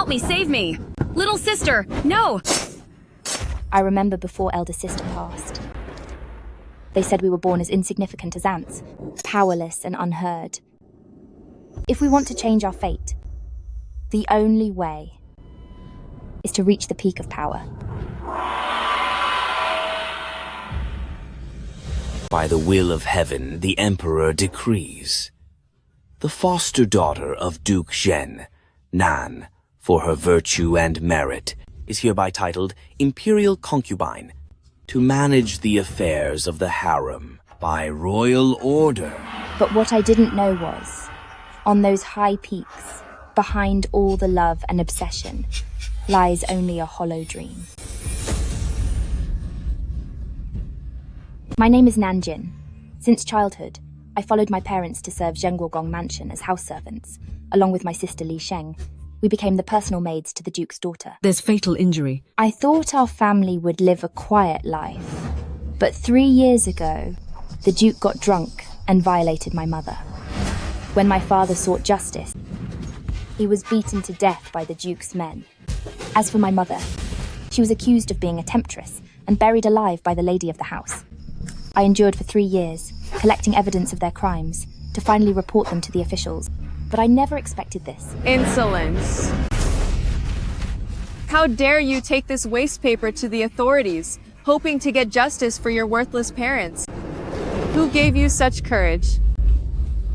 Help me, save me! Little sister, no! I remember before elder sister passed. They said we were born as insignificant as ants, powerless and unheard. If we want to change our fate, the only way is to reach the peak of power. By the will of heaven, the Emperor decrees. The foster daughter of Duke Zhen, Nan, for her virtue and merit, is hereby titled Imperial Concubine, to manage the affairs of the harem by royal order. But what I didn't know was, on those high peaks, behind all the love and obsession, lies only a hollow dream. My name is Nanjin. Since childhood, I followed my parents to serve Zhenguogong Mansion as house servants, along with my sister Li Sheng. We became the personal maids to the Duke's daughter. There's fatal injury. I thought our family would live a quiet life, but 3 years ago, the Duke got drunk and violated my mother. When my father sought justice, he was beaten to death by the Duke's men. As for my mother, she was accused of being a temptress and buried alive by the lady of the house. I endured for 3 years, collecting evidence of their crimes, to finally report them to the officials. But I never expected this. Insolence. How dare you take this waste paper to the authorities, hoping to get justice for your worthless parents? Who gave you such courage?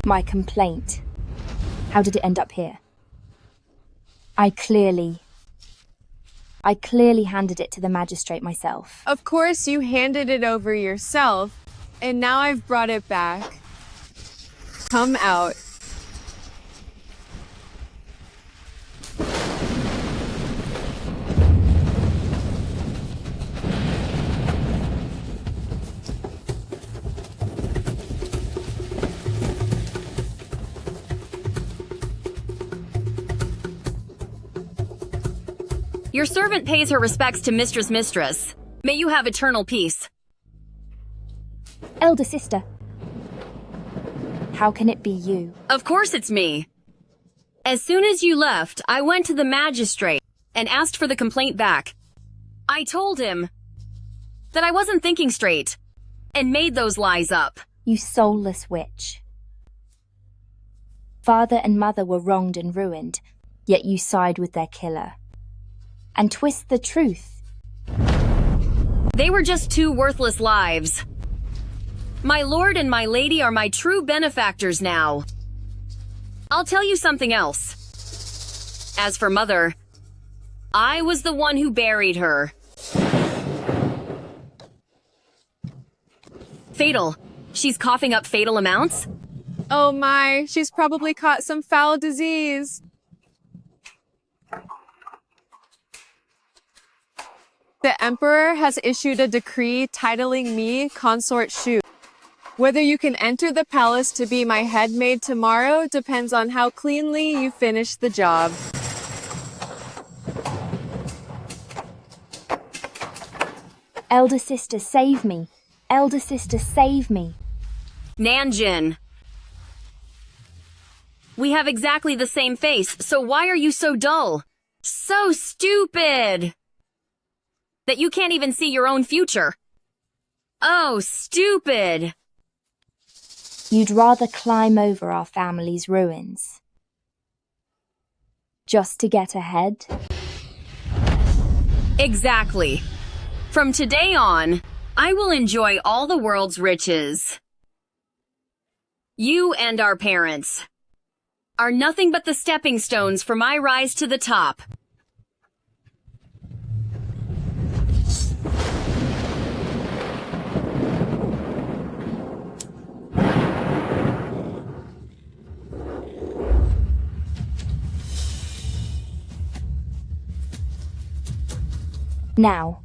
My complaint. How did it end up here? I clearly handed it to the magistrate myself. Of course you handed it over yourself, and now I've brought it back. Come out. Your servant pays her respects to Mistress. May you have eternal peace. Elder sister. How can it be you? Of course it's me. As soon as you left, I went to the magistrate and asked for the complaint back. I told him that I wasn't thinking straight and made those lies up. You soulless witch. Father and mother were wronged and ruined, yet you side with their killer. And twist the truth. They were just 2 worthless lives. My lord and my lady are my true benefactors now. I'll tell you something else. As for mother, I was the one who buried her. Fatal. She's coughing up fatal amounts? Oh my, she's probably caught some foul disease. The Emperor has issued a decree titling me Consort Shu. Whether you can enter the palace to be my head maid tomorrow depends on how cleanly you finish the job. Elder sister, save me. Elder sister, save me. Nanjin. We have exactly the same face, so why are you so dull? So stupid! That you can't even see your own future. Oh, stupid! You'd rather climb over our family's ruins. Just to get ahead? Exactly. From today on, I will enjoy all the world's riches. You and our parents are nothing but the stepping stones for my rise to the top. Now,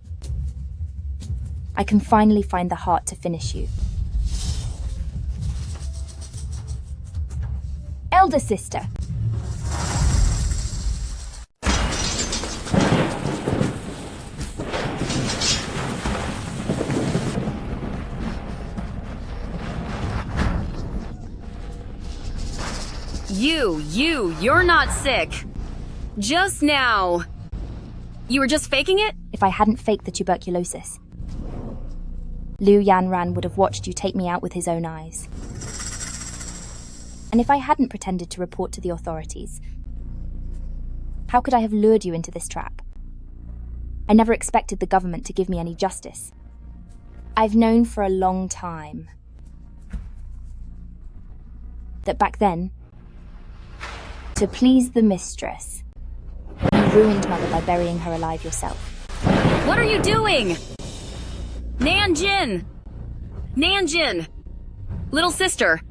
I can finally find the heart to finish you. Elder sister. You're not sick. Just now. You were just faking it? If I hadn't faked the tuberculosis, Liu Yanran would have watched you take me out with his own eyes. And if I hadn't pretended to report to the authorities, how could I have lured you into this trap? I never expected the government to give me any justice. I've known for a long time that back then, to please the mistress, you ruined Mother by burying her alive yourself. What are you doing? Nanjin! Nanjin! Little sister.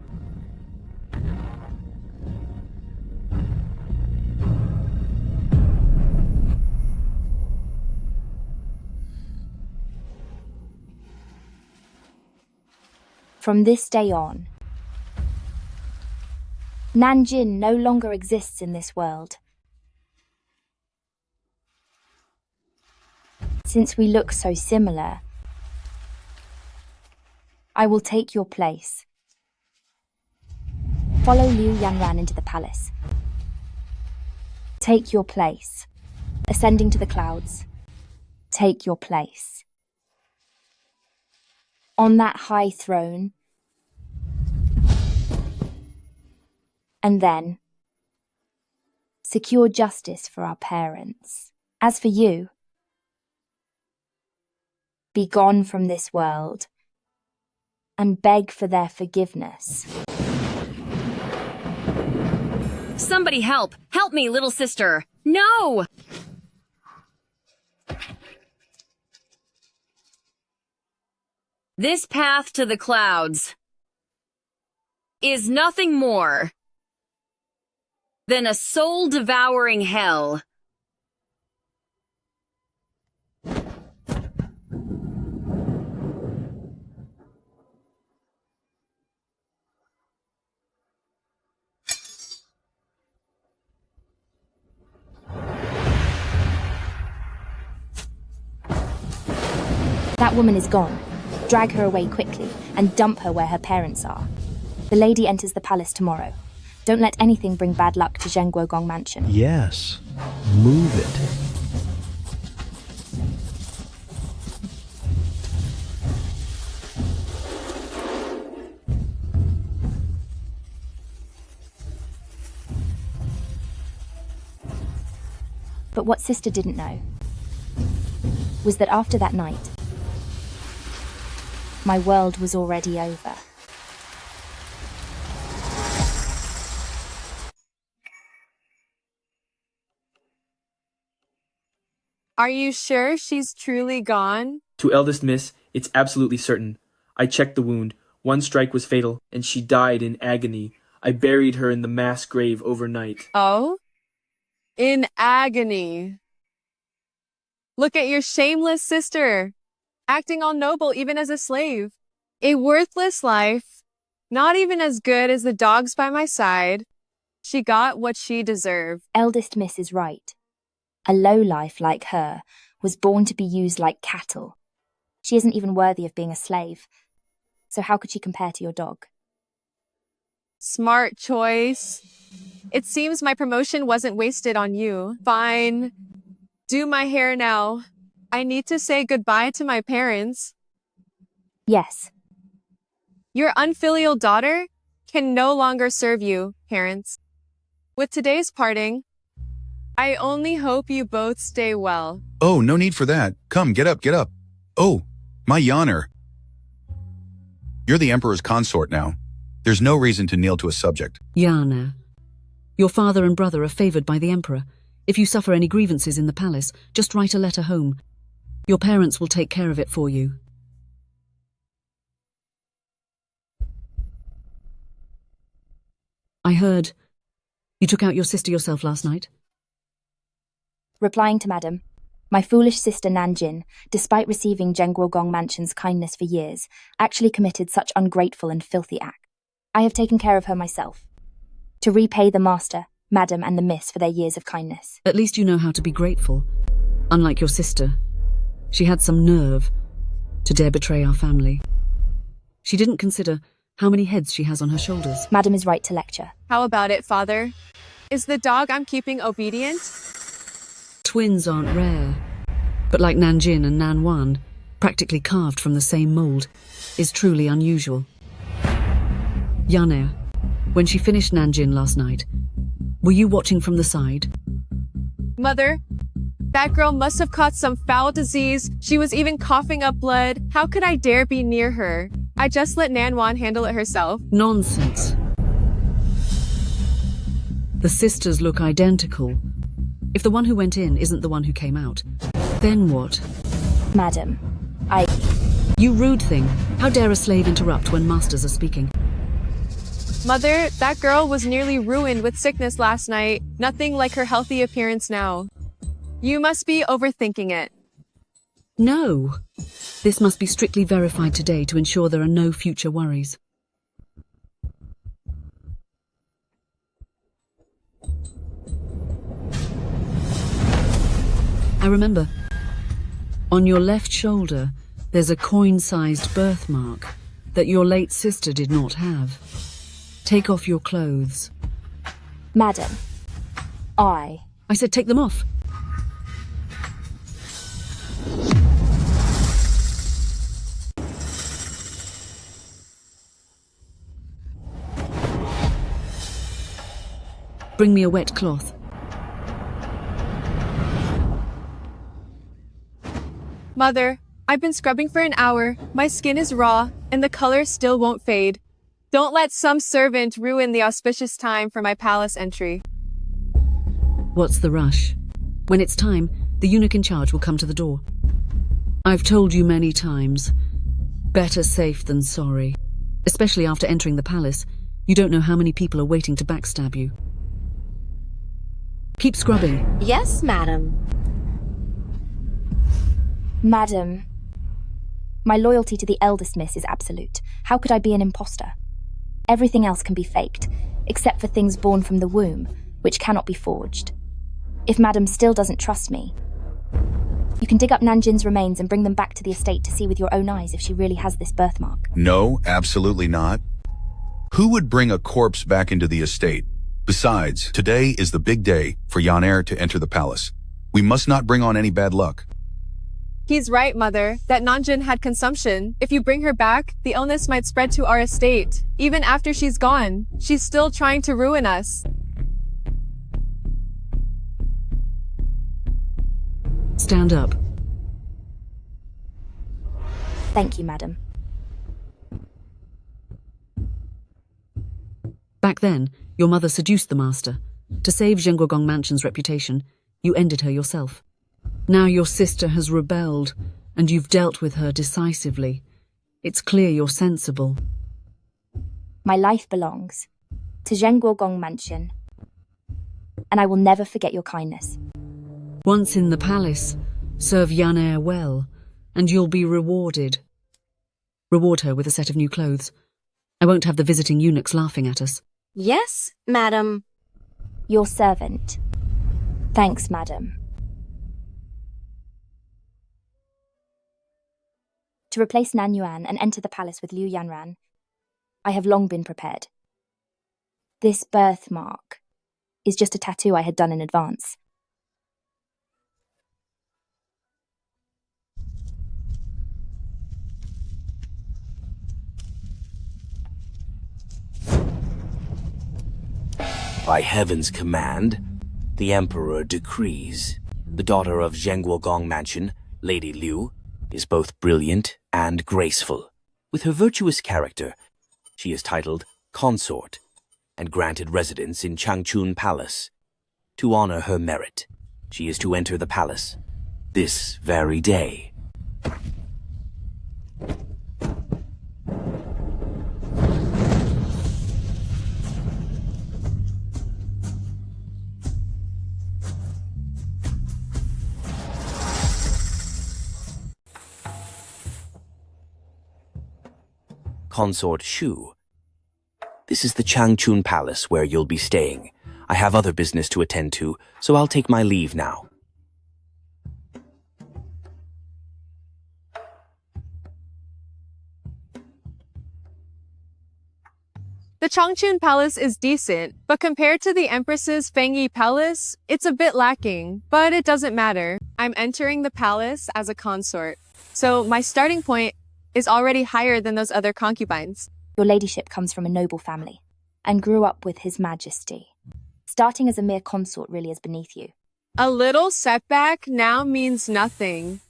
From this day on, Nanjin no longer exists in this world. Since we look so similar, I will take your place. Follow Liu Yanran into the palace. Take your place. Ascending to the clouds. Take your place. On that high throne. And then secure justice for our parents. As for you, be gone from this world and beg for their forgiveness. Somebody help! Help me, little sister! No! This path to the clouds is nothing more than a soul-devouring hell. That woman is gone. Drag her away quickly and dump her where her parents are. The lady enters the palace tomorrow. Don't let anything bring bad luck to Zhenguogong Mansion. Yes. Move it. But what Sister didn't know was that after that night, my world was already over. Are you sure she's truly gone? To eldest miss, it's absolutely certain. I checked the wound. One strike was fatal, and she died in agony. I buried her in the mass grave overnight. Oh? In agony. Look at your shameless sister, acting all noble even as a slave. A worthless life, not even as good as the dogs by my side. She got what she deserved. Eldest Miss is right. A lowlife like her was born to be used like cattle. She isn't even worthy of being a slave. So how could she compare to your dog? Smart choice. It seems my promotion wasn't wasted on you. Fine. Do my hair now. I need to say goodbye to my parents. Yes. Your unfilial daughter can no longer serve you, parents. With today's parting, I only hope you both stay well. Oh, no need for that. Come, get up, get up. Oh, my yawner. You're the Emperor's consort now. There's no reason to kneel to a subject. Yana, your father and brother are favored by the Emperor. If you suffer any grievances in the palace, just write a letter home. Your parents will take care of it for you. I heard you took out your sister yourself last night. Replying to Madam, my foolish sister Nanjin, despite receiving Zhenguogong Mansion's kindness for years, actually committed such ungrateful and filthy act. I have taken care of her myself, to repay the master, Madam, and the miss for their years of kindness. At least you know how to be grateful. Unlike your sister, she had some nerve to dare betray our family. She didn't consider how many heads she has on her shoulders. Madam is right to lecture. How about it, father? Is the dog I'm keeping obedient? twins aren't rare, but like Nanjin and Nanwan, practically carved from the same mold, is truly unusual. Yaner, when she finished Nanjin last night, were you watching from the side? Mother, that girl must have caught some foul disease. She was even coughing up blood. How could I dare be near her? I just let Nanwan handle it herself. Nonsense. The sisters look identical. If the one who went in isn't the one who came out, then what? Madam, You rude thing. How dare a slave interrupt when masters are speaking? Mother, that girl was nearly ruined with sickness last night. Nothing like her healthy appearance now. You must be overthinking it. No. This must be strictly verified today to ensure there are no future worries. I remember. On your left shoulder, there's a coin-sized birthmark that your late sister did not have. Take off your clothes. Madam, I said take them off. Bring me a wet cloth. Mother, I've been scrubbing for an hour. My skin is raw, and the color still won't fade. Don't let some servant ruin the auspicious time for my palace entry. What's the rush? When it's time, the eunuch in charge will come to the door. I've told you many times, better safe than sorry. Especially after entering the palace, you don't know how many people are waiting to backstab you. Keep scrubbing. Yes, madam. Madam, my loyalty to the eldest miss is absolute. How could I be an imposter? Everything else can be faked, except for things born from the womb, which cannot be forged. If Madam still doesn't trust me, you can dig up Nanjin's remains and bring them back to the estate to see with your own eyes if she really has this birthmark. No, absolutely not. Who would bring a corpse back into the estate? Besides, today is the big day for Yaner to enter the palace. We must not bring on any bad luck. He's right, Mother, that Nanjin had consumption. If you bring her back, the illness might spread to our estate. Even after she's gone, she's still trying to ruin us. Stand up. Thank you, Madam. Back then, your mother seduced the master. To save Zhenguogong Mansion's reputation, you ended her yourself. Now your sister has rebelled, and you've dealt with her decisively. It's clear you're sensible. My life belongs to Zhenguogong Mansion, and I will never forget your kindness. Once in the palace, serve Yaner well, and you'll be rewarded. Reward her with a set of new clothes. I won't have the visiting eunuchs laughing at us. Yes, madam. Your servant. Thanks, Madam. To replace Nan Yuan and enter the palace with Liu Yanran, I have long been prepared. This birthmark is just a tattoo I had done in advance. By heaven's command, the Emperor decrees. The daughter of Zhenguogong Mansion, Lady Liu, is both brilliant and graceful. With her virtuous character, she is titled Consort and granted residence in Changchun Palace. To honor her merit, she is to enter the palace this very day. Consort Shu. This is the Changchun Palace where you'll be staying. I have other business to attend to, so I'll take my leave now. The Changchun Palace is decent, but compared to the Empress's Fengyi Palace, it's a bit lacking, but it doesn't matter. I'm entering the palace as a consort, so my starting point is already higher than those other concubines. Your ladyship comes from a noble family and grew up with His Majesty. Starting as a mere consort really is beneath you. A little setback now means nothing.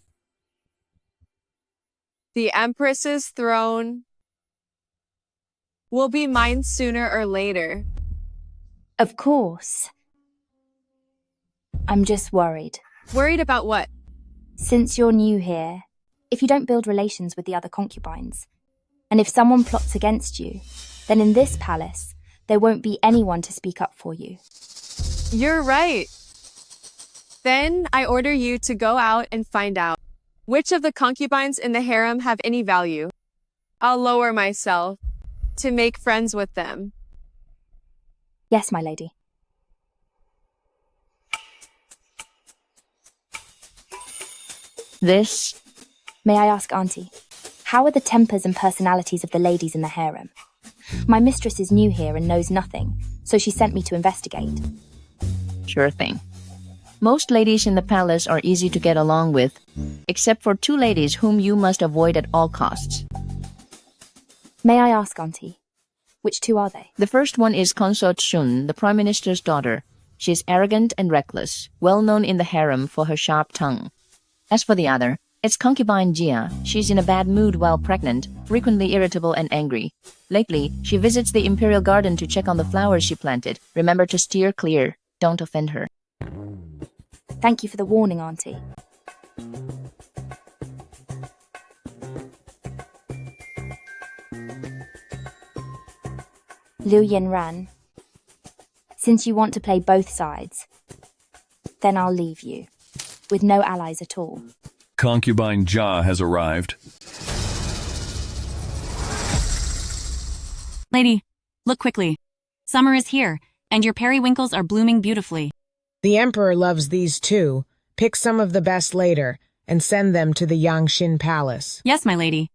The Empress's throne will be mine sooner or later. Of course. I'm just worried. Worried about what? Since you're new here, if you don't build relations with the other concubines, and if someone plots against you, then in this palace, there won't be anyone to speak up for you. You're right. Then I order you to go out and find out which of the concubines in the harem have any value. I'll lower myself to make friends with them. Yes, my lady. This? May I ask, Auntie, how are the tempers and personalities of the ladies in the harem? My mistress is new here and knows nothing, so she sent me to investigate. Sure thing. Most ladies in the palace are easy to get along with, except for two ladies whom you must avoid at all costs. May I ask, Auntie, which two are they? The first one is Consort Shun, the Prime Minister's daughter. She is arrogant and reckless, well known in the harem for her sharp tongue. As for the other, it's concubine Jia. She's in a bad mood while pregnant, frequently irritable and angry. Lately, she visits the imperial garden to check on the flowers she planted. Remember to steer clear. Don't offend her. Thank you for the warning, Auntie. Liu Yanran, since you want to play both sides, then I'll leave you, with no allies at all. Concubine Jia has arrived. Lady, look quickly. Summer is here, and your periwinkles are blooming beautifully. The Emperor loves these too. Pick some of the best later, and send them to the Yangxin Palace. Yes, my lady.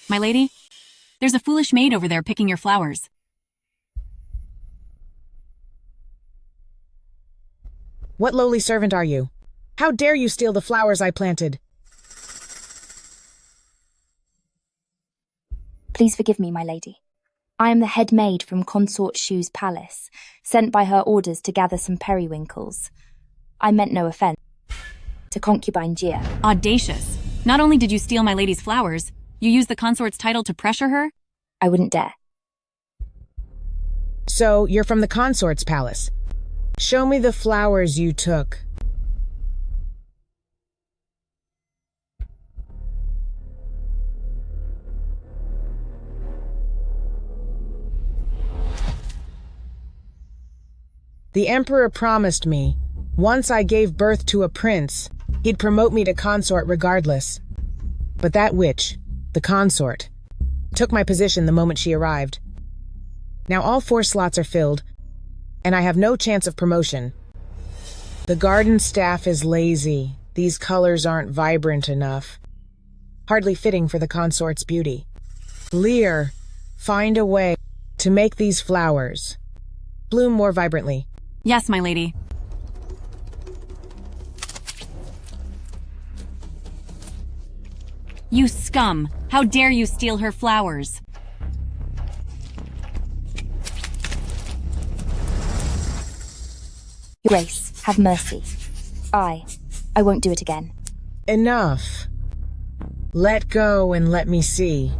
My lady, there's a foolish maid over there picking your flowers. What lowly servant are you? How dare you steal the flowers I planted? Please forgive me, my lady. I am the head maid from Consort Shu's palace, sent by her orders to gather some periwinkles. I meant no offense. To concubine Jia. Audacious. Not only did you steal my lady's flowers, you used the consort's title to pressure her? I wouldn't dare. So, you're from the consort's palace. Show me the flowers you took. The Emperor promised me, once I gave birth to a prince, he'd promote me to consort regardless. But that witch, the consort, took my position the moment she arrived. Now all 4 slots are filled, and I have no chance of promotion. The garden staff is lazy. These colors aren't vibrant enough. Hardly fitting for the consort's beauty. Lear, find a way to make these flowers bloom more vibrantly. Yes, my lady. You scum! How dare you steal her flowers? Your Grace, have mercy. I won't do it again. Enough. Let go and let me see.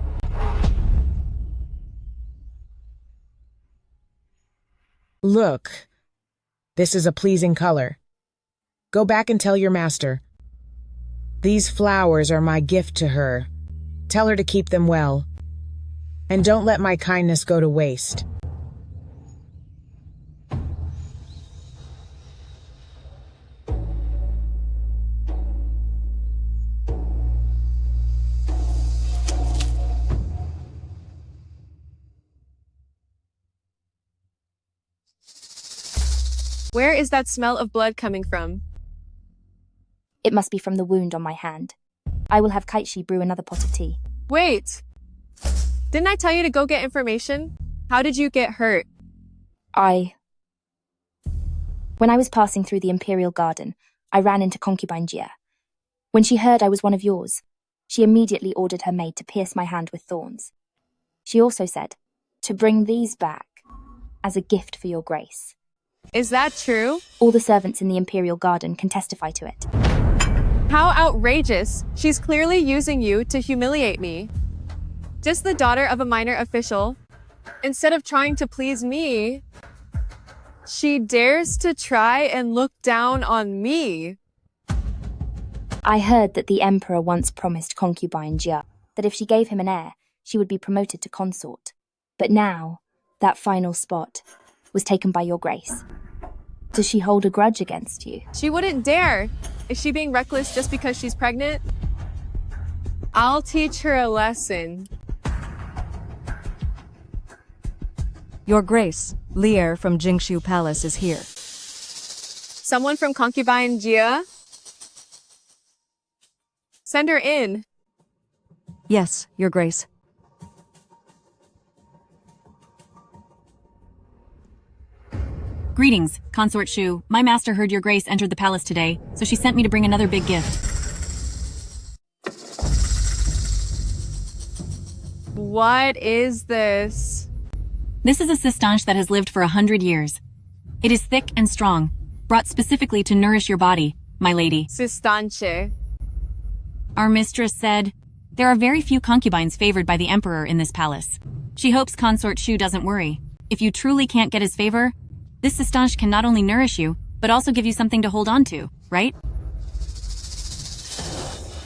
Look. This is a pleasing color. Go back and tell your master. These flowers are my gift to her. Tell her to keep them well. And don't let my kindness go to waste. Where is that smell of blood coming from? It must be from the wound on my hand. I will have Kaichi brew another pot of tea. Wait! Didn't I tell you to go get information? How did you get hurt? When I was passing through the Imperial Garden, I ran into concubine Jia. When she heard I was one of yours, she immediately ordered her maid to pierce my hand with thorns. She also said to bring these back as a gift for your grace. Is that true? All the servants in the Imperial Garden can testify to it. How outrageous! She's clearly using you to humiliate me. Just the daughter of a minor official. Instead of trying to please me, she dares to try and look down on me. I heard that the Emperor once promised concubine Jia that if she gave him an heir, she would be promoted to consort. But now, that final spot was taken by your grace. Does she hold a grudge against you? She wouldn't dare. Is she being reckless just because she's pregnant? I'll teach her a lesson. Your Grace, Lier from Jingshu Palace is here. Someone from concubine Jia? Send her in. Yes, Your Grace. Greetings, Consort Shu. My master heard your grace entered the palace today, so she sent me to bring another big gift. What is this? This is a cistanche that has lived for 100 years. It is thick and strong, brought specifically to nourish your body, my lady. Cistanche. Our mistress said, there are very few concubines favored by the emperor in this palace. She hopes Consort Shu doesn't worry. If you truly can't get his favor, this cistanche can not only nourish you, but also give you something to hold on to, right?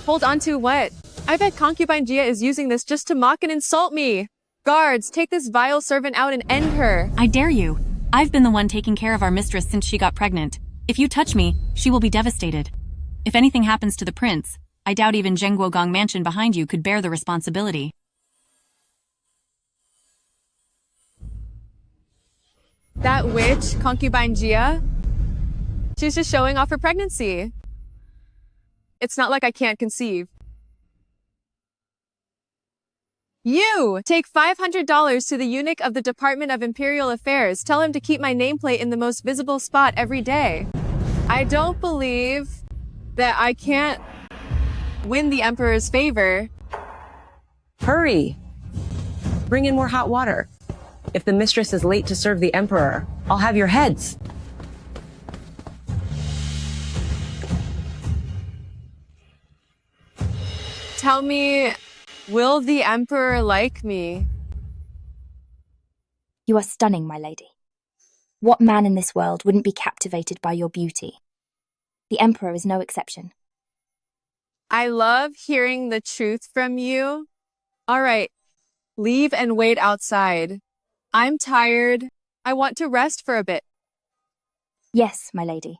Hold on to what? I bet concubine Jia is using this just to mock and insult me. Guards, take this vile servant out and end her. I dare you. I've been the one taking care of our mistress since she got pregnant. If you touch me, she will be devastated. If anything happens to the prince, I doubt even Zhengguogong Mansion behind you could bear the responsibility. That witch, concubine Jia? She's just showing off her pregnancy. It's not like I can't conceive. You! Take $500 to the eunuch of the Department of Imperial Affairs. Tell him to keep my nameplate in the most visible spot every day. I don't believe that I can't win the Emperor's favor. Hurry! Bring in more hot water. If the mistress is late to serve the Emperor, I'll have your heads. Tell me, will the Emperor like me? You are stunning, my lady. What man in this world wouldn't be captivated by your beauty? The Emperor is no exception. I love hearing the truth from you. All right, leave and wait outside. I'm tired. I want to rest for a bit. Yes, my lady.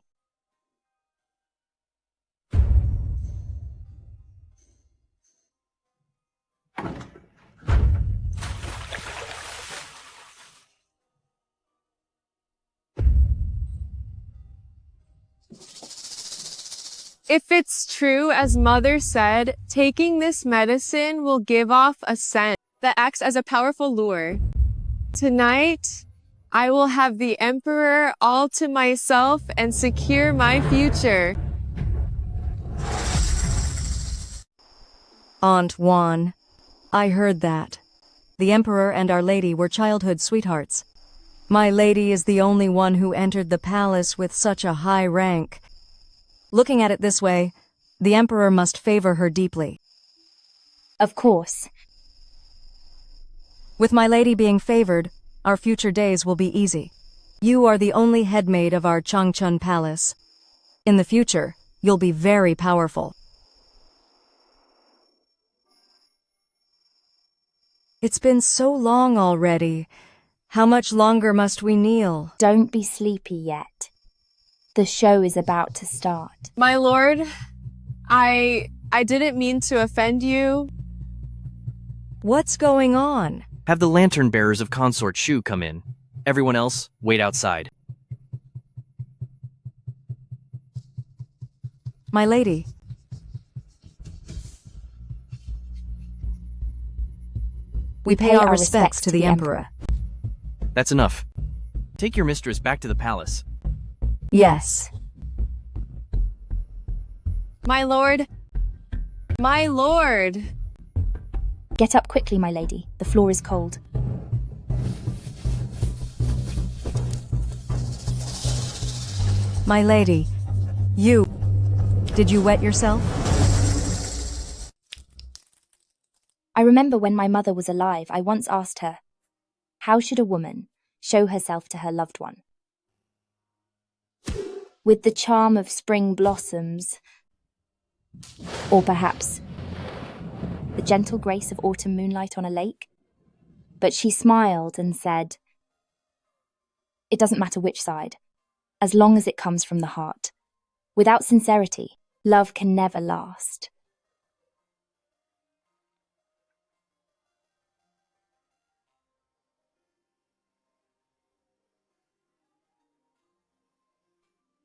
If it's true, as Mother said, taking this medicine will give off a scent that acts as a powerful lure. Tonight, I will have the Emperor all to myself and secure my future. Aunt Juan, I heard that. The Emperor and Our Lady were childhood sweethearts. My lady is the only one who entered the palace with such a high rank. Looking at it this way, the Emperor must favor her deeply. Of course. With my lady being favored, our future days will be easy. You are the only headmaid of our Changchun Palace. In the future, you'll be very powerful. It's been so long already. How much longer must we kneel? Don't be sleepy yet. The show is about to start. My lord, I didn't mean to offend you. What's going on? Have the lantern bearers of Consort Shu come in. Everyone else, wait outside. My lady. . We pay our respects to the Emperor. That's enough. Take your mistress back to the palace. Yes. My lord. My lord. Get up quickly, my lady. The floor is cold. My lady, did you wet yourself? I remember when my mother was alive, I once asked her, how should a woman show herself to her loved one? With the charm of spring blossoms, or perhaps the gentle grace of autumn moonlight on a lake? But she smiled and said, it doesn't matter which side, as long as it comes from the heart. Without sincerity, love can never last.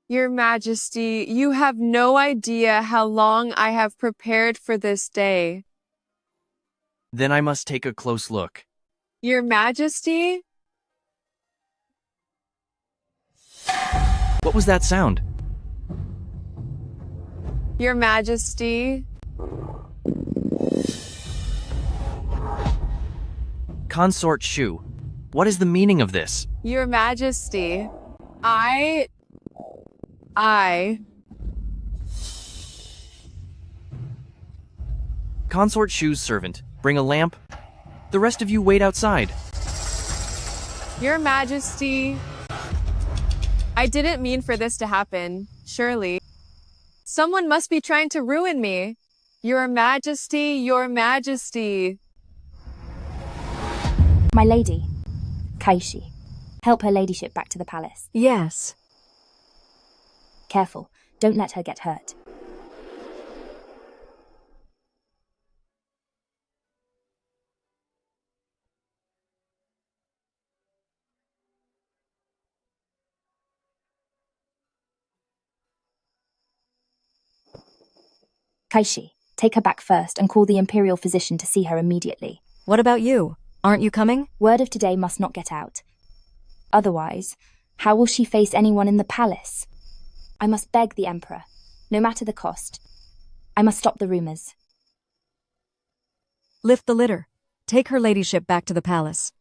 Your Majesty, you have no idea how long I have prepared for this day. Then I must take a close look. Your Majesty? What was that sound? Your Majesty? Consort Shu. What is the meaning of this? Your Majesty, Consort Shu's servant. Bring a lamp. The rest of you wait outside. Your Majesty, I didn't mean for this to happen, surely. Someone must be trying to ruin me. Your Majesty, Your Majesty. My lady, Kaishi, help her ladyship back to the palace. Yes. Careful, don't let her get hurt. Kaishi, take her back first and call the imperial physician to see her immediately. What about you? Aren't you coming? Word of today must not get out. Otherwise, how will she face anyone in the palace? I must beg the Emperor, no matter the cost. I must stop the rumors. Lift the litter. Take her ladyship back to the palace.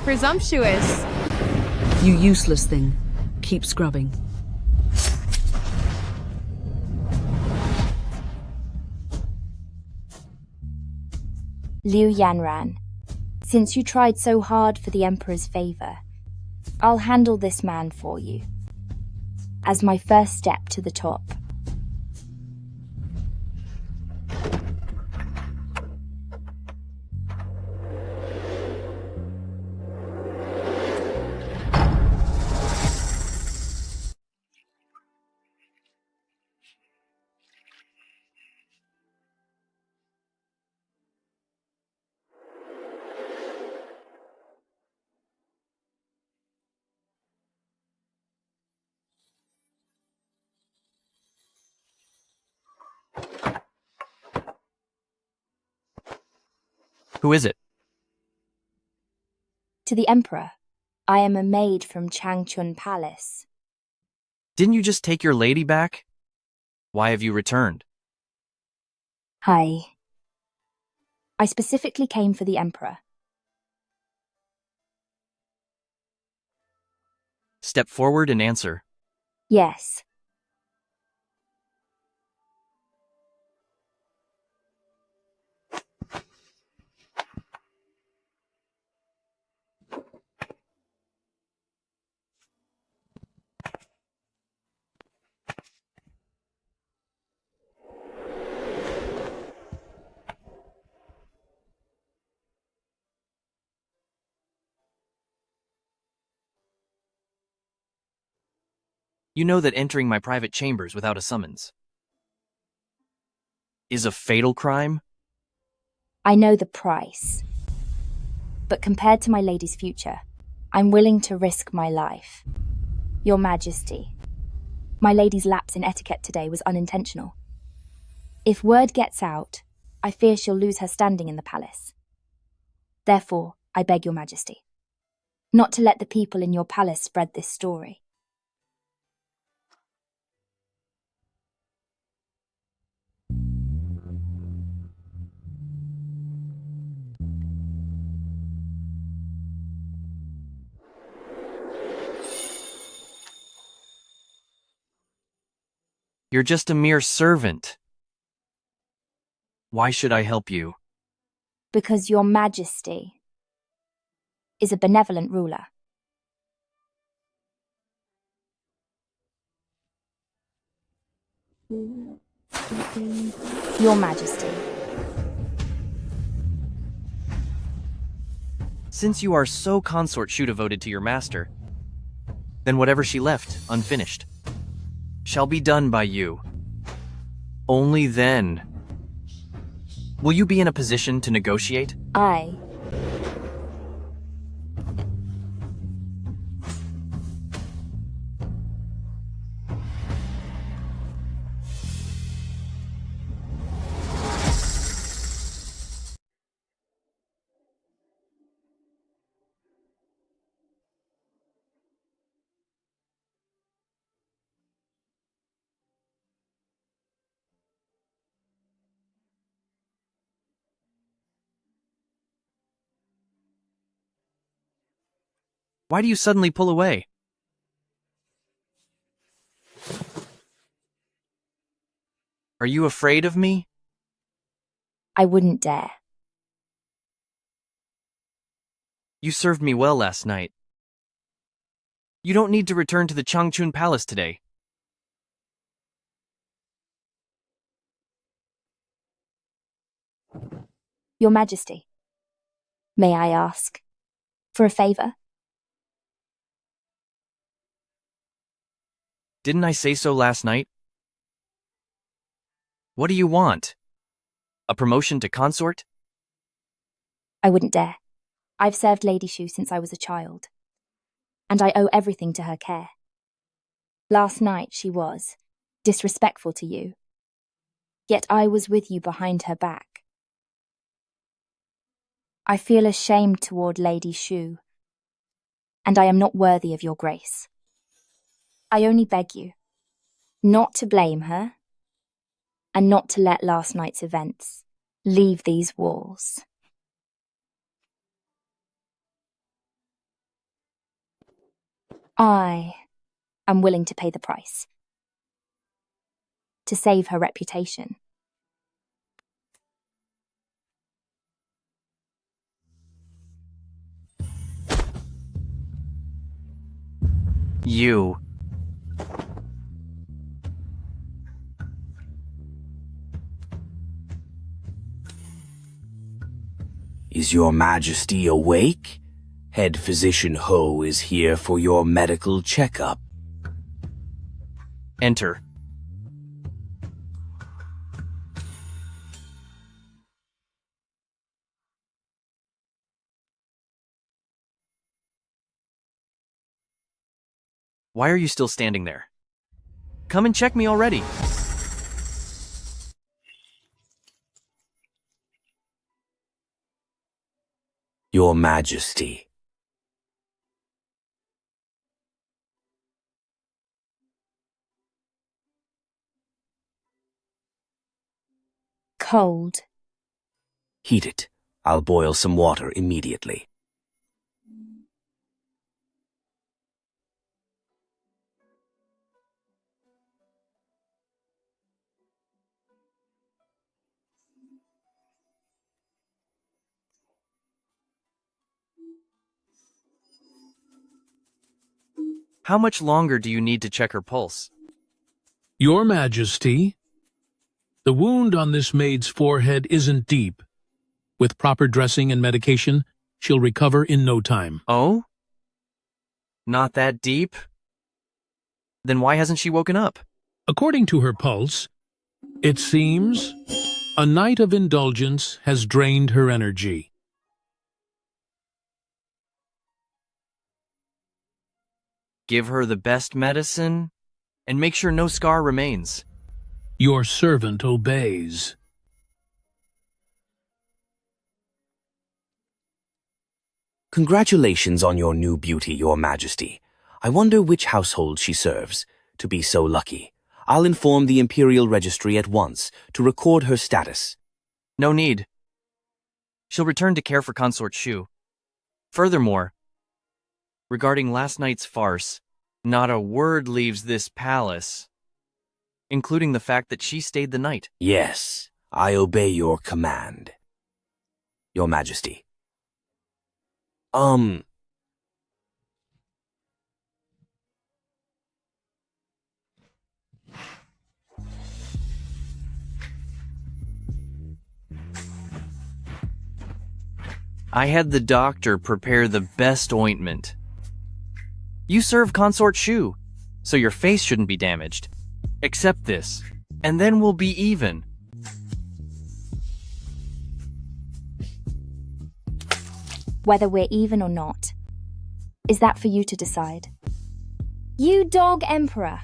Presumptuous. You useless thing. Keep scrubbing. Liu Yanran, since you tried so hard for the Emperor's favor, I'll handle this man for you, as my first step to the top. Who is it? To the Emperor, I am a maid from Changchun Palace. Didn't you just take your lady back? Why have you returned? Hi. I specifically came for the Emperor. Step forward and answer. Yes. You know that entering my private chambers without a summons is a fatal crime? I know the price. But compared to my lady's future, I'm willing to risk my life. Your Majesty, my lady's lapse in etiquette today was unintentional. If word gets out, I fear she'll lose her standing in the palace. Therefore, I beg your Majesty, not to let the people in your palace spread this story. You're just a mere servant. Why should I help you? Because your Majesty is a benevolent ruler. Your Majesty. Since you are so consort Shu devoted to your master, then whatever she left unfinished shall be done by you. Only then will you be in a position to negotiate? I Why do you suddenly pull away? Are you afraid of me? I wouldn't dare. You served me well last night. You don't need to return to the Changchun Palace today. Your Majesty, may I ask for a favor? Didn't I say so last night? What do you want? A promotion to consort? I wouldn't dare. I've served Lady Shu since I was a child, and I owe everything to her care. Last night she was disrespectful to you, yet I was with you behind her back. I feel ashamed toward Lady Shu, and I am not worthy of your grace. I only beg you not to blame her, and not to let last night's events leave these walls. I am willing to pay the price to save her reputation. You. Is your Majesty awake? Head Physician Ho is here for your medical checkup. Enter. Why are you still standing there? Come and check me already. Your Majesty. Cold. Heat it. I'll boil some water immediately. How much longer do you need to check her pulse? Your Majesty, the wound on this maid's forehead isn't deep. With proper dressing and medication, she'll recover in no time. Oh? Not that deep? Then why hasn't she woken up? According to her pulse, it seems a night of indulgence has drained her energy. give her the best medicine, and make sure no scar remains. Your servant obeys. Congratulations on your new beauty, Your Majesty. I wonder which household she serves, to be so lucky. I'll inform the Imperial Registry at once to record her status. No need. She'll return to care for Consort Shu. Furthermore, regarding last night's farce, not a word leaves this palace, including the fact that she stayed the night. Yes, I obey your command, Your Majesty. I had the doctor prepare the best ointment. You serve Consort Shu, so your face shouldn't be damaged. Accept this, and then we'll be even. Whether we're even or not, is that for you to decide? You dog emperor!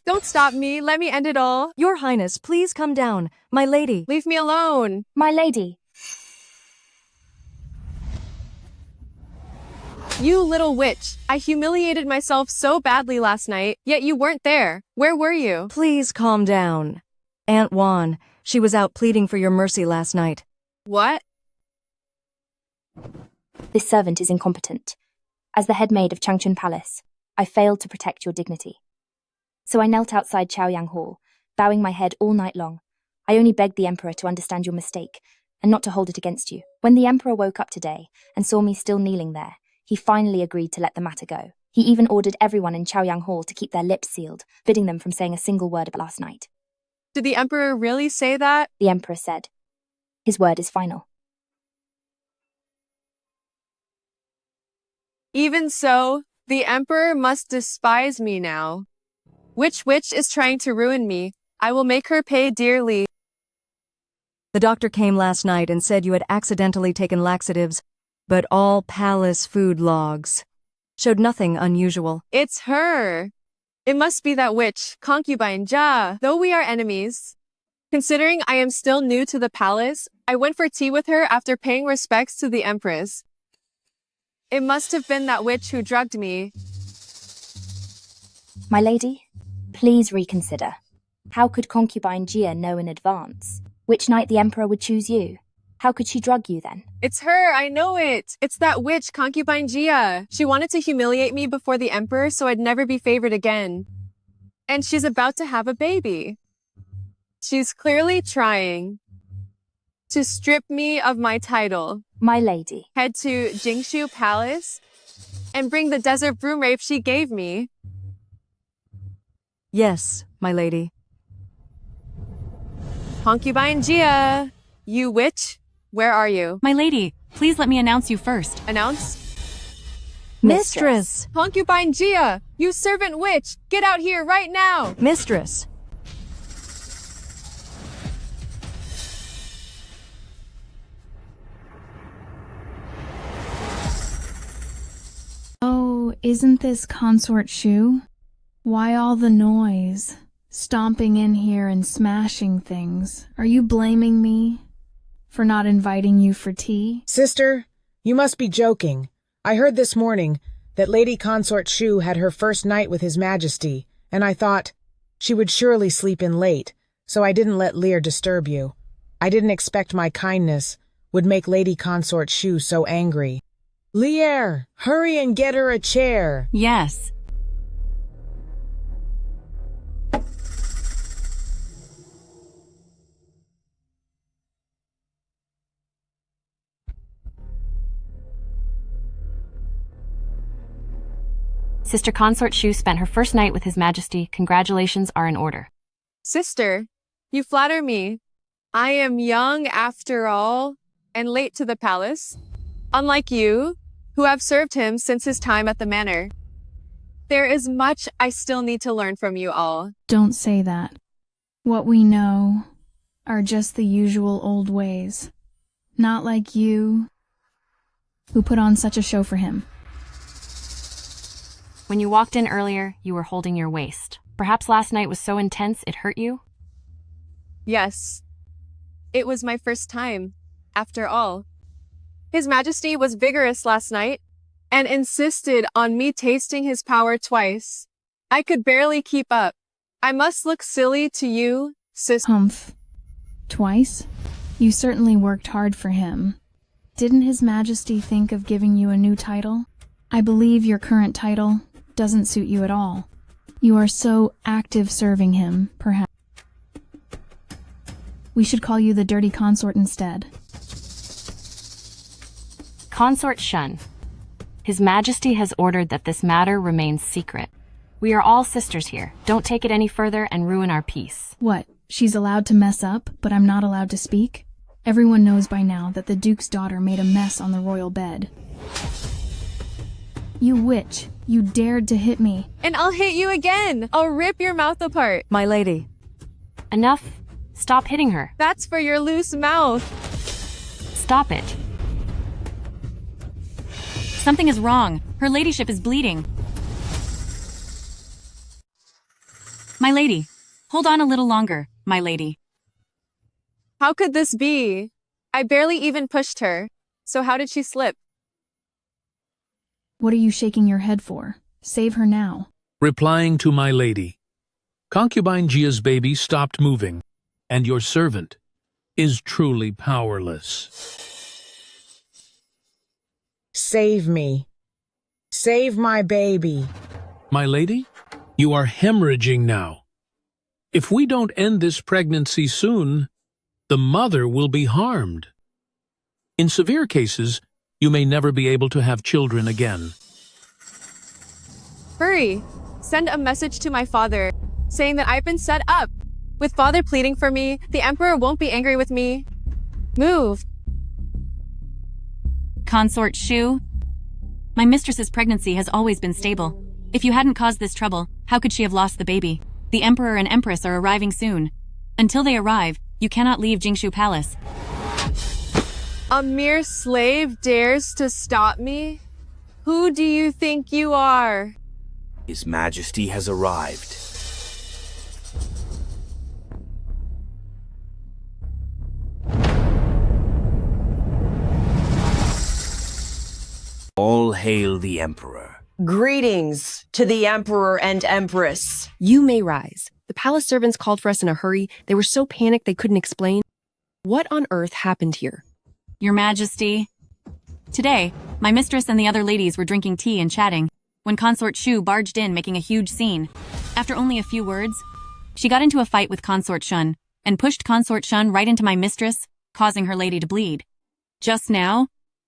Don't stop me. Let me end it all. Your Highness, please come down. My lady. Leave me alone. My lady. You little witch. I humiliated myself so badly last night, yet you weren't there. Where were you? Please calm down. Aunt Juan, she was out pleading for your mercy last night. What? This servant is incompetent. As the head maid of Changchun Palace, I failed to protect your dignity. So I knelt outside Chaoyang Hall, bowing my head all night long. I only begged the Emperor to understand your mistake, and not to hold it against you. When the Emperor woke up today and saw me still kneeling there, he finally agreed to let the matter go. He even ordered everyone in Chaoyang Hall to keep their lips sealed, bidding them from saying a single word about last night. Did the Emperor really say that? The Emperor said, his word is final. Even so, the Emperor must despise me now. Which witch is trying to ruin me? I will make her pay dearly. The doctor came last night and said you had accidentally taken laxatives, but all palace food logs showed nothing unusual. It's her. It must be that witch, concubine Jia, though we are enemies. Considering I am still new to the palace, I went for tea with her after paying respects to the Empress. It must have been that witch who drugged me. My lady, please reconsider. How could concubine Jia know in advance which night the Emperor would choose you? How could she drug you then? It's her, I know it. It's that witch, concubine Jia. She wanted to humiliate me before the Emperor so I'd never be favored again. And she's about to have a baby. She's clearly trying to strip me of my title. My lady. Head to Jingshu Palace and bring the desert broom rape she gave me. Yes, my lady. Concubine Jia, you witch, where are you? My lady, please let me announce you first. Announce? Mistress! Concubine Jia, you servant witch, get out here right now! Mistress! Oh, isn't this Consort Shu? Why all the noise? Stomping in here and smashing things. Are you blaming me for not inviting you for tea? Sister, you must be joking. I heard this morning that Lady Consort Shu had her first night with His Majesty, and I thought she would surely sleep in late, so I didn't let Lear disturb you. I didn't expect my kindness would make Lady Consort Shu so angry. Lear, hurry and get her a chair. Yes. Sister Consort Shu spent her first night with His Majesty. Congratulations are in order. Sister, you flatter me. I am young after all, and late to the palace. Unlike you, who have served him since his time at the manor. There is much I still need to learn from you all. Don't say that. What we know are just the usual old ways. Not like you, Who put on such a show for him? When you walked in earlier, you were holding your waist. Perhaps last night was so intense it hurt you? Yes. It was my first time, after all. His Majesty was vigorous last night and insisted on me tasting his power twice. I could barely keep up. I must look silly to you, sis. Humph. Twice? You certainly worked hard for him. Didn't His Majesty think of giving you a new title? I believe your current title doesn't suit you at all. You are so active serving him, perhaps. We should call you the Dirty Consort instead. Consort Shun. His Majesty has ordered that this matter remains secret. We are all sisters here. Don't take it any further and ruin our peace. What? She's allowed to mess up, but I'm not allowed to speak? Everyone knows by now that the Duke's daughter made a mess on the royal bed. You witch! You dared to hit me. And I'll hit you again! I'll rip your mouth apart. My lady. Enough. Stop hitting her. That's for your loose mouth. Stop it. Something is wrong. Her ladyship is bleeding. My lady. Hold on a little longer, my lady. How could this be? I barely even pushed her. So how did she slip? What are you shaking your head for? Save her now. Replying to my lady. Concubine Gia's baby stopped moving, and your servant is truly powerless. Save me. Save my baby. My lady, you are hemorrhaging now. If we don't end this pregnancy soon, the mother will be harmed. In severe cases, you may never be able to have children again. Hurry! Send a message to my father, saying that I've been set up. With father pleading for me, the Emperor won't be angry with me. Move! Consort Shu. My mistress's pregnancy has always been stable. If you hadn't caused this trouble, how could she have lost the baby? The Emperor and Empress are arriving soon. Until they arrive, you cannot leave Jingshu Palace. A mere slave dares to stop me? Who do you think you are? His Majesty has arrived. All hail the Emperor. Greetings to the Emperor and Empress. You may rise. The palace servants called for us in a hurry. They were so panicked they couldn't explain. What on earth happened here? Your Majesty. Today, my mistress and the other ladies were drinking tea and chatting when Consort Shu barged in making a huge scene. After only a few words, she got into a fight with Consort Shun and pushed Consort Shun right into my mistress, causing her lady to bleed. Just now,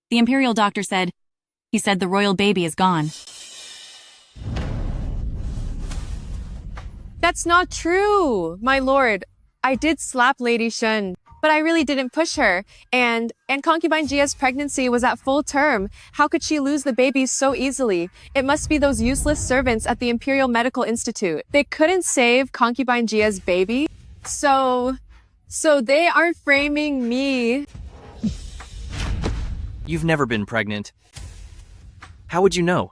the imperial doctor said, he said the royal baby is gone. That's not true, my lord. I did slap Lady Shun, but I really didn't push her. And Concubine Gia's pregnancy was at full term. How could she lose the baby so easily? It must be those useless servants at the Imperial Medical Institute. They couldn't save Concubine Gia's baby. So they are framing me. You've never been pregnant. How would you know?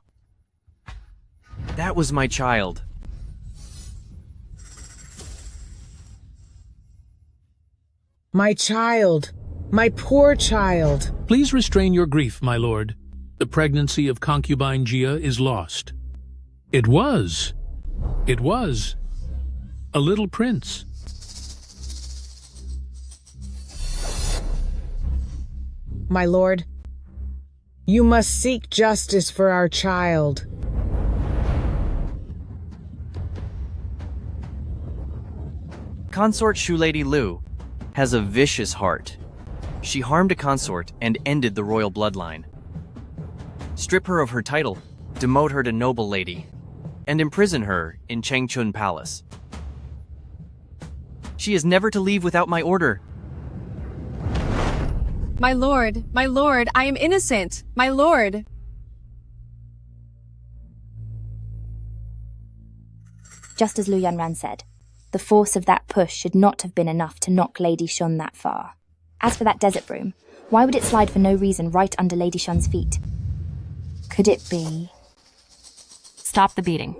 That was my child. My child. My poor child. Please restrain your grief, my lord. The pregnancy of concubine Gia is lost. It was a little prince. My lord, you must seek justice for our child. Consort Shu Lady Lu has a vicious heart. She harmed a consort and ended the royal bloodline. Strip her of her title, demote her to noble lady, and imprison her in Changchun Palace. She is never to leave without my order. My lord, I am innocent. My lord. Just as Lu Yanran said, the force of that push should not have been enough to knock Lady Shun that far. As for that desert broom, Why would it slide for no reason right under Lady Shun's feet? Could it be... Stop the beating.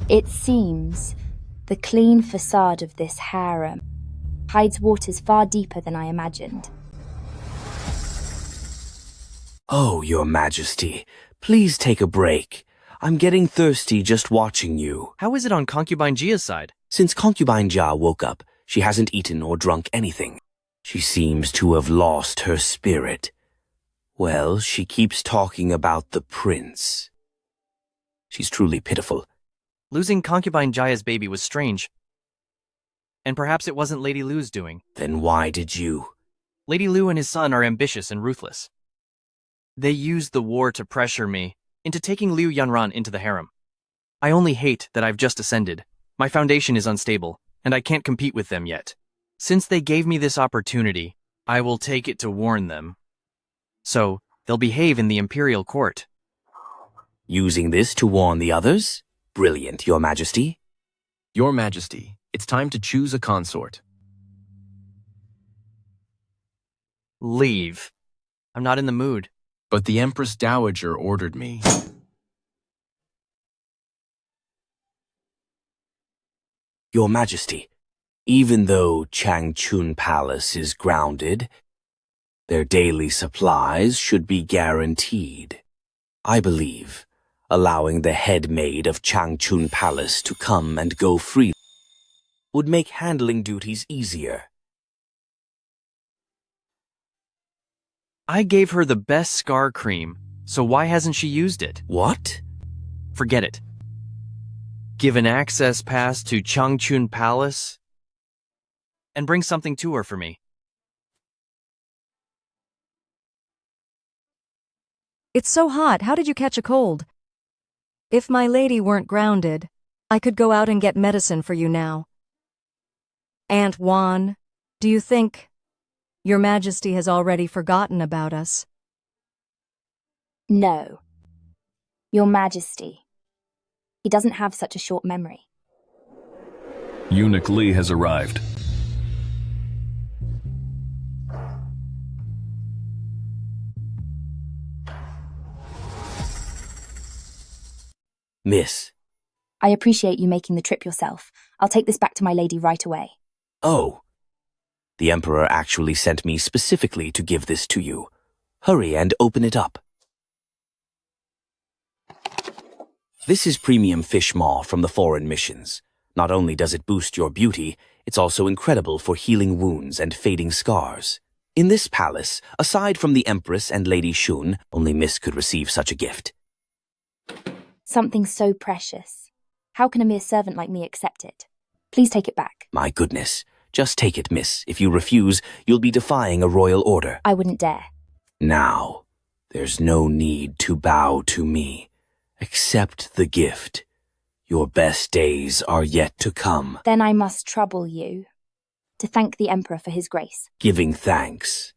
It seems the clean facade of this harem hides waters far deeper than I imagined. Oh, Your Majesty, please take a break. I'm getting thirsty just watching you. How is it on Concubine Jia's side? Since Concubine Jia woke up, she hasn't eaten or drunk anything. She seems to have lost her spirit. Well, she keeps talking about the prince. She's truly pitiful. Losing Concubine Jaya's baby was strange. And perhaps it wasn't Lady Lu's doing. Then why did you? Lady Lu and his son are ambitious and ruthless. They used the war to pressure me into taking Liu Yanran into the harem. I only hate that I've just ascended. My foundation is unstable, and I can't compete with them yet. Since they gave me this opportunity, I will take it to warn them. So, they'll behave in the imperial court. Using this to warn the others? Brilliant, Your Majesty. Your Majesty, it's time to choose a consort. Leave. I'm not in the mood. But the Empress Dowager ordered me. Your Majesty, even though Changchun Palace is grounded, their daily supplies should be guaranteed. I believe allowing the head maid of Changchun Palace to come and go freely would make handling duties easier. I gave her the best scar cream, so why hasn't she used it? What? Forget it. Give an access pass to Changchun Palace and bring something to her for me. It's so hot. How did you catch a cold? If my lady weren't grounded, I could go out and get medicine for you now. Aunt Juan, do you think Your Majesty has already forgotten about us? No. Your Majesty. He doesn't have such a short memory. Eunuch Li has arrived. Miss. I appreciate you making the trip yourself. I'll take this back to my lady right away. Oh. The Emperor actually sent me specifically to give this to you. Hurry and open it up. This is premium fish maw from the foreign missions. Not only does it boost your beauty, it's also incredible for healing wounds and fading scars. In this palace, aside from the Empress and Lady Shun, only Miss could receive such a gift. Something so precious. How can a mere servant like me accept it? Please take it back. My goodness. Just take it, Miss. If you refuse, you'll be defying a royal order. I wouldn't dare. Now, there's no need to bow to me. Accept the gift. Your best days are yet to come. Then I must trouble you to thank the Emperor for his grace. Giving thanks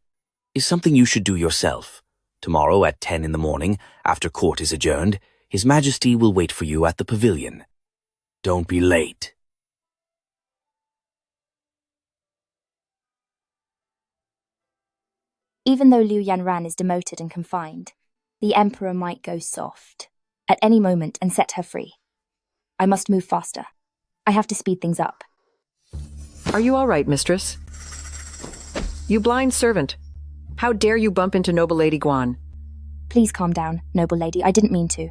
is something you should do yourself. Tomorrow at 10 in the morning, after court is adjourned, His Majesty will wait for you at the pavilion. Don't be late. Even though Liu Yanran is demoted and confined, the Emperor might go soft at any moment and set her free. I must move faster. I have to speed things up. Are you all right, mistress? You blind servant. How dare you bump into noble Lady Guan? Please calm down, noble lady. I didn't mean to.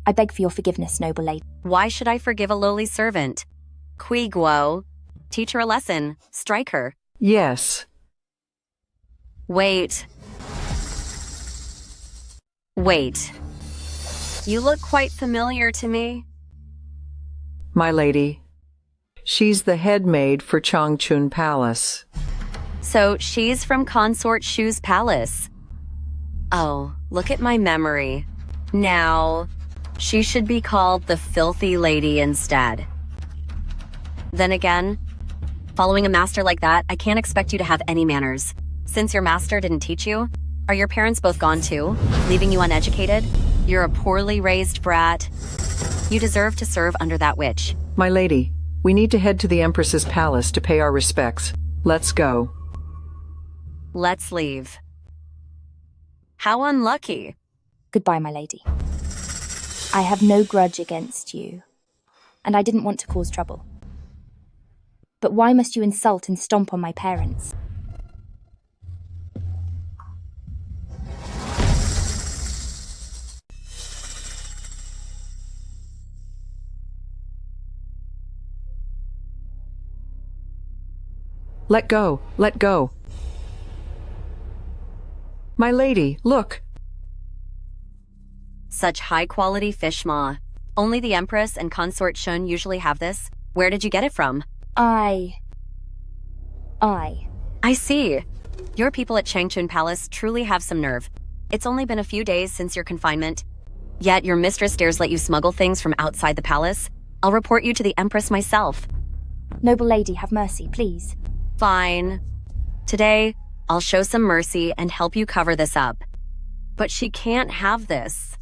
I beg for your forgiveness, noble lady. Why should I forgive a lowly servant? Kui Guo. Teach her a lesson. Strike her. Yes. Wait. Wait. You look quite familiar to me. My lady. She's the head maid for Changchun Palace. So she's from Consort Shu's palace. Oh, look at my memory. Now, she should be called the Filthy Lady instead. Then again, following a master like that, I can't expect you to have any manners. Since your master didn't teach you, are your parents both gone too, leaving you uneducated? You're a poorly raised brat. You deserve to serve under that witch. My lady, We need to head to the Empress's palace to pay our respects. Let's go. Let's leave. How unlucky. Goodbye, my lady. I have no grudge against you, and I didn't want to cause trouble. But why must you insult and stomp on my parents? Let go, let go. My lady, look. Such high-quality fish maw. Only the Empress and Consort Shun usually have this. Where did you get it from? I see. Your people at Changchun Palace truly have some nerve. It's only been a few days since your confinement. Yet your mistress dares let you smuggle things from outside the palace. I'll report you to the Empress myself. Noble lady, have mercy, please. Fine. Today, I'll show some mercy and help you cover this up. But she can't have this.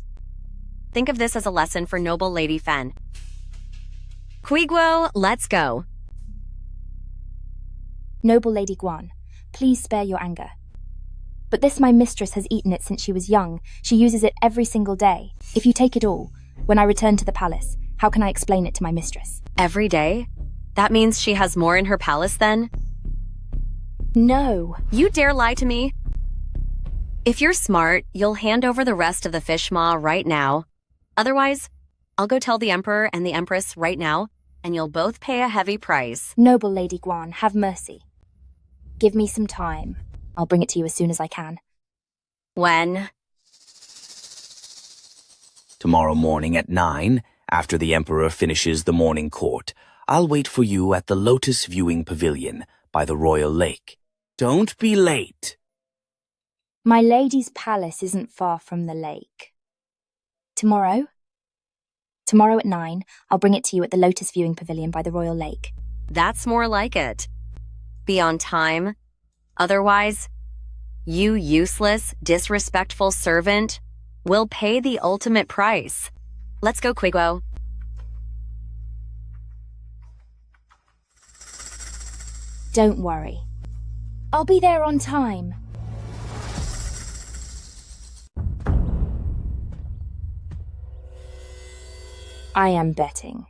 Think of this as a lesson for noble Lady Fen. Quiguo, let's go. Noble Lady Guan, please spare your anger. But this my mistress has eaten it since she was young. She uses it every single day. If you take it all, when I return to the palace, how can I explain it to my mistress? Every day? That means she has more in her palace then? No. You dare lie to me? If you're smart, you'll hand over the rest of the fish maw right now. Otherwise, I'll go tell the Emperor and the Empress right now, and you'll both pay a heavy price. Noble Lady Guan, have mercy. Give me some time. I'll bring it to you as soon as I can. When? Tomorrow morning at 9, after the Emperor finishes the morning court, I'll wait for you at the Lotus Viewing Pavilion by the Royal Lake. Don't be late. My lady's palace isn't far from the lake. Tomorrow? Tomorrow at 9, I'll bring it to you at the Lotus Viewing Pavilion by the Royal Lake. That's more like it. Be on time. Otherwise, you useless, disrespectful servant will pay the ultimate price. Let's go, Quiguo. Don't worry. I'll be there on time. I am betting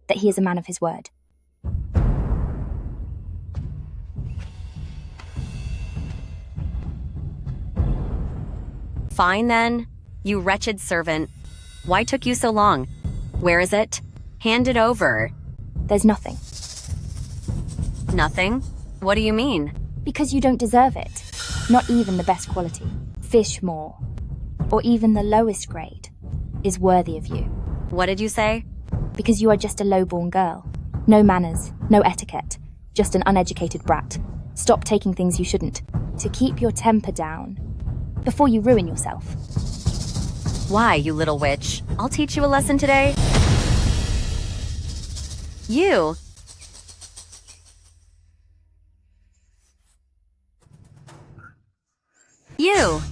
that he is a man of his word. Fine then, you wretched servant. Why took you so long? Where is it? Hand it over. There's nothing. Nothing? What do you mean? Because you don't deserve it. Not even the best quality. Fish maw, or even the lowest grade, is worthy of you. What did you say? Because you are just a low-born girl. No manners, no etiquette, just an uneducated brat. Stop taking things you shouldn't, to keep your temper down, before you ruin yourself. Why, you little witch? I'll teach you a lesson today. You! You!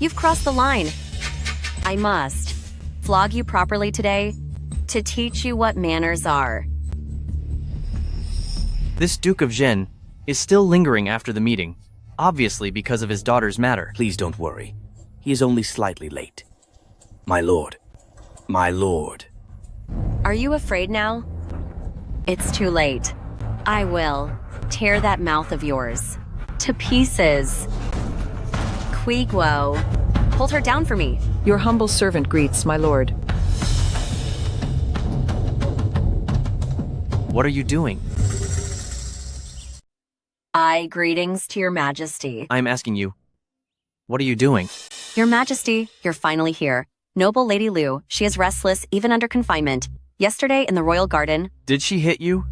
You've crossed the line. I must flog you properly today to teach you what manners are. This Duke of Zhen is still lingering after the meeting, obviously because of his daughter's matter. Please don't worry. He is only slightly late. My lord. My lord. Are you afraid now? It's too late. I will tear that mouth of yours to pieces. Quiguo, hold her down for me. Your humble servant greets, my lord. What are you doing? Greetings to your majesty. I'm asking you, what are you doing? Your majesty, you're finally here. Noble Lady Liu, she is restless even under confinement. Yesterday in the royal garden. Did she hit you?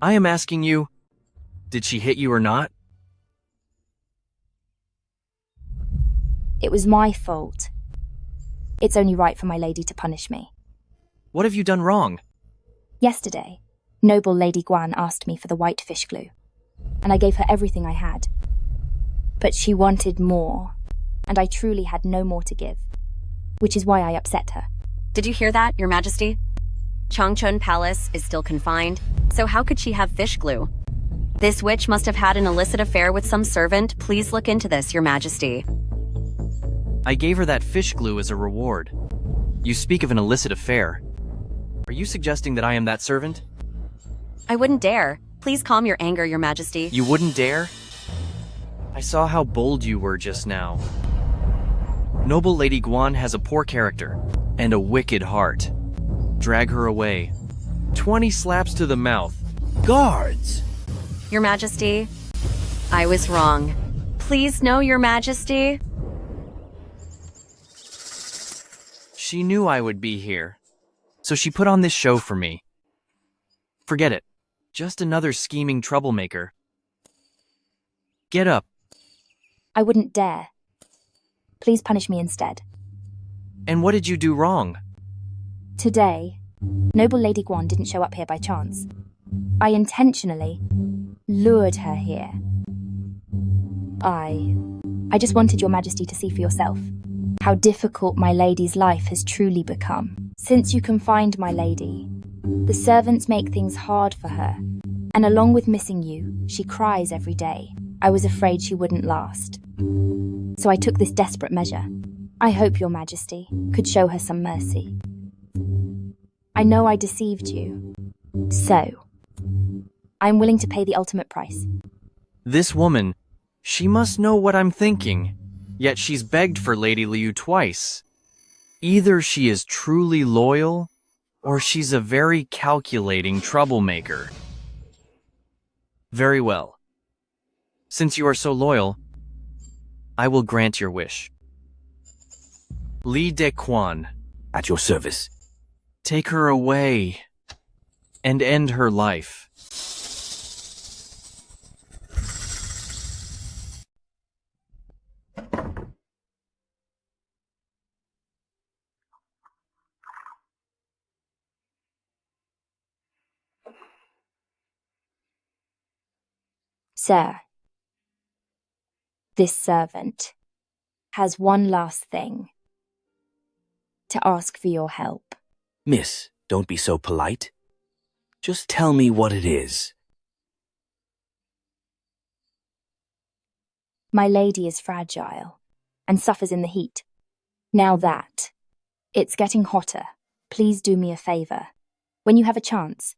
I am asking you, did she hit you or not? It was my fault. It's only right for my lady to punish me. What have you done wrong? Yesterday, Noble Lady Guan asked me for the white fish glue, and I gave her everything I had. But she wanted more, and I truly had no more to give, which is why I upset her. Did you hear that, Your Majesty? Changchun Palace is still confined, so how could she have fish glue? This witch must have had an illicit affair with some servant. Please look into this, Your Majesty. I gave her that fish glue as a reward. You speak of an illicit affair. Are you suggesting that I am that servant? I wouldn't dare. Please calm your anger, Your Majesty. You wouldn't dare? I saw how bold you were just now. Noble Lady Guan has a poor character and a wicked heart. Drag her away. 20 slaps to the mouth. Guards! Your Majesty, I was wrong. Please no, Your Majesty. She knew I would be here, so she put on this show for me. Forget it. Just another scheming troublemaker. Get up. I wouldn't dare. Please punish me instead. And what did you do wrong? Today, Noble Lady Guan didn't show up here by chance. I intentionally lured her here. I just wanted Your Majesty to see for yourself how difficult my lady's life has truly become. Since you confined my lady, the servants make things hard for her, and along with missing you, she cries every day. I was afraid she wouldn't last. So I took this desperate measure. I hope Your Majesty could show her some mercy. I know I deceived you, so I'm willing to pay the ultimate price. This woman, she must know what I'm thinking, yet she's begged for Lady Liu twice. Either she is truly loyal, or she's a very calculating troublemaker. Very well. Since you are so loyal, I will grant your wish. Li De Quan. At your service. Take her away and end her life. Sir, this servant has one last thing to ask for your help. Miss, don't be so polite. Just tell me what it is. My lady is fragile and suffers in the heat. Now that it's getting hotter, please do me a favor. When you have a chance,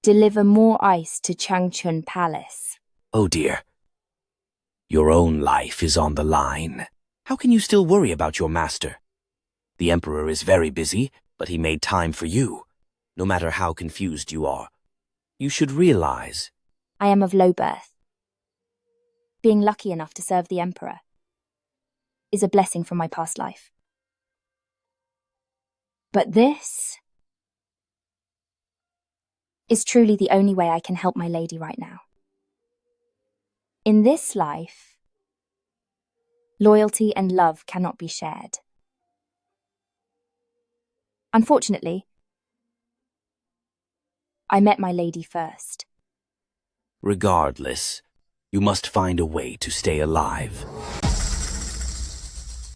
deliver more ice to Changchun Palace. Oh dear. Your own life is on the line. How can you still worry about your master? The Emperor is very busy, but he made time for you. No matter how confused you are, you should realize. I am of low birth. Being lucky enough to serve the Emperor is a blessing from my past life. But this is truly the only way I can help my lady right now. In this life, loyalty and love cannot be shared. Unfortunately, I met my lady first. Regardless, you must find a way to stay alive.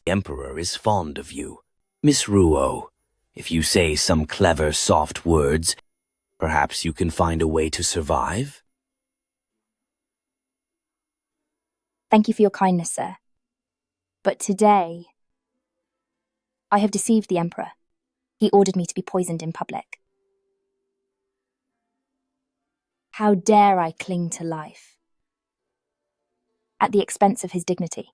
The Emperor is fond of you. Miss Ruo, if you say some clever, soft words, perhaps you can find a way to survive? Thank you for your kindness, sir. But today, I have deceived the Emperor. He ordered me to be poisoned in public. How dare I cling to life at the expense of his dignity?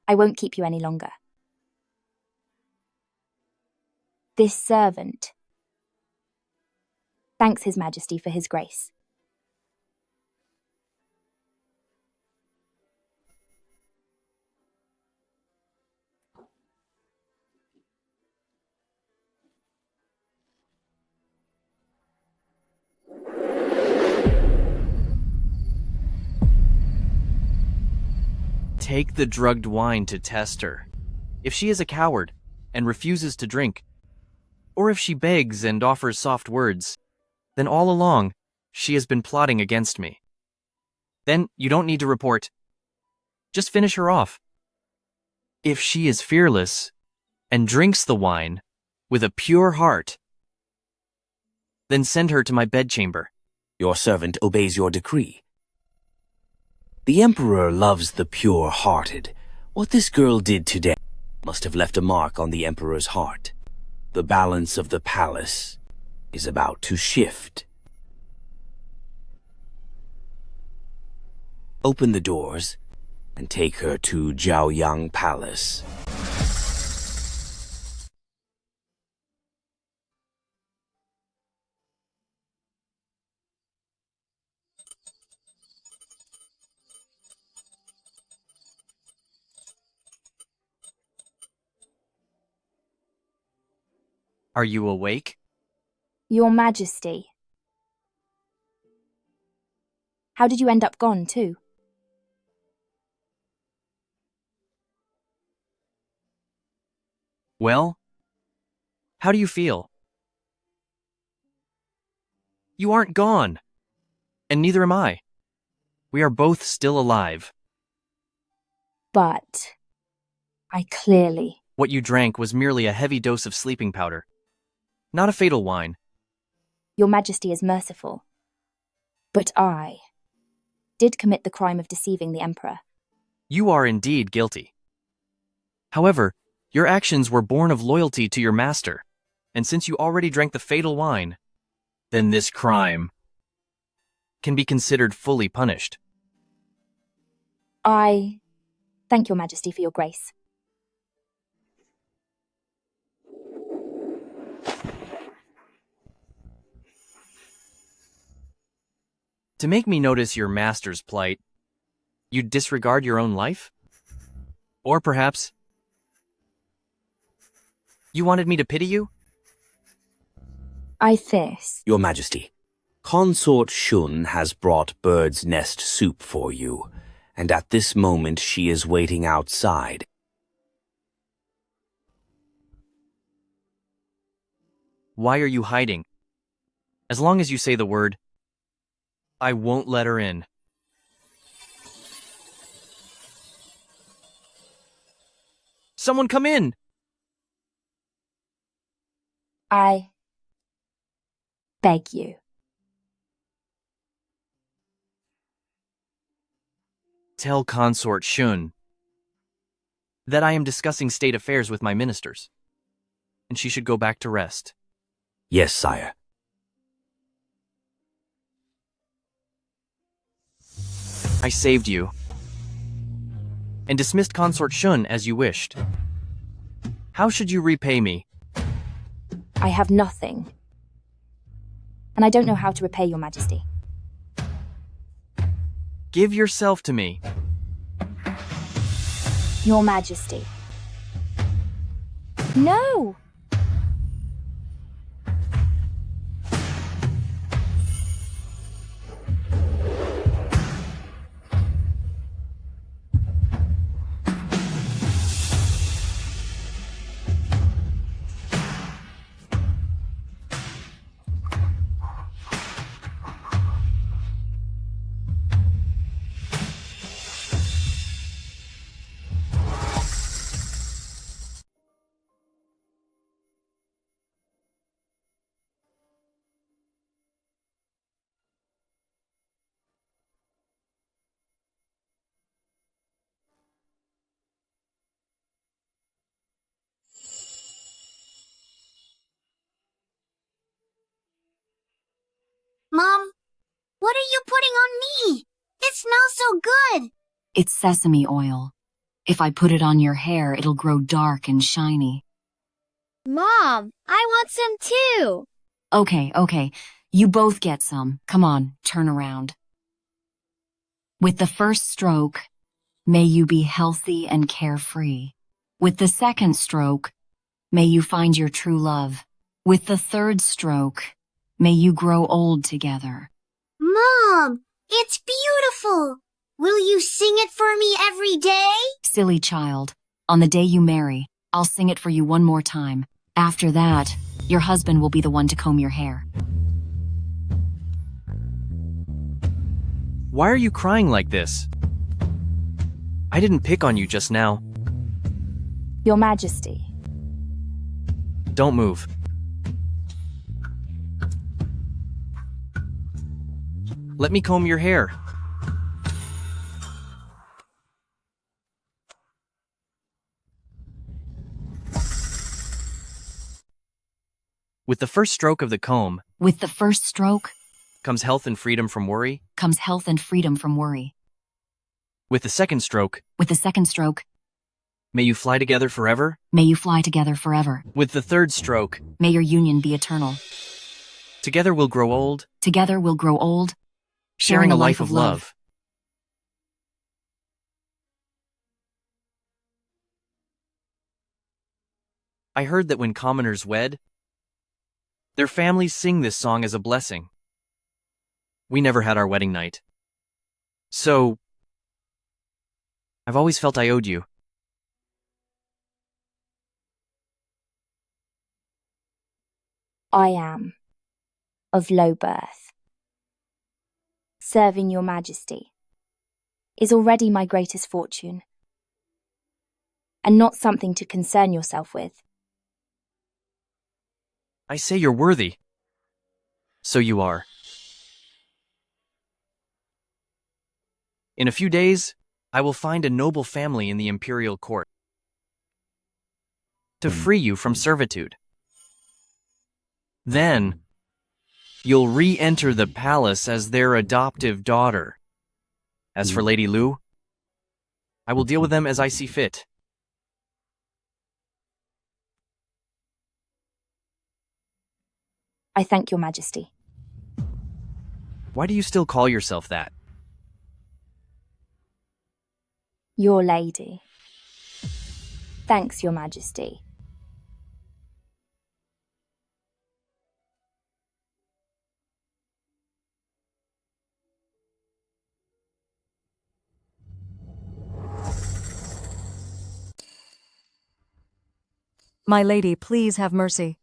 I won't keep you any longer. This servant thanks His Majesty for his grace. Take the drugged wine to test her. If she is a coward and refuses to drink, or if she begs and offers soft words, then all along, she has been plotting against me. Then you don't need to report. Just finish her off. If she is fearless and drinks the wine with a pure heart, then send her to my bedchamber. Your servant obeys your decree. The Emperor loves the pure-hearted. What this girl did today must have left a mark on the Emperor's heart. The balance of the palace is about to shift. Open the doors and take her to Jiaoyang Palace. Are you awake? Your Majesty. How did you end up gone, too? Well, how do you feel? You aren't gone, and neither am I. We are both still alive. But I clearly... What you drank was merely a heavy dose of sleeping powder, not a fatal wine. Your Majesty is merciful. But I did commit the crime of deceiving the Emperor. You are indeed guilty. However, your actions were born of loyalty to your master, and since you already drank the fatal wine, then this crime can be considered fully punished. I thank your Majesty for your grace. To make me notice your master's plight, you'd disregard your own life? Or perhaps you wanted me to pity you? I thirst. Your Majesty, Consort Shun has brought bird's nest soup for you, and at this moment she is waiting outside. Why are you hiding? As long as you say the word, I won't let her in. Someone come in! I beg you. Tell Consort Shun that I am discussing state affairs with my ministers, and she should go back to rest. Yes, sire. I saved you, and dismissed Consort Shun as you wished. How should you repay me? I have nothing. And I don't know how to repay your Majesty. Give yourself to me. Your Majesty. No! Mom, what are you putting on me? It smells so good. It's sesame oil. If I put it on your hair, it'll grow dark and shiny. Mom, I want some too. Okay. You both get some. Come on, turn around. With the first stroke, may you be healthy and carefree. With the second stroke, may you find your true love. With the third stroke, may you grow old together. Mom, it's beautiful. Will you sing it for me every day? Silly child, on the day you marry, I'll sing it for you one more time. After that, your husband will be the one to comb your hair. Why are you crying like this? I didn't pick on you just now. Your Majesty. Don't move. Let me comb your hair. With the first stroke of the comb, With the first stroke comes health and freedom from worry. comes health and freedom from worry. With the second stroke, With the second stroke, may you fly together forever. may you fly together forever. With the third stroke, May your union be eternal. together we'll grow old, Together we'll grow old, sharing a life of love. I heard that when commoners wed, their families sing this song as a blessing. We never had our wedding night. So, I've always felt I owed you. I am of low birth. Serving your Majesty is already my greatest fortune, and not something to concern yourself with. I say you're worthy. So you are. In a few days, I will find a noble family in the imperial court to free you from servitude. Then, you'll re-enter the palace as their adoptive daughter. As for Lady Lu, I will deal with them as I see fit. I thank your Majesty. Why do you still call yourself that? Your lady. Thanks, your Majesty. My lady, please have mercy.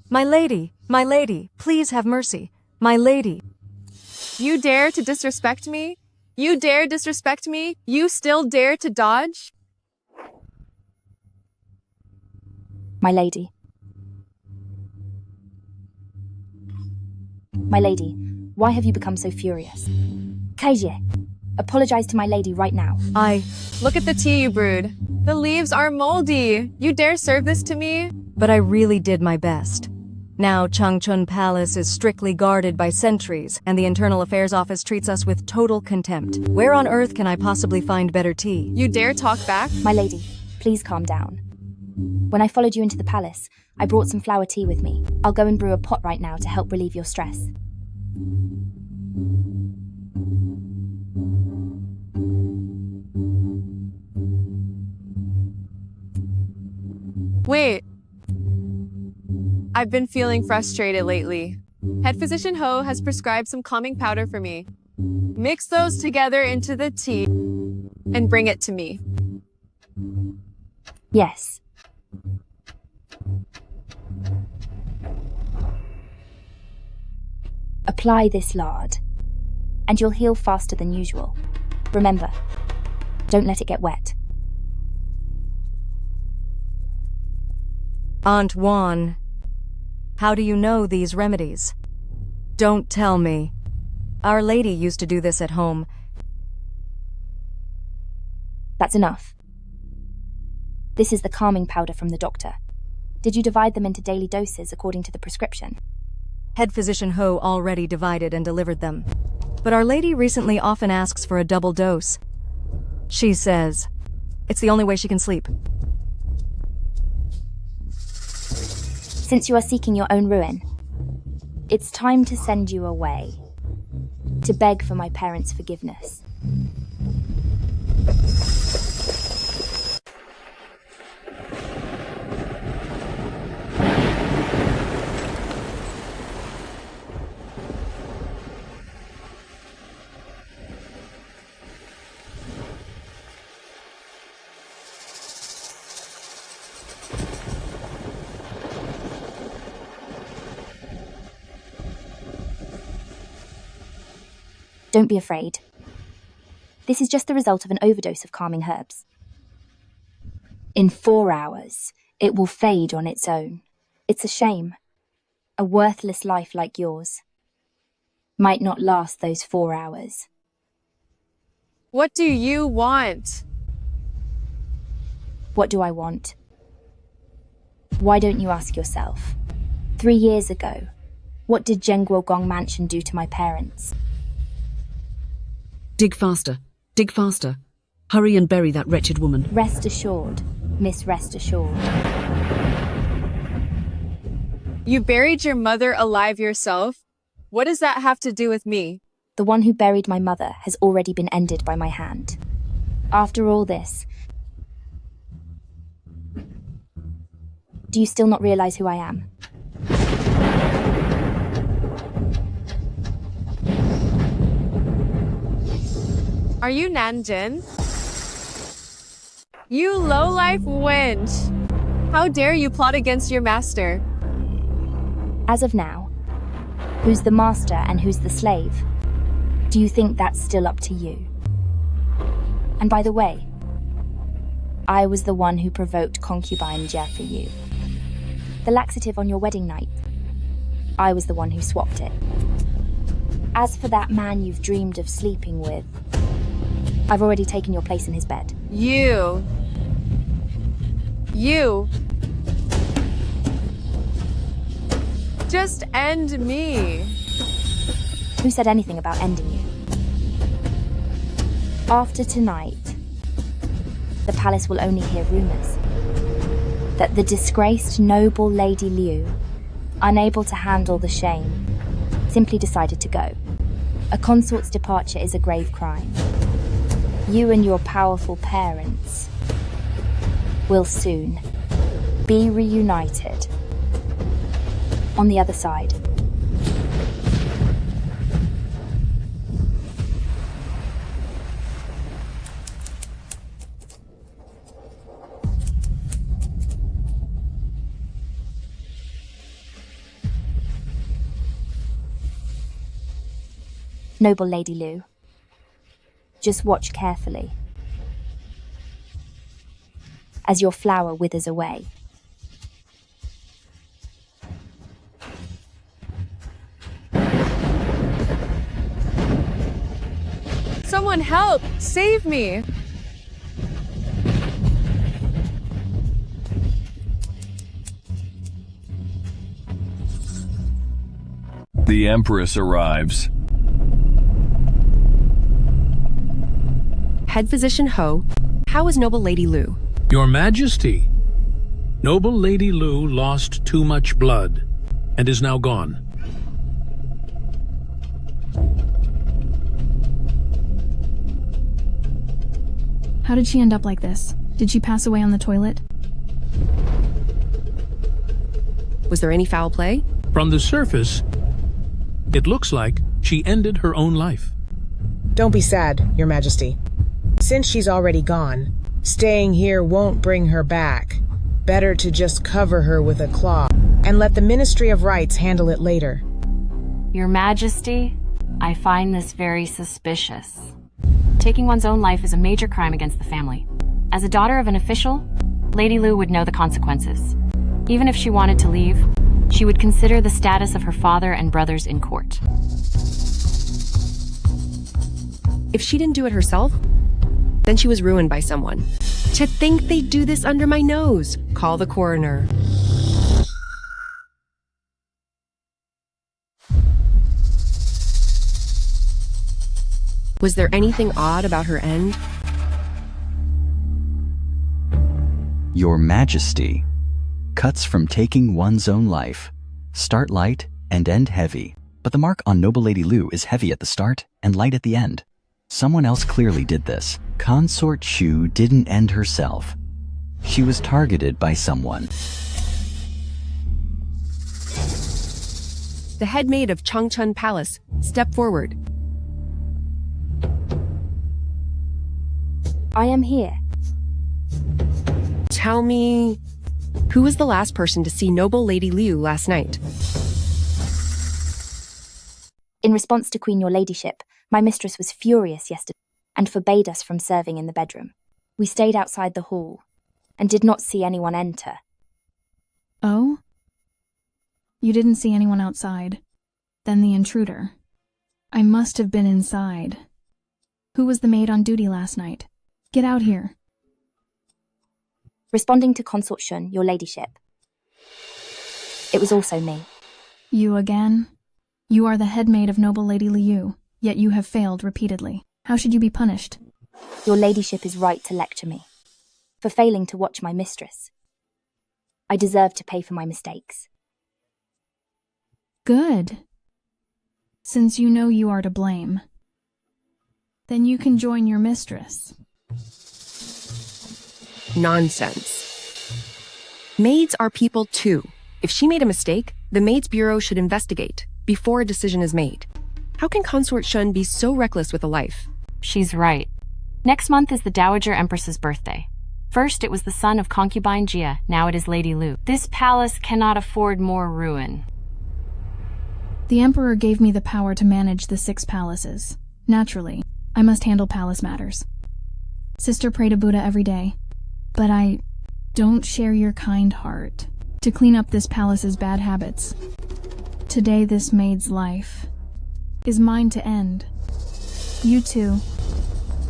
My lady, please have mercy. My lady. You dare to disrespect me? You dare disrespect me? You still dare to dodge? My lady. My lady, why have you become so furious? Kaije, apologize to my lady right now. Look at the tea you brewed. The leaves are moldy. You dare serve this to me? But I really did my best. Now Changchun Palace is strictly guarded by sentries, and the Internal Affairs Office treats us with total contempt. Where on earth can I possibly find better tea? You dare talk back? My lady, please calm down. When I followed you into the palace, I brought some flower tea with me. I'll go and brew a pot right now to help relieve your stress. Wait. I've been feeling frustrated lately. Head physician Ho has prescribed some calming powder for me. Mix those together into the tea and bring it to me. Yes. Apply this lard, and you'll heal faster than usual. Remember, don't let it get wet. Aunt Juan, how do you know these remedies? Don't tell me. Our Lady used to do this at home. That's enough. This is the calming powder from the doctor. Did you divide them into daily doses according to the prescription? Head physician Ho already divided and delivered them. But Our Lady recently often asks for a double dose. She says it's the only way she can sleep. Since you are seeking your own ruin, it's time to send you away, to beg for my parents' forgiveness. Don't be afraid. This is just the result of an overdose of calming herbs. In 4 hours, it will fade on its own. It's a shame. A worthless life like yours might not last those 4 hours. What do you want? What do I want? Why don't you ask yourself? 3 years ago, what did Gong Mansion do to my parents? Dig faster. Dig faster. Hurry and bury that wretched woman. Rest assured, Miss Rest Assured. You buried your mother alive yourself? What does that have to do with me? The one who buried my mother has already been ended by my hand. After all this, do you still not realize who I am? Are you Nanjin? You lowlife wench! How dare you plot against your master? As of now, who's the master and who's the slave? Do you think that's still up to you? And by the way, I was the one who provoked concubine Jia for you. The laxative on your wedding night, I was the one who swapped it. As for that man you've dreamed of sleeping with, I've already taken your place in his bed. You. Just end me. Who said anything about ending you? After tonight, the palace will only hear rumors that the disgraced noble Lady Liu, unable to handle the shame, simply decided to go. A consort's departure is a grave crime. You and your powerful parents will soon be reunited on the other side. Noble Lady Liu, just watch carefully as your flower withers away. Someone help! Save me! The Empress arrives. Head Physician Ho, how is Noble Lady Liu? Your Majesty, Noble Lady Liu lost too much blood and is now gone. How did she end up like this? Did she pass away on the toilet? Was there any foul play? From the surface, it looks like she ended her own life. Don't be sad, Your Majesty. Since she's already gone, staying here won't bring her back. Better to just cover her with a cloth and let the Ministry of Rights handle it later. Your Majesty, I find this very suspicious. Taking one's own life is a major crime against the family. As a daughter of an official, Lady Liu would know the consequences. Even if she wanted to leave, she would consider the status of her father and brothers in court. If she didn't do it herself, then she was ruined by someone. To think they'd do this under my nose. Call the coroner. Was there anything odd about her end? Your Majesty, cuts from taking one's own life start light and end heavy, but the mark on Noble Lady Liu is heavy at the start and light at the end. Someone else clearly did this. Consort Shu didn't end herself. She was targeted by someone. The head maid of Changchun Palace, step forward. I am here. Tell me, who was the last person to see Noble Lady Liu last night? In response to Queen Your Ladyship, My mistress was furious yesterday and forbade us from serving in the bedroom. We stayed outside the hall and did not see anyone enter. Oh? You didn't see anyone outside. Then the intruder. I must have been inside. Who was the maid on duty last night? Get out here. Responding to Consort Shun, your ladyship. It was also me. You again? You are the head maid of noble Lady Liu, yet you have failed repeatedly. How should you be punished? Your ladyship is right to lecture me for failing to watch my mistress. I deserve to pay for my mistakes. Good. Since you know you are to blame, then you can join your mistress. Nonsense. Maids are people too. If she made a mistake, the Maids Bureau should investigate before a decision is made. How can Consort Shun be so reckless with a life? She's right. Next month is the Dowager Empress's birthday. First, it was the son of concubine Jia, now it is Lady Liu. This palace cannot afford more ruin. The Emperor gave me the power to manage the 6 palaces. Naturally, I must handle palace matters. Sister, pray to Buddha every day. But I don't share your kind heart to clean up this palace's bad habits. Today, this maid's life is mine to end. You two,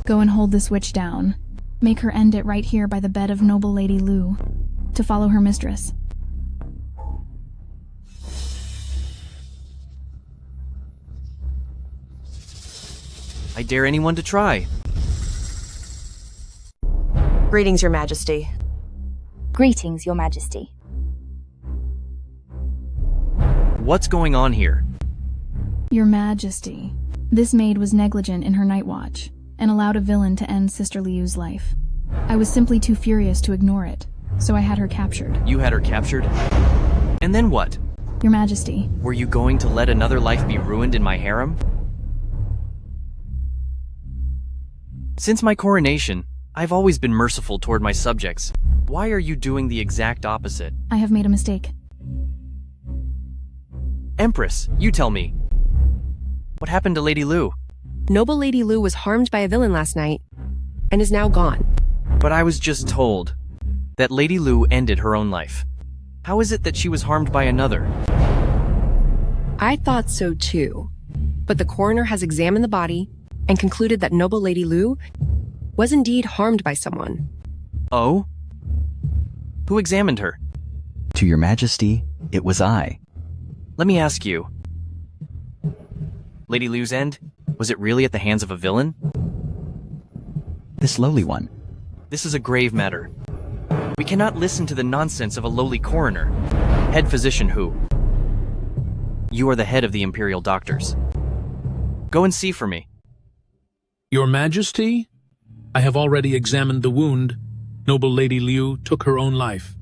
go and hold this witch down. Make her end it right here by the bed of noble Lady Liu, to follow her mistress. I dare anyone to try. Greetings, Your Majesty. Greetings, Your Majesty. What's going on here? Your Majesty, this maid was negligent in her night watch and allowed a villain to end Sister Liu's life. I was simply too furious to ignore it, so I had her captured. You had her captured? And then what? Your Majesty. Were you going to let another life be ruined in my harem? Since my coronation, I've always been merciful toward my subjects. Why are you doing the exact opposite? I have made a mistake. Empress, you tell me. What happened to Lady Liu? Noble Lady Liu was harmed by a villain last night and is now gone. But I was just told that Lady Liu ended her own life. How is it that she was harmed by another? I thought so too. But the coroner has examined the body and concluded that noble Lady Liu was indeed harmed by someone. Oh? Who examined her? To your majesty, it was I. Let me ask you. Lady Liu's end? Was it really at the hands of a villain? This lowly one. This is a grave matter. We cannot listen to the nonsense of a lowly coroner. Head physician who? You are the head of the Imperial Doctors. Go and see for me. Your Majesty, I have already examined the wound. Noble Lady Liu took her own life.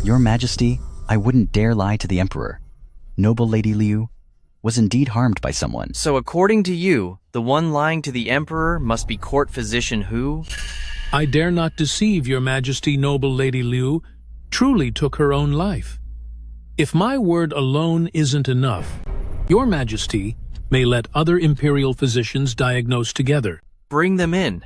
Your Majesty, I wouldn't dare lie to the Emperor. Noble Lady Liu was indeed harmed by someone. So according to you, the one lying to the Emperor must be court physician who? I dare not deceive your Majesty. Noble Lady Liu truly took her own life. If my word alone isn't enough, your Majesty may let other imperial physicians diagnose together. Bring them in.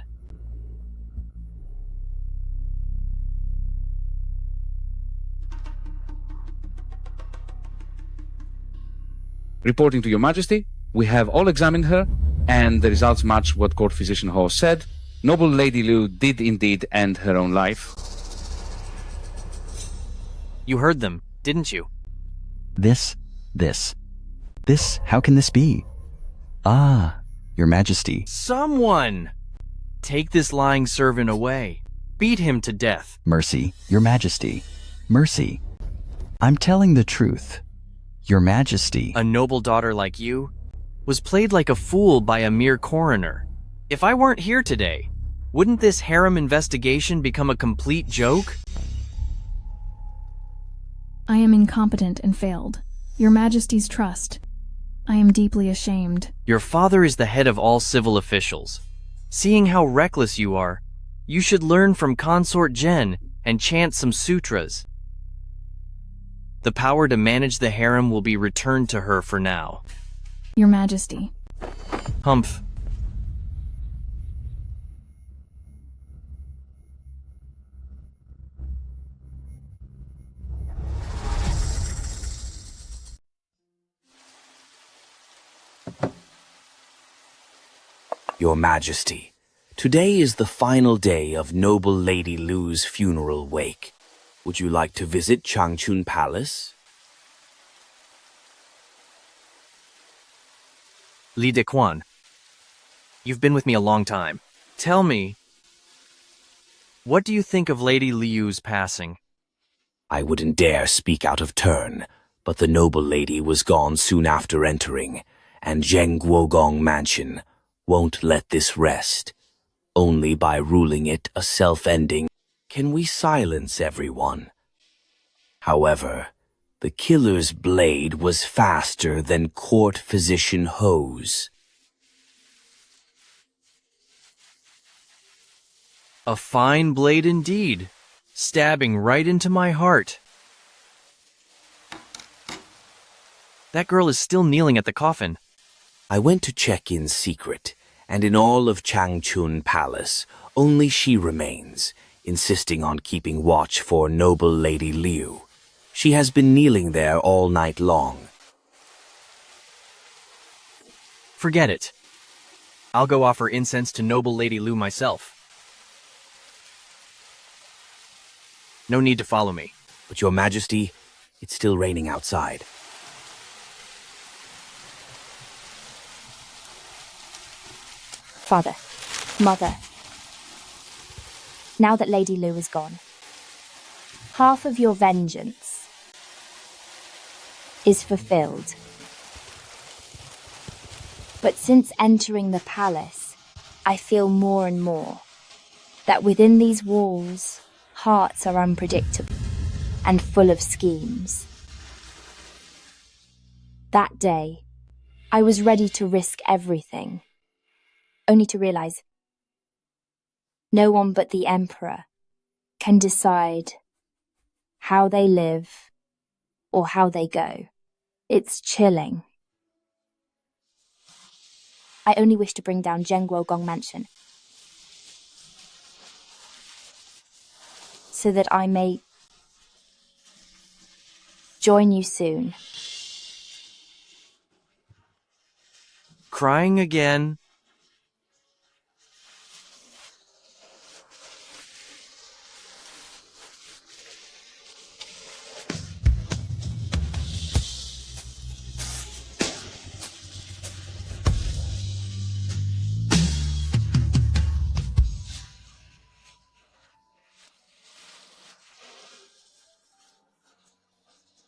Reporting to Your Majesty, we have all examined her, and the results match what Court Physician Ho said. Noble Lady Liu did indeed end her own life. You heard them, didn't you? This, how can this be? Ah, Your Majesty. Someone! Take this lying servant away. Beat him to death. Mercy, Your Majesty. Mercy. I'm telling the truth. Your Majesty. A noble daughter like you was played like a fool by a mere coroner. If I weren't here today, wouldn't this harem investigation become a complete joke? I am incompetent and failed. Your Majesty's trust. I am deeply ashamed. Your father is the head of all civil officials. Seeing how reckless you are, you should learn from Consort Jen and chant some sutras. The power to manage the harem will be returned to her for now. Your Majesty. Humph. Your Majesty, today is the final day of noble Lady Lu's funeral wake. Would you like to visit Changchun Palace? Li Dequan, you've been with me a long time. Tell me, what do you think of Lady Liu's passing? I wouldn't dare speak out of turn, but the noble lady was gone soon after entering, and Zheng Guogong Mansion won't let this rest. Only by ruling it a self-ending can we silence everyone. However, the killer's blade was faster than court physician Ho's. A fine blade indeed, stabbing right into my heart. That girl is still kneeling at the coffin. I went to check in secret, and in all of Changchun Palace, only she remains, insisting on keeping watch for noble Lady Liu. She has been kneeling there all night long. Forget it. I'll go offer incense to noble Lady Liu myself. No need to follow me. But Your Majesty, it's still raining outside. Father, Mother, now that Lady Lu is gone, half of your vengeance is fulfilled. But since entering the palace, I feel more and more that within these walls, hearts are unpredictable and full of schemes. That day, I was ready to risk everything, only to realize no one but the Emperor can decide how they live or how they go. It's chilling. I only wish to bring down Zhengguogong Mansion so that I may join you soon. Crying again.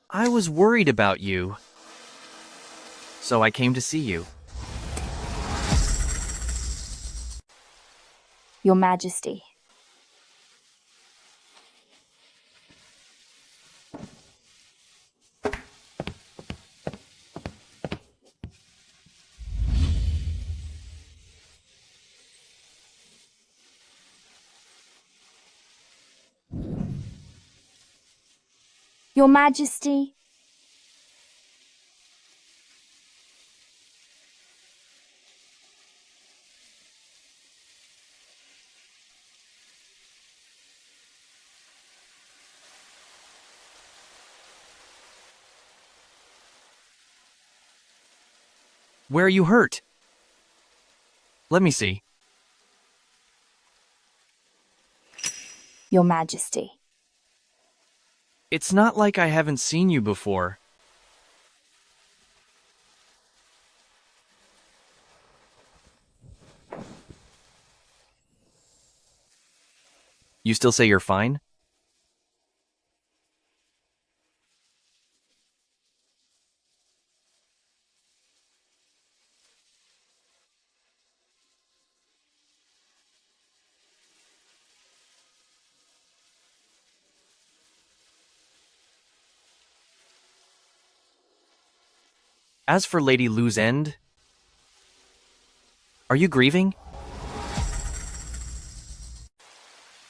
I was worried about you, so I came to see you. Your Majesty. Your Majesty. Where are you hurt? Let me see. Your Majesty. It's not like I haven't seen you before. You still say you're fine? As for Lady Lu's end, are you grieving?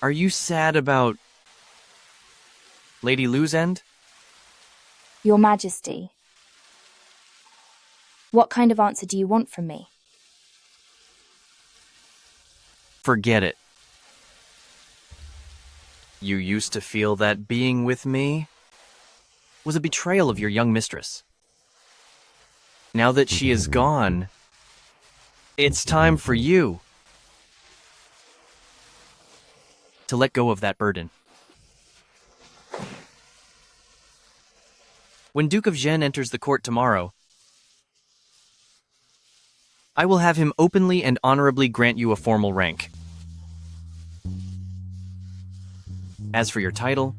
Are you sad about Lady Lu's end? Your Majesty, what kind of answer do you want from me? Forget it. You used to feel that being with me was a betrayal of your young mistress. Now that she is gone, it's time for you to let go of that burden. When Duke of Zhen enters the court tomorrow, I will have him openly and honorably grant you a formal rank. As for your title,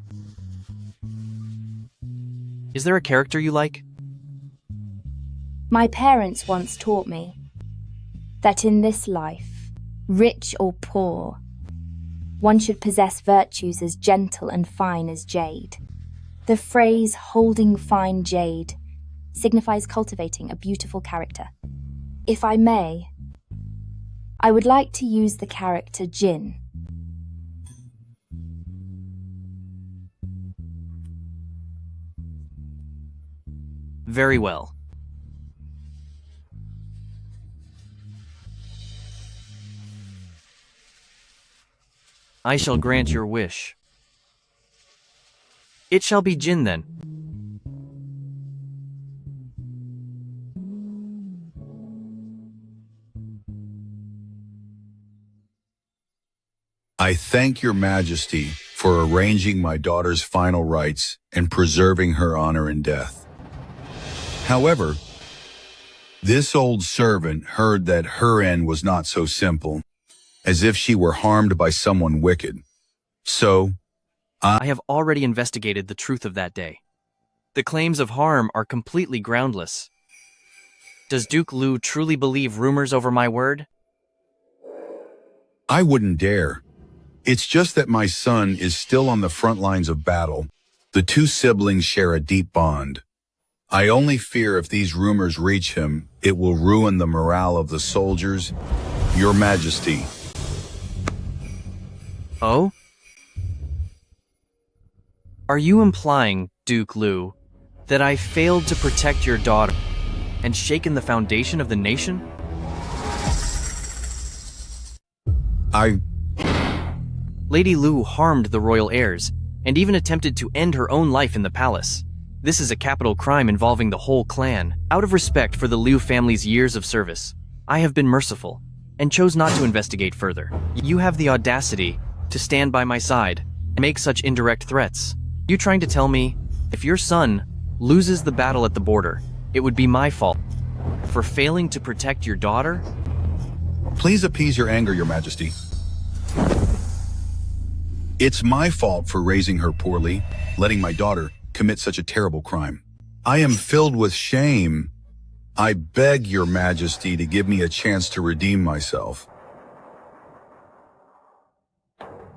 is there a character you like? My parents once taught me that in this life, rich or poor, one should possess virtues as gentle and fine as jade. The phrase holding fine jade signifies cultivating a beautiful character. If I may, I would like to use the character Jin. Very well. I shall grant your wish. It shall be Jin then. I thank your majesty for arranging my daughter's final rites and preserving her honor in death. However, this old servant heard that her end was not so simple, as if she were harmed by someone wicked. So, I have already investigated the truth of that day. The claims of harm are completely groundless. Does Duke Lu truly believe rumors over my word? I wouldn't dare. It's just that my son is still on the front lines of battle. The two siblings share a deep bond. I only fear if these rumors reach him, it will ruin the morale of the soldiers. Your Majesty. Oh? Are you implying, Duke Lu, that I failed to protect your daughter and shaken the foundation of the nation? Lady Lu harmed the royal heirs and even attempted to end her own life in the palace. This is a capital crime involving the whole clan. Out of respect for the Liu family's years of service, I have been merciful and chose not to investigate further. You have the audacity to stand by my side and make such indirect threats. You trying to tell me if your son loses the battle at the border, it would be my fault for failing to protect your daughter? Please appease your anger, Your Majesty. It's my fault for raising her poorly, letting my daughter commit such a terrible crime. I am filled with shame. I beg Your Majesty to give me a chance to redeem myself.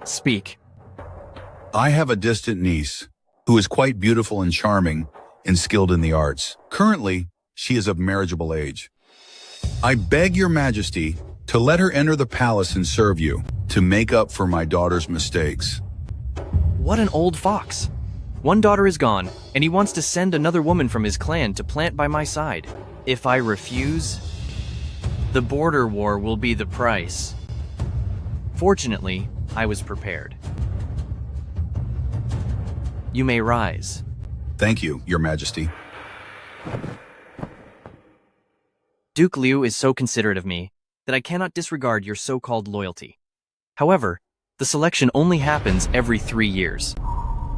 Speak. I have a distant niece who is quite beautiful and charming and skilled in the arts. Currently, she is of marriageable age. I beg Your Majesty to let her enter the palace and serve you, to make up for my daughter's mistakes. What an old fox. One daughter is gone, and he wants to send another woman from his clan to plant by my side. If I refuse, the border war will be the price. Fortunately, I was prepared. You may rise. Thank you, Your Majesty. Duke Liu is so considerate of me that I cannot disregard your so-called loyalty. However, the selection only happens every 3 years.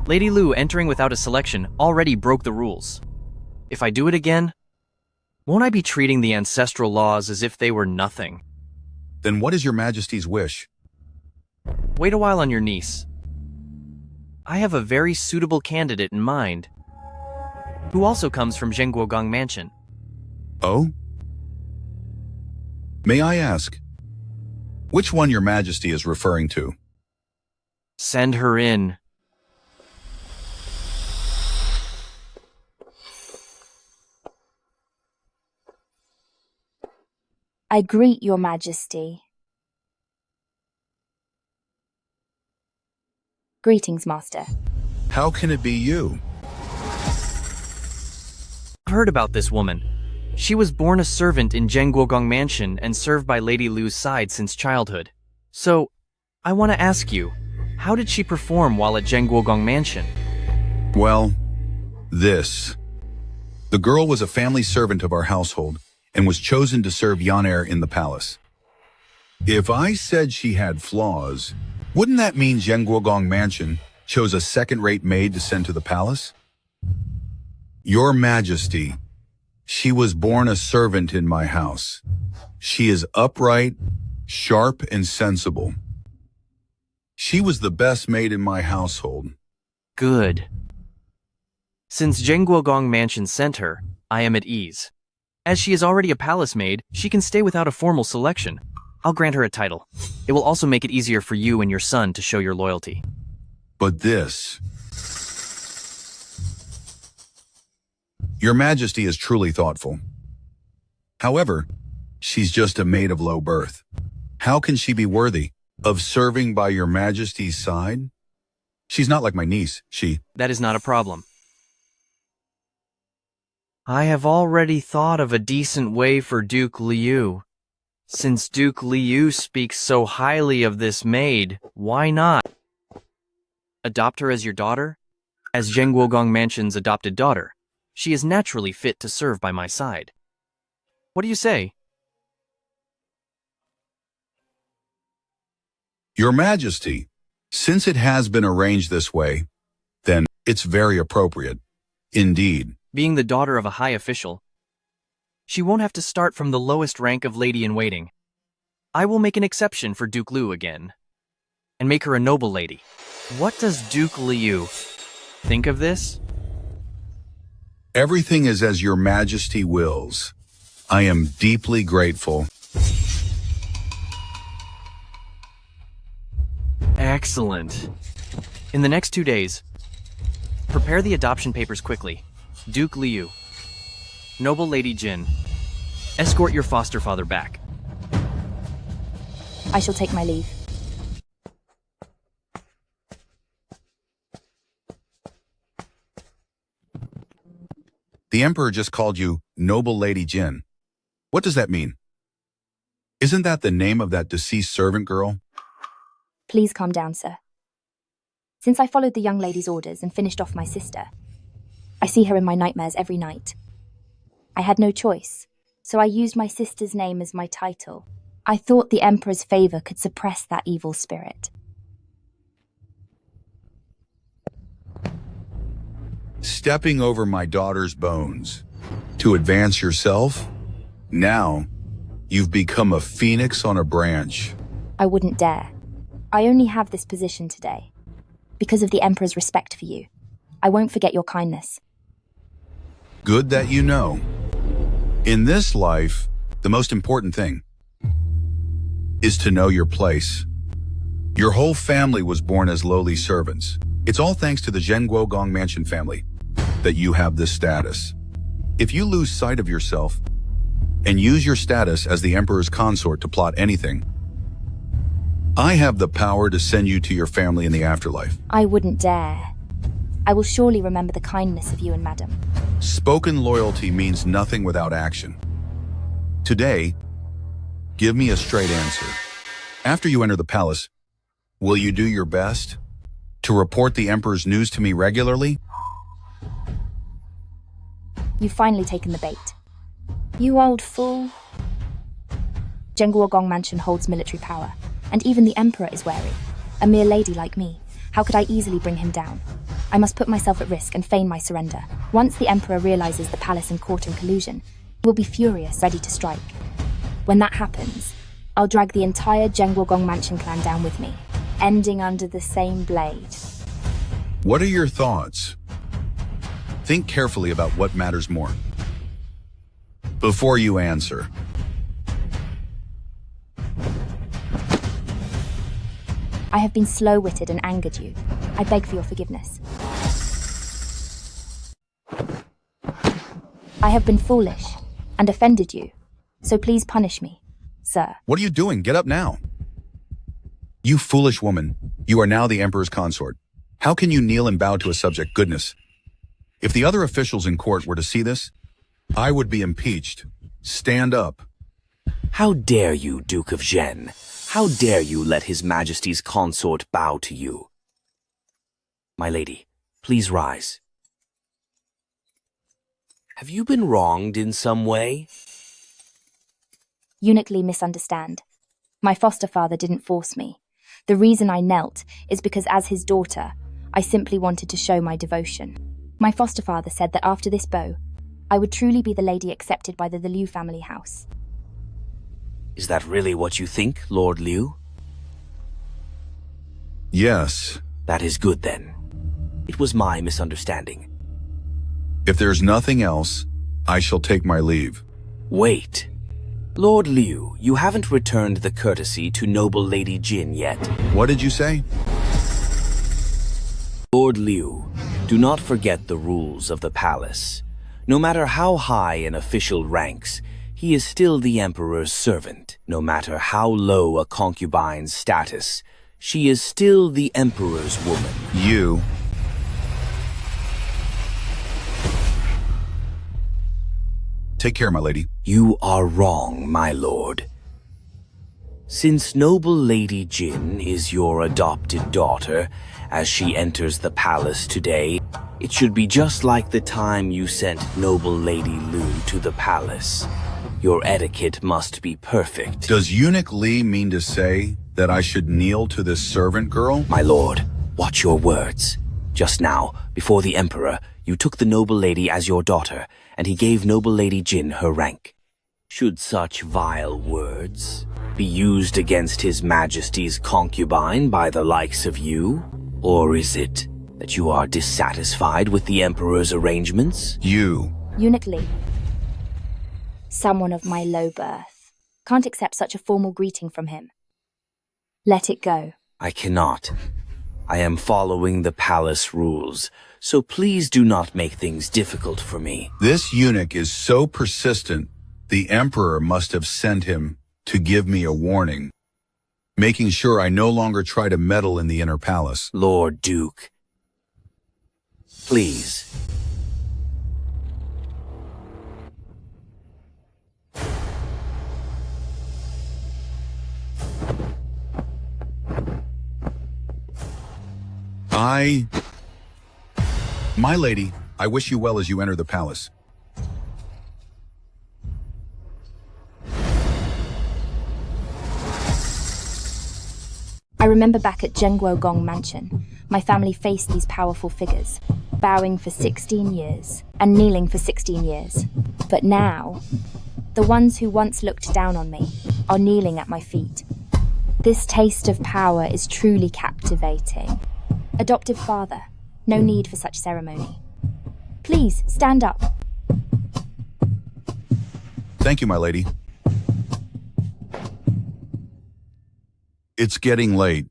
Lady Liu entering without a selection already broke the rules. If I do it again, won't I be treating the ancestral laws as if they were nothing? Then what is Your Majesty's wish? Wait a while on your niece. I have a very suitable candidate in mind, who also comes from Zhengguogang Mansion. Oh? May I ask, which one Your Majesty is referring to? Send her in. I greet Your Majesty. Greetings, Master. How can it be you? heard about this woman. She was born a servant in Zhenguogong Mansion and served by Lady Lu's side since childhood. So, I want to ask you, how did she perform while at Zhenguogong Mansion? Well, this. The girl was a family servant of our household and was chosen to serve Yanair in the palace. If I said she had flaws, wouldn't that mean Zhenguogong Mansion chose a second-rate maid to send to the palace? Your Majesty, she was born a servant in my house. She is upright, sharp, and sensible. She was the best maid in my household. Good. Since Zhenguogong Mansion sent her, I am at ease. As she is already a palace maid, she can stay without a formal selection. I'll grant her a title. It will also make it easier for you and your son to show your loyalty. But this... Your Majesty is truly thoughtful. However, she's just a maid of low birth. How can she be worthy of serving by your Majesty's side? She's not like my niece, That is not a problem. I have already thought of a decent way for Duke Liu. Since Duke Liu speaks so highly of this maid, why not? Adopt her as your daughter? As Zhenguogong Mansion's adopted daughter, she is naturally fit to serve by my side. What do you say? Your Majesty, since it has been arranged this way, then it's very appropriate. Indeed. Being the daughter of a high official, she won't have to start from the lowest rank of lady-in-waiting. I will make an exception for Duke Liu again, and make her a noble lady. What does Duke Liu think of this? Everything is as your Majesty wills. I am deeply grateful. Excellent. In the next 2 days, prepare the adoption papers quickly. Duke Liu, Noble Lady Jin, escort your foster father back. I shall take my leave. The Emperor just called you Noble Lady Jin. What does that mean? Isn't that the name of that deceased servant girl? Please calm down, sir. Since I followed the young lady's orders and finished off my sister, I see her in my nightmares every night. I had no choice, so I used my sister's name as my title. I thought the Emperor's favor could suppress that evil spirit. Stepping over my daughter's bones to advance yourself? Now, you've become a phoenix on a branch. I wouldn't dare. I only have this position today because of the Emperor's respect for you. I won't forget your kindness. Good that you know. In this life, the most important thing is to know your place. Your whole family was born as lowly servants. It's all thanks to the Zhenguogong Mansion family that you have this status. If you lose sight of yourself and use your status as the Emperor's consort to plot anything, I have the power to send you to your family in the afterlife. I wouldn't dare. I will surely remember the kindness of you and Madam. Spoken loyalty means nothing without action. Today, give me a straight answer. After you enter the palace, will you do your best to report the Emperor's news to me regularly? You've finally taken the bait. You old fool. Zhenguogong Mansion holds military power, and even the Emperor is wary. A mere lady like me. How could I easily bring him down? I must put myself at risk and feign my surrender. Once the Emperor realizes the palace and court in collusion, he will be furious, ready to strike. When that happens, I'll drag the entire Zhenguogong Mansion clan down with me, ending under the same blade. What are your thoughts? Think carefully about what matters more. Before you answer. I have been slow-witted and angered you. I beg for your forgiveness. I have been foolish and offended you, so please punish me, sir. What are you doing? Get up now. You foolish woman, you are now the Emperor's consort. How can you kneel and bow to a subject? Goodness. If the other officials in court were to see this, I would be impeached. Stand up. How dare you, Duke of Zhen? How dare you let His Majesty's consort bow to you? My lady, please rise. Have you been wronged in some way? Eunuch Lee misunderstand. My foster father didn't force me. The reason I knelt is because as his daughter, I simply wanted to show my devotion. My foster father said that after this bow, I would truly be the lady accepted by the Liu family house. Is that really what you think, Lord Liu? Yes. That is good then. It was my misunderstanding. If there's nothing else, I shall take my leave. Wait. Lord Liu, you haven't returned the courtesy to noble Lady Jin yet. What did you say? Lord Liu, do not forget the rules of the palace. No matter how high an official ranks, he is still the Emperor's servant. No matter how low a concubine's status, she is still the Emperor's woman. You... Take care, my lady. You are wrong, my lord. Since noble Lady Jin is your adopted daughter, as she enters the palace today, it should be just like the time you sent noble Lady Lu to the palace. Your etiquette must be perfect. Does Eunuch Lee mean to say that I should kneel to this servant girl? My lord, watch your words. Just now, before the Emperor, you took the noble lady as your daughter, and he gave noble Lady Jin her rank. Should such vile words be used against His Majesty's concubine by the likes of you? Or is it that you are dissatisfied with the Emperor's arrangements? Eunuch Lee, someone of my low birth, can't accept such a formal greeting from him. Let it go. I cannot. I am following the palace rules, so please do not make things difficult for me. This eunuch is so persistent, the Emperor must have sent him to give me a warning, making sure I no longer try to meddle in the inner palace. Lord Duke, please. My lady, I wish you well as you enter the palace. I remember back at Zhenguo Gong Mansion, my family faced these powerful figures, bowing for 16 years and kneeling for 16 years. But now, the ones who once looked down on me are kneeling at my feet. This taste of power is truly captivating. Adoptive father, no need for such ceremony. Please, stand up. Thank you, my lady. It's getting late,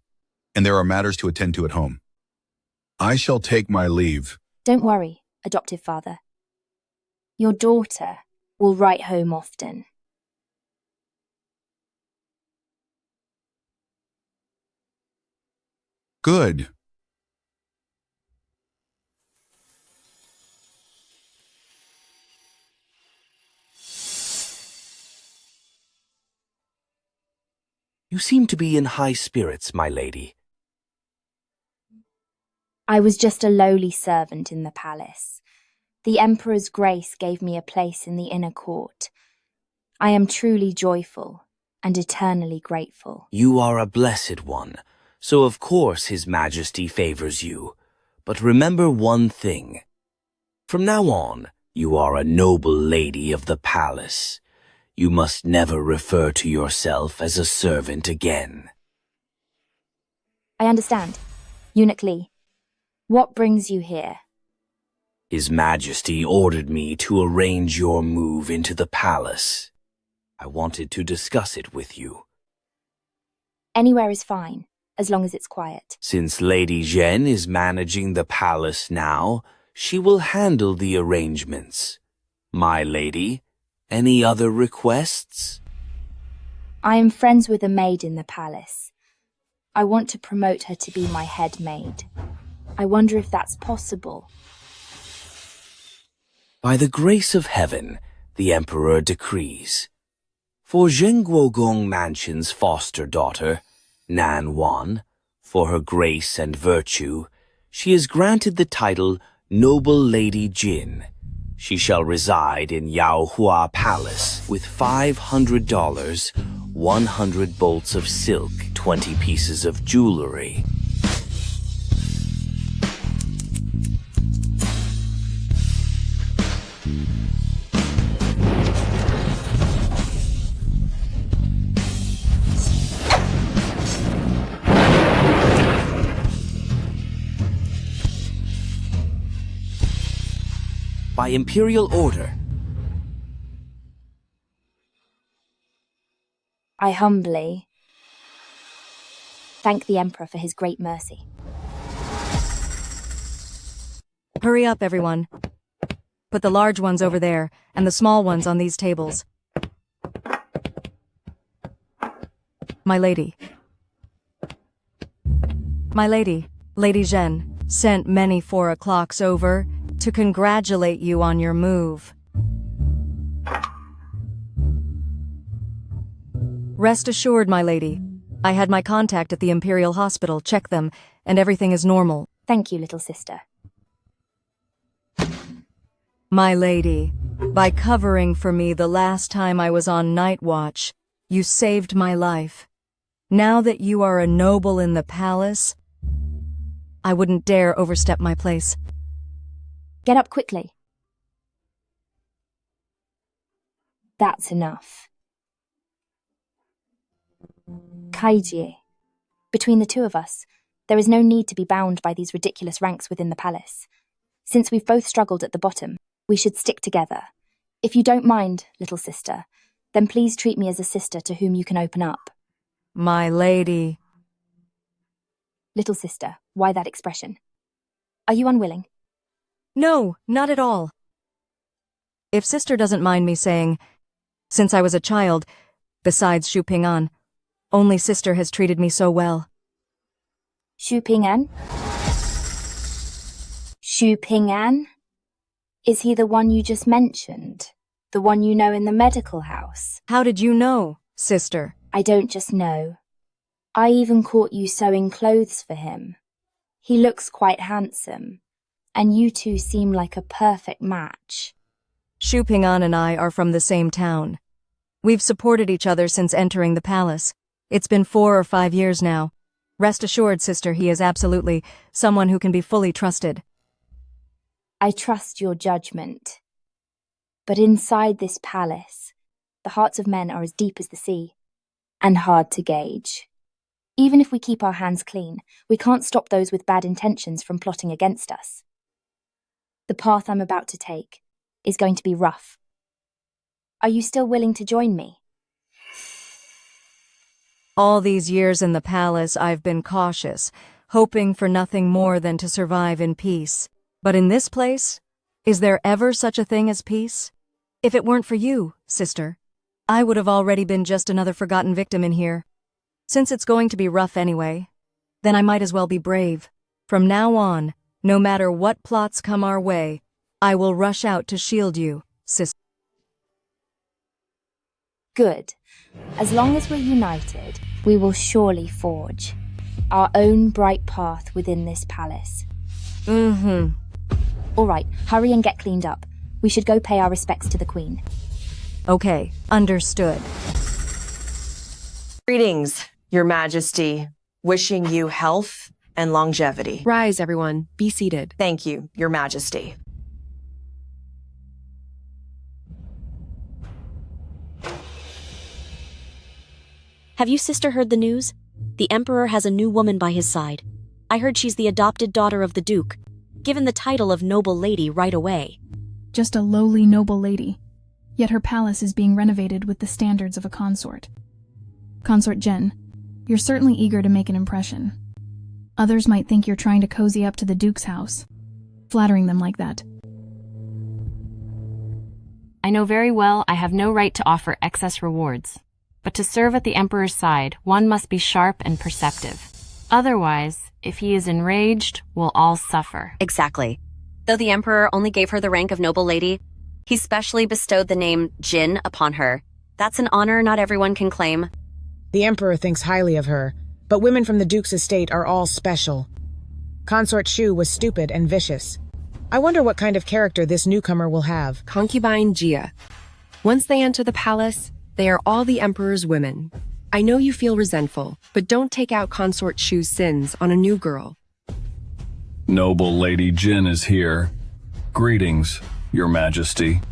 and there are matters to attend to at home. I shall take my leave. Don't worry, adoptive father. Your daughter will write home often. Good. You seem to be in high spirits, my lady. I was just a lowly servant in the palace. The Emperor's grace gave me a place in the inner court. I am truly joyful and eternally grateful. You are a blessed one, so of course His Majesty favors you. But remember one thing. From now on, you are a noble lady of the palace. You must never refer to yourself as a servant again. I understand. Eunuch Lee, what brings you here? His Majesty ordered me to arrange your move into the palace. I wanted to discuss it with you. Anywhere is fine, as long as it's quiet. Since Lady Zhen is managing the palace now, she will handle the arrangements. My lady, any other requests? I am friends with a maid in the palace. I want to promote her to be my head maid. I wonder if that's possible. By the grace of heaven, the Emperor decrees. For Zhenguogong Mansion's foster daughter, Nan Wan, for her grace and virtue, she is granted the title Noble Lady Jin. She shall reside in Yaohua Palace with $500, 100 bolts of silk, 20 pieces of jewelry. By imperial order. I humbly thank the Emperor for his great mercy. Hurry up, everyone. Put the large ones over there, and the small ones on these tables. My lady. My lady, Lady Zhen, sent many 4 o'clocks over to congratulate you on your move. Rest assured, my lady. I had my contact at the Imperial Hospital check them, and everything is normal. Thank you, little sister. My lady, by covering for me the last time I was on night watch, you saved my life. Now that you are a noble in the palace, I wouldn't dare overstep my place. Get up quickly. That's enough. Kaijie, between the two of us, there is no need to be bound by these ridiculous ranks within the palace. Since we've both struggled at the bottom, we should stick together. If you don't mind, little sister, then please treat me as a sister to whom you can open up. My lady. Little sister, why that expression? Are you unwilling? No, not at all. If sister doesn't mind me saying, since I was a child, besides Xu Ping'an, only sister has treated me so well. Xu Ping'an? Xu Ping'an? Is he the one you just mentioned? The one you know in the medical house? How did you know, sister? I don't just know. I even caught you sewing clothes for him. He looks quite handsome, and you two seem like a perfect match. Xu Ping'an and I are from the same town. We've supported each other since entering the palace. It's been 4 or 5 years now. Rest assured, sister, he is absolutely someone who can be fully trusted. I trust your judgment. But inside this palace, the hearts of men are as deep as the sea, and hard to gauge. Even if we keep our hands clean, we can't stop those with bad intentions from plotting against us. The path I'm about to take is going to be rough. Are you still willing to join me? All these years in the palace, I've been cautious, hoping for nothing more than to survive in peace. But in this place, is there ever such a thing as peace? If it weren't for you, sister, I would have already been just another forgotten victim in here. Since it's going to be rough anyway, then I might as well be brave. From now on, no matter what plots come our way, I will rush out to shield you, sister. Good. As long as we're united, we will surely forge our own bright path within this palace. All right, hurry and get cleaned up. We should go pay our respects to the Queen. Okay, understood. Greetings, Your Majesty. Wishing you health and longevity. Rise, everyone. Be seated. Thank you, Your Majesty. Have you, sister, heard the news? The Emperor has a new woman by his side. I heard she's the adopted daughter of the Duke, given the title of Noble Lady right away. Just a lowly noble lady, yet her palace is being renovated with the standards of a consort. Consort Jen, you're certainly eager to make an impression. Others might think you're trying to cozy up to the Duke's house, flattering them like that. I know very well I have no right to offer excess rewards, but to serve at the Emperor's side, one must be sharp and perceptive. Otherwise, if he is enraged, we'll all suffer. Exactly. Though the Emperor only gave her the rank of noble lady, He specially bestowed the name Jin upon her. That's an honor not everyone can claim. The Emperor thinks highly of her, but women from the Duke's estate are all special. Consort Shu was stupid and vicious. I wonder what kind of character this newcomer will have. Concubine Jia. Once they enter the palace, they are all the Emperor's women. I know you feel resentful, but don't take out Consort Shu's sins on a new girl. Noble Lady Jin is here. Greetings, Your Majesty.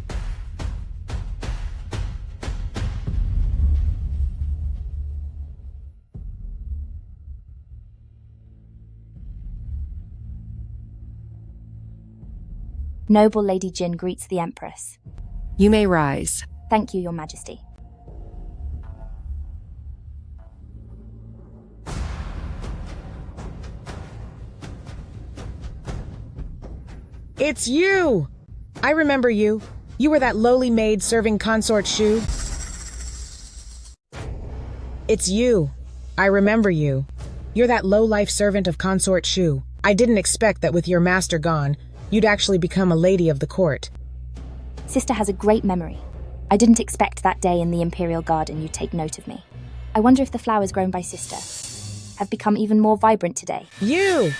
Noble Lady Jin greets the Empress. You may rise. Thank you, Your Majesty. It's you! I remember you. You were that lowly maid serving Consort Shu. It's you. I remember you. You're that low-life servant of Consort Shu. I didn't expect that with your master gone, you'd actually become a lady of the court. Sister has a great memory. I didn't expect that day in the Imperial Garden you'd take note of me. I wonder if the flowers grown by Sister have become even more vibrant today. You!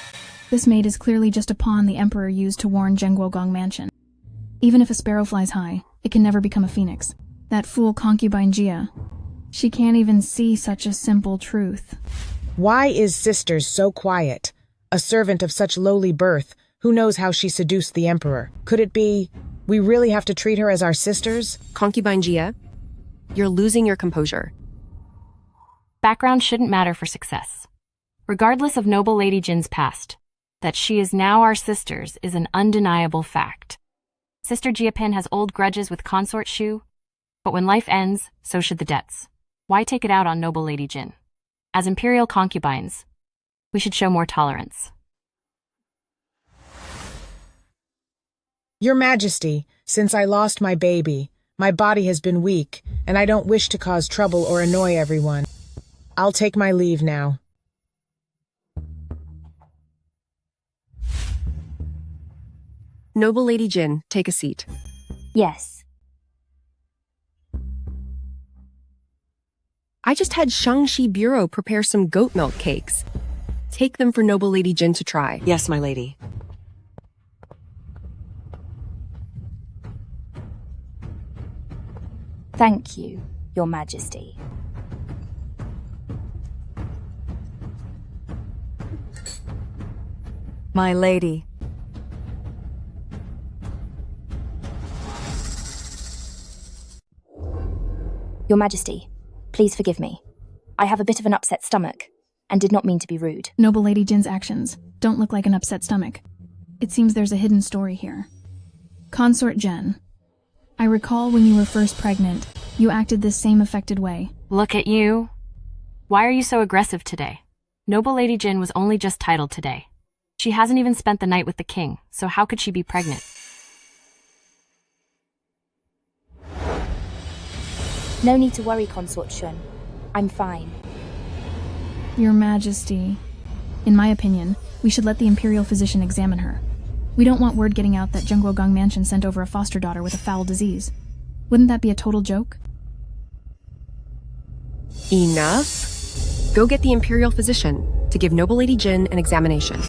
This maid is clearly just a pawn the Emperor used to warn Zhenguogong Mansion. Even if a sparrow flies high, it can never become a phoenix. That fool concubine Jia. She can't even see such a simple truth. Why is Sister so quiet? A servant of such lowly birth, who knows how she seduced the Emperor? Could it be, we really have to treat her as our sisters? Concubine Jia, you're losing your composure. Background shouldn't matter for success. Regardless of Noble Lady Jin's past, that she is now our sisters is an undeniable fact. Sister Jiapin has old grudges with Consort Shu, but when life ends, so should the debts. Why take it out on Noble Lady Jin? As imperial concubines, we should show more tolerance. Your Majesty, since I lost my baby, my body has been weak, and I don't wish to cause trouble or annoy everyone. I'll take my leave now. Noble Lady Jin, take a seat. Yes. I just had Shangxi Bureau prepare some goat milk cakes. Take them for Noble Lady Jin to try. Yes, my lady. Thank you, Your Majesty. My lady. Your Majesty, please forgive me. I have a bit of an upset stomach, and did not mean to be rude. Noble Lady Jin's actions don't look like an upset stomach. It seems there's a hidden story here. Consort Jen, I recall when you were first pregnant, you acted this same affected way. Look at you. Why are you so aggressive today? Noble Lady Jin was only just titled today. She hasn't even spent the night with the king, so how could she be pregnant? No need to worry, Consort Shun. I'm fine. Your Majesty, in my opinion, we should let the Imperial physician examine her. We don't want word getting out that Zhenguogong Mansion sent over a foster daughter with a foul disease. Wouldn't that be a total joke? Enough. Go get the Imperial physician to give Noble Lady Jin an examination.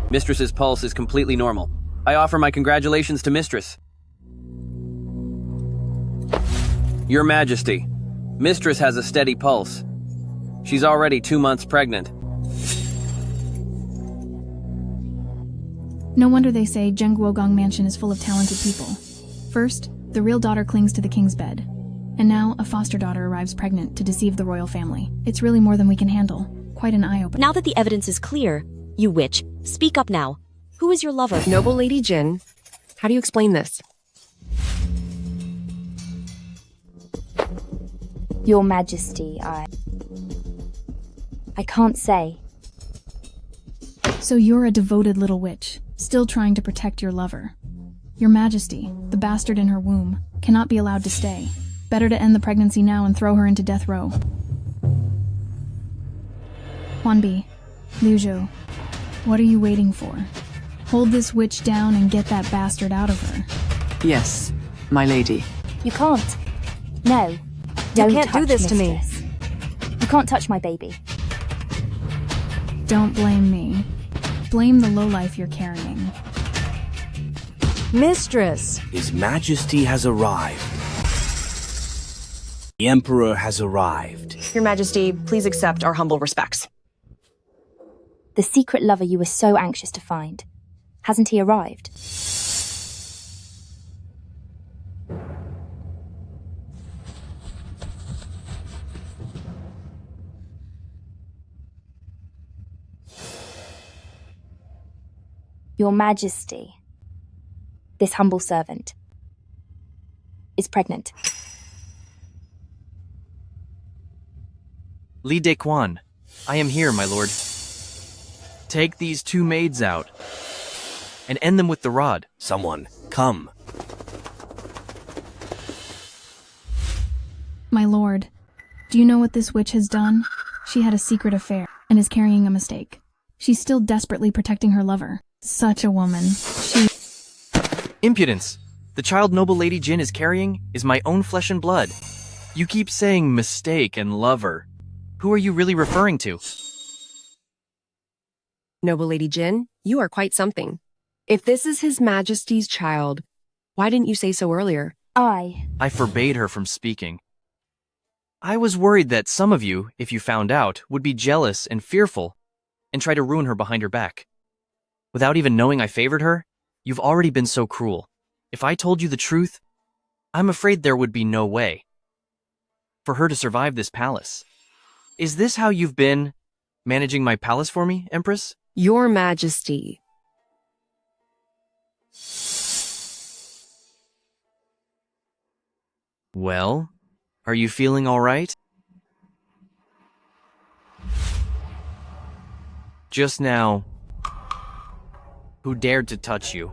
Mistress's pulse is completely normal. I offer my congratulations to Mistress. Your Majesty, Mistress has a steady pulse. She's already 2 months pregnant. No wonder they say Zhenguogong Mansion is full of talented people. First, the real daughter clings to the king's bed. And now, a foster daughter arrives pregnant to deceive the royal family. It's really more than we can handle. Quite an eye-opener. Now that the evidence is clear, you witch, speak up now. Who is your lover? Noble Lady Jin, how do you explain this? Your Majesty, I can't say. So you're a devoted little witch, still trying to protect your lover. Your Majesty, the bastard in her womb, cannot be allowed to stay. Better to end the pregnancy now and throw her into death row. Huanbi, Liu Zhou, What are you waiting for? Hold this witch down and get that bastard out of her. Yes, my lady. You can't. No. Don't can't do touch this to me. Mistress. You can't touch my baby. Don't blame me. Blame the lowlife you're carrying. Mistress! His Majesty has arrived. The Emperor has arrived. Your Majesty, please accept our humble respects. The secret lover you were so anxious to find. Hasn't he arrived? Your Majesty, this humble servant, is pregnant. Li Dequan, I am here, my lord. Take these two maids out and end them with the rod. Someone, come. My lord, do you know what this witch has done? She had a secret affair and is carrying a mistake. She's still desperately protecting her lover. Such a woman. She... Impudence! The child noble Lady Jin is carrying is my own flesh and blood. You keep saying mistake and lover. Who are you really referring to? Noble Lady Jin, you are quite something. If this is His Majesty's child, why didn't you say so earlier? I forbade her from speaking. I was worried that some of you, if you found out, would be jealous and fearful and try to ruin her behind her back. Without even knowing I favored her, you've already been so cruel. If I told you the truth, I'm afraid there would be no way for her to survive this palace. Is this how you've been managing my palace for me, Empress? Your Majesty. Well, are you feeling all right? Just now, who dared to touch you?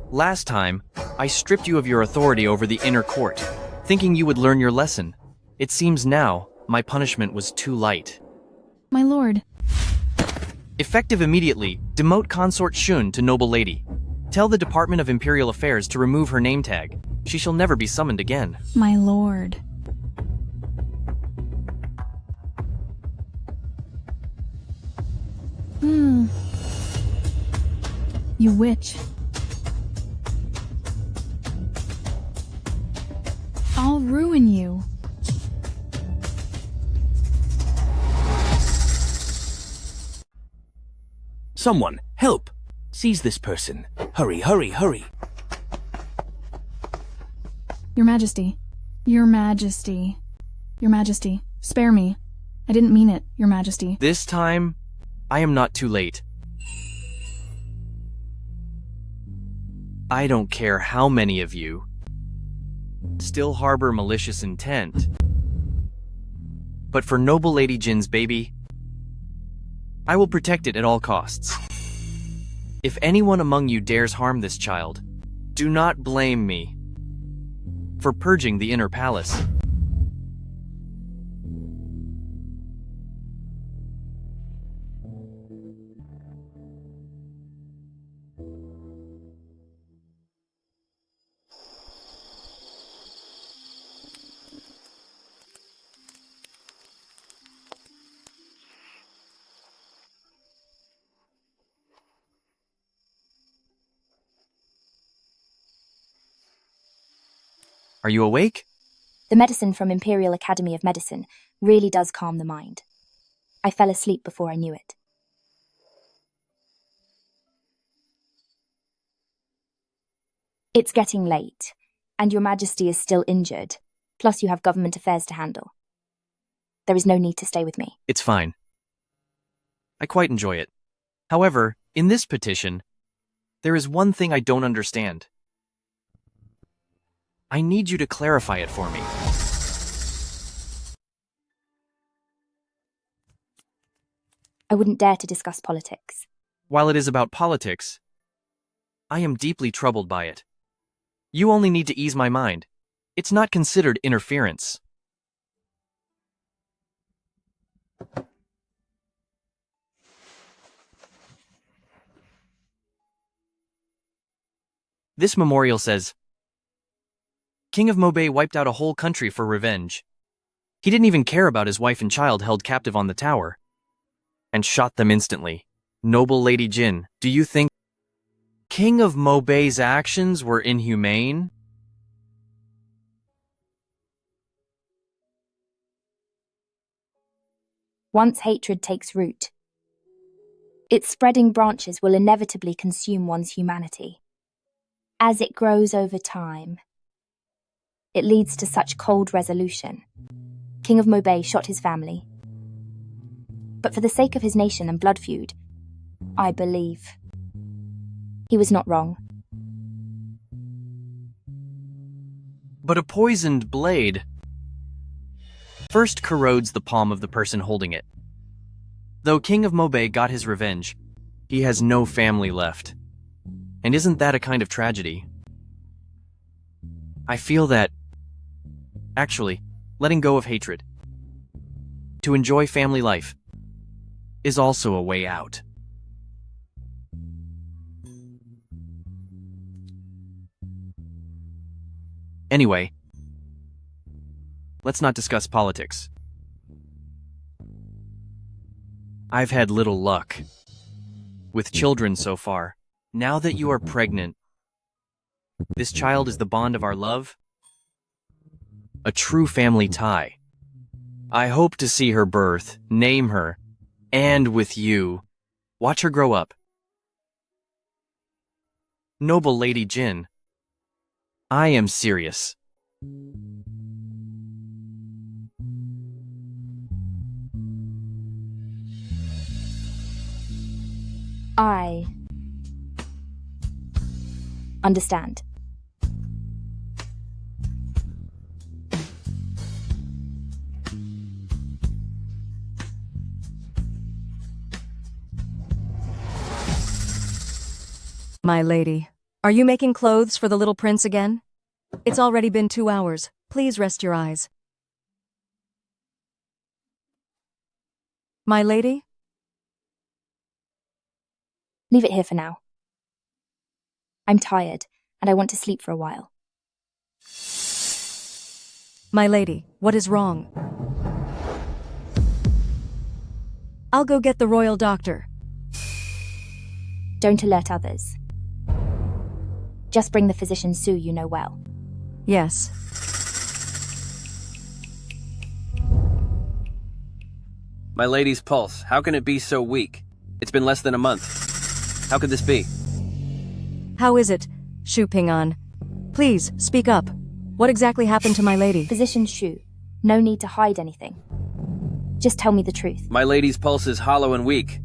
Last time, I stripped you of your authority over the inner court, thinking you would learn your lesson. It seems now, my punishment was too light. My lord. Effective immediately, demote Consort Shun to Noble Lady. Tell the Department of Imperial Affairs to remove her name tag. She shall never be summoned again. My lord. You witch. I'll ruin you. Someone, help! Seize this person. Hurry, hurry, hurry. Your Majesty. Your Majesty. Your Majesty. Spare me. I didn't mean it, Your Majesty. This time, I am not too late. I don't care how many of you still harbor malicious intent, but for Noble Lady Jin's baby, I will protect it at all costs. If anyone among you dares harm this child, do not blame me for purging the inner palace. Are you awake? The medicine from Imperial Academy of Medicine really does calm the mind. I fell asleep before I knew it. It's getting late, and Your Majesty is still injured, plus you have government affairs to handle. There is no need to stay with me. It's fine. I quite enjoy it. However, in this petition, there is one thing I don't understand. I need you to clarify it for me. I wouldn't dare to discuss politics. While it is about politics, I am deeply troubled by it. You only need to ease my mind. It's not considered interference. This memorial says, King of Mobay wiped out a whole country for revenge. He didn't even care about his wife and child held captive on the tower, and shot them instantly. Noble Lady Jin, do you think King of Mobay's actions were inhumane? Once hatred takes root, its spreading branches will inevitably consume one's humanity. As it grows over time, it leads to such cold resolution. King of Mobay shot his family, but for the sake of his nation and blood feud, I believe he was not wrong. But a poisoned blade first corrodes the palm of the person holding it. Though King of Mobay got his revenge, he has no family left. And isn't that a kind of tragedy? I feel that, actually, letting go of hatred, to enjoy family life, is also a way out. Anyway, let's not discuss politics. I've had little luck with children so far. Now that you are pregnant, this child is the bond of our love, a true family tie. I hope to see her birth, name her, and with you, watch her grow up. Noble Lady Jin, I am serious. I understand. My lady, are you making clothes for the little prince again? It's already been 2 hours. Please rest your eyes. My lady? Leave it here for now. I'm tired, and I want to sleep for a while. My lady, what is wrong? I'll go get the royal doctor. Don't alert others. Just bring the physician Su you know well. Yes. My lady's pulse, how can it be so weak? It's been less than a month. How could this be? How is it, Shu Ping'an? Please, speak up. What exactly happened to my lady? Physician Shu, no need to hide anything. Just tell me the truth. My lady's pulse is hollow and weak,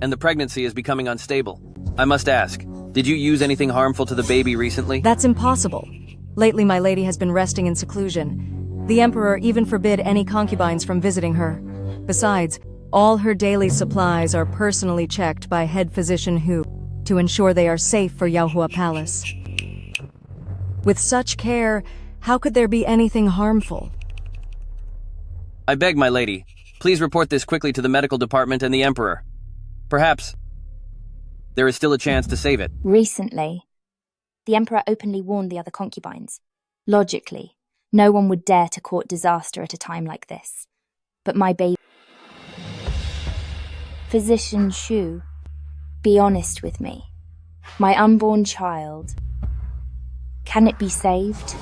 and the pregnancy is becoming unstable. I must ask, did you use anything harmful to the baby recently? That's impossible. Lately my lady has been resting in seclusion. The Emperor even forbid any concubines from visiting her. Besides, all her daily supplies are personally checked by head physician Hu to ensure they are safe for Yaohua Palace. With such care, how could there be anything harmful? I beg, my lady, please report this quickly to the medical department and the Emperor. Perhaps there is still a chance to save it. Recently, the Emperor openly warned the other concubines. Logically, no one would dare to court disaster at a time like this. But my baby... Physician Shu, be honest with me. My unborn child, can it be saved?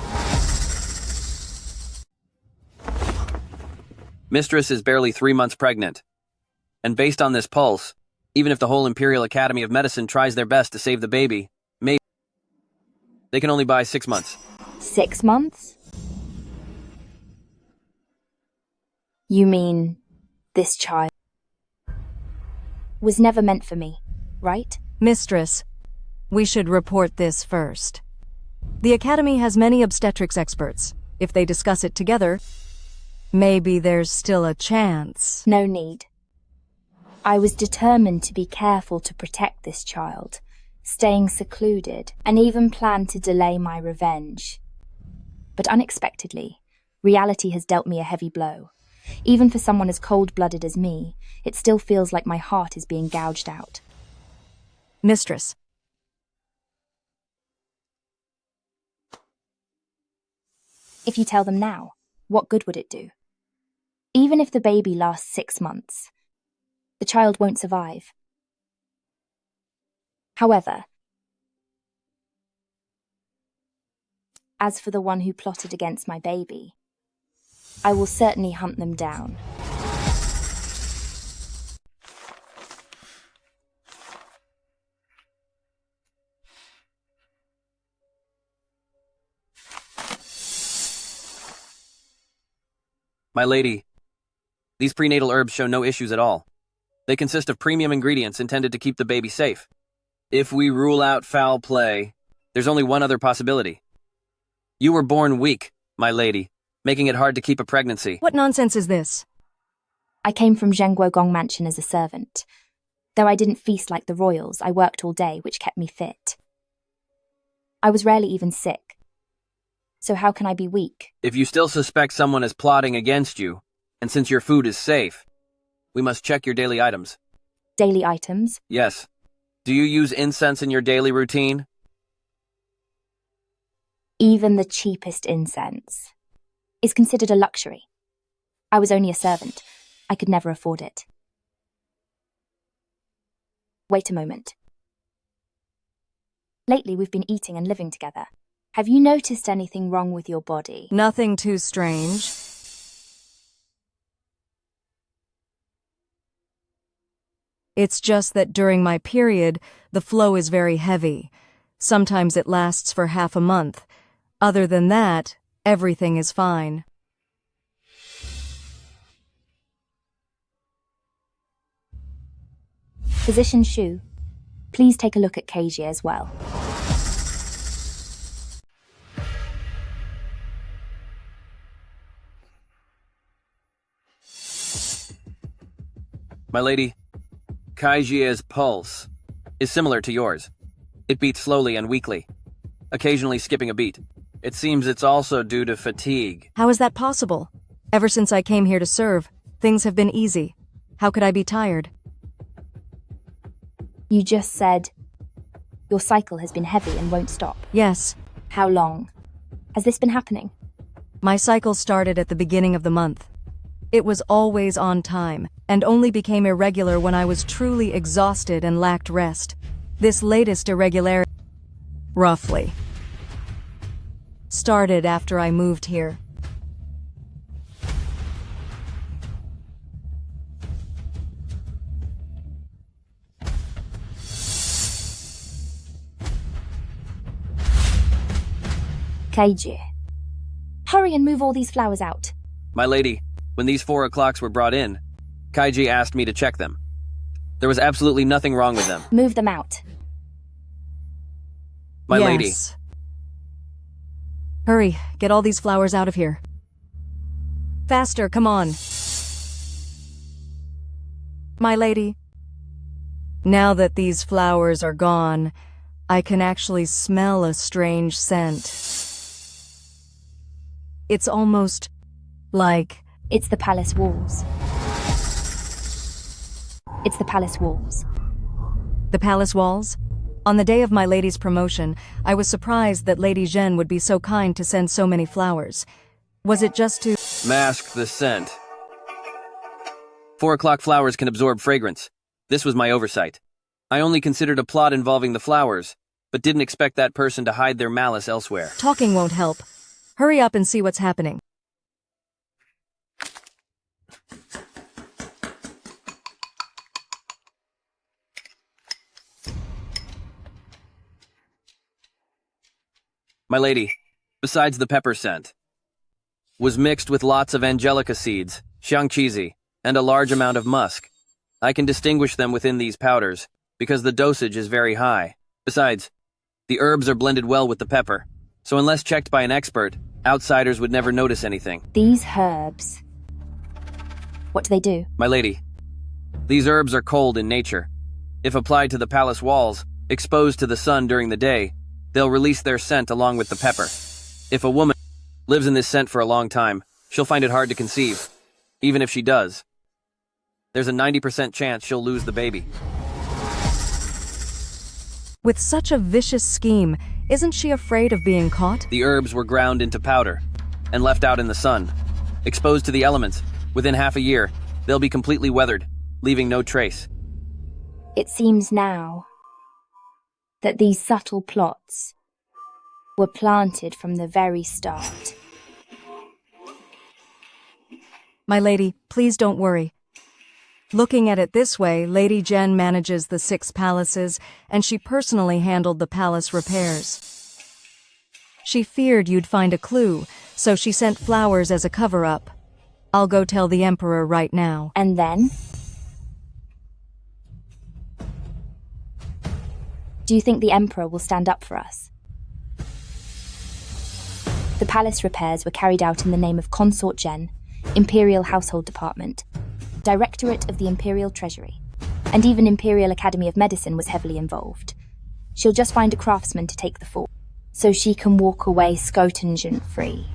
Mistress is barely 3 months pregnant. And based on this pulse, even if the whole Imperial Academy of Medicine tries their best to save the baby, maybe they can only buy 6 months. 6 months? You mean this child was never meant for me, right? Mistress, we should report this first. The Academy has many obstetrics experts. If they discuss it together, maybe there's still a chance. No need. I was determined to be careful to protect this child, staying secluded, and even planned to delay my revenge. But unexpectedly, reality has dealt me a heavy blow. Even for someone as cold-blooded as me, it still feels like my heart is being gouged out. Mistress. If you tell them now, what good would it do? Even if the baby lasts 6 months, the child won't survive. However, as for the one who plotted against my baby, I will certainly hunt them down. My lady, these prenatal herbs show no issues at all. They consist of premium ingredients intended to keep the baby safe. If we rule out foul play, there's only one other possibility. You were born weak, my lady, making it hard to keep a pregnancy. What nonsense is this? I came from Zhenguogong Mansion as a servant. Though I didn't feast like the royals, I worked all day, which kept me fit. I was rarely even sick. So how can I be weak? If you still suspect someone is plotting against you, and since your food is safe, we must check your daily items. Daily items? Yes. Do you use incense in your daily routine? Even the cheapest incense is considered a luxury. I was only a servant. I could never afford it. Wait a moment. Lately, we've been eating and living together. Have you noticed anything wrong with your body? Nothing too strange. It's just that during my period, the flow is very heavy. Sometimes it lasts for half a month. Other than that, everything is fine. Physician Shu, please take a look at Keiji as well. My lady, Kaijie's pulse is similar to yours. It beats slowly and weakly, occasionally skipping a beat. It seems it's also due to fatigue. How is that possible? Ever since I came here to serve, things have been easy. How could I be tired? You just said your cycle has been heavy and won't stop. Yes. How long has this been happening? My cycle started at the beginning of the month. It was always on time, and only became irregular when I was truly exhausted and lacked rest. This latest irregularity, roughly, started after I moved here. Keiji, hurry and move all these flowers out. My lady, when these 4 o'clocks were brought in, Kaiji asked me to check them. There was absolutely nothing wrong with them. Move them out. My lady. Yes. Hurry, get all these flowers out of here. Faster, come on. My lady. Now that these flowers are gone, I can actually smell a strange scent. It's almost like... It's the palace walls. It's the palace walls. The palace walls? On the day of my lady's promotion, I was surprised that Lady Zhen would be so kind to send so many flowers. Was it just to... Mask the scent. 4 o'clock flowers can absorb fragrance. This was my oversight. I only considered a plot involving the flowers, but didn't expect that person to hide their malice elsewhere. Talking won't help. Hurry up and see what's happening. My lady, besides the pepper scent, was mixed with lots of angelica seeds, xiangqizi, and a large amount of musk. I can distinguish them within these powders, because the dosage is very high. Besides, the herbs are blended well with the pepper, so unless checked by an expert, outsiders would never notice anything. These herbs, what do they do? My lady, these herbs are cold in nature. If applied to the palace walls, exposed to the sun during the day, they'll release their scent along with the pepper. If a woman lives in this scent for a long time, she'll find it hard to conceive. Even if she does, there's a 90% chance she'll lose the baby. With such a vicious scheme, isn't she afraid of being caught? The herbs were ground into powder and left out in the sun, exposed to the elements. Within half a year, they'll be completely weathered, leaving no trace. It seems now that these subtle plots were planted from the very start. My lady, please don't worry. Looking at it this way, Lady Jen manages the 6 palaces, and she personally handled the palace repairs. She feared you'd find a clue, so she sent flowers as a cover-up. I'll go tell the Emperor right now. And then? Do you think the Emperor will stand up for us? The palace repairs were carried out in the name of Consort Jen, Imperial Household Department, Directorate of the Imperial Treasury, and even Imperial Academy of Medicine was heavily involved. She'll just find a craftsman to take the fall, so she can walk away scotangent-free.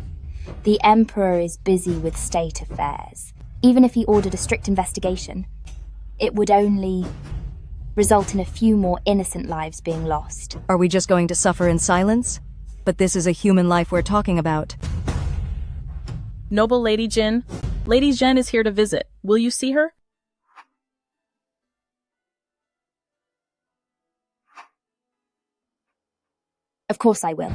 The Emperor is busy with state affairs. Even if he ordered a strict investigation, it would only result in a few more innocent lives being lost. Are we just going to suffer in silence? But this is a human life we're talking about. Noble Lady Jin, Lady Jen is here to visit. Will you see her? Of course I will.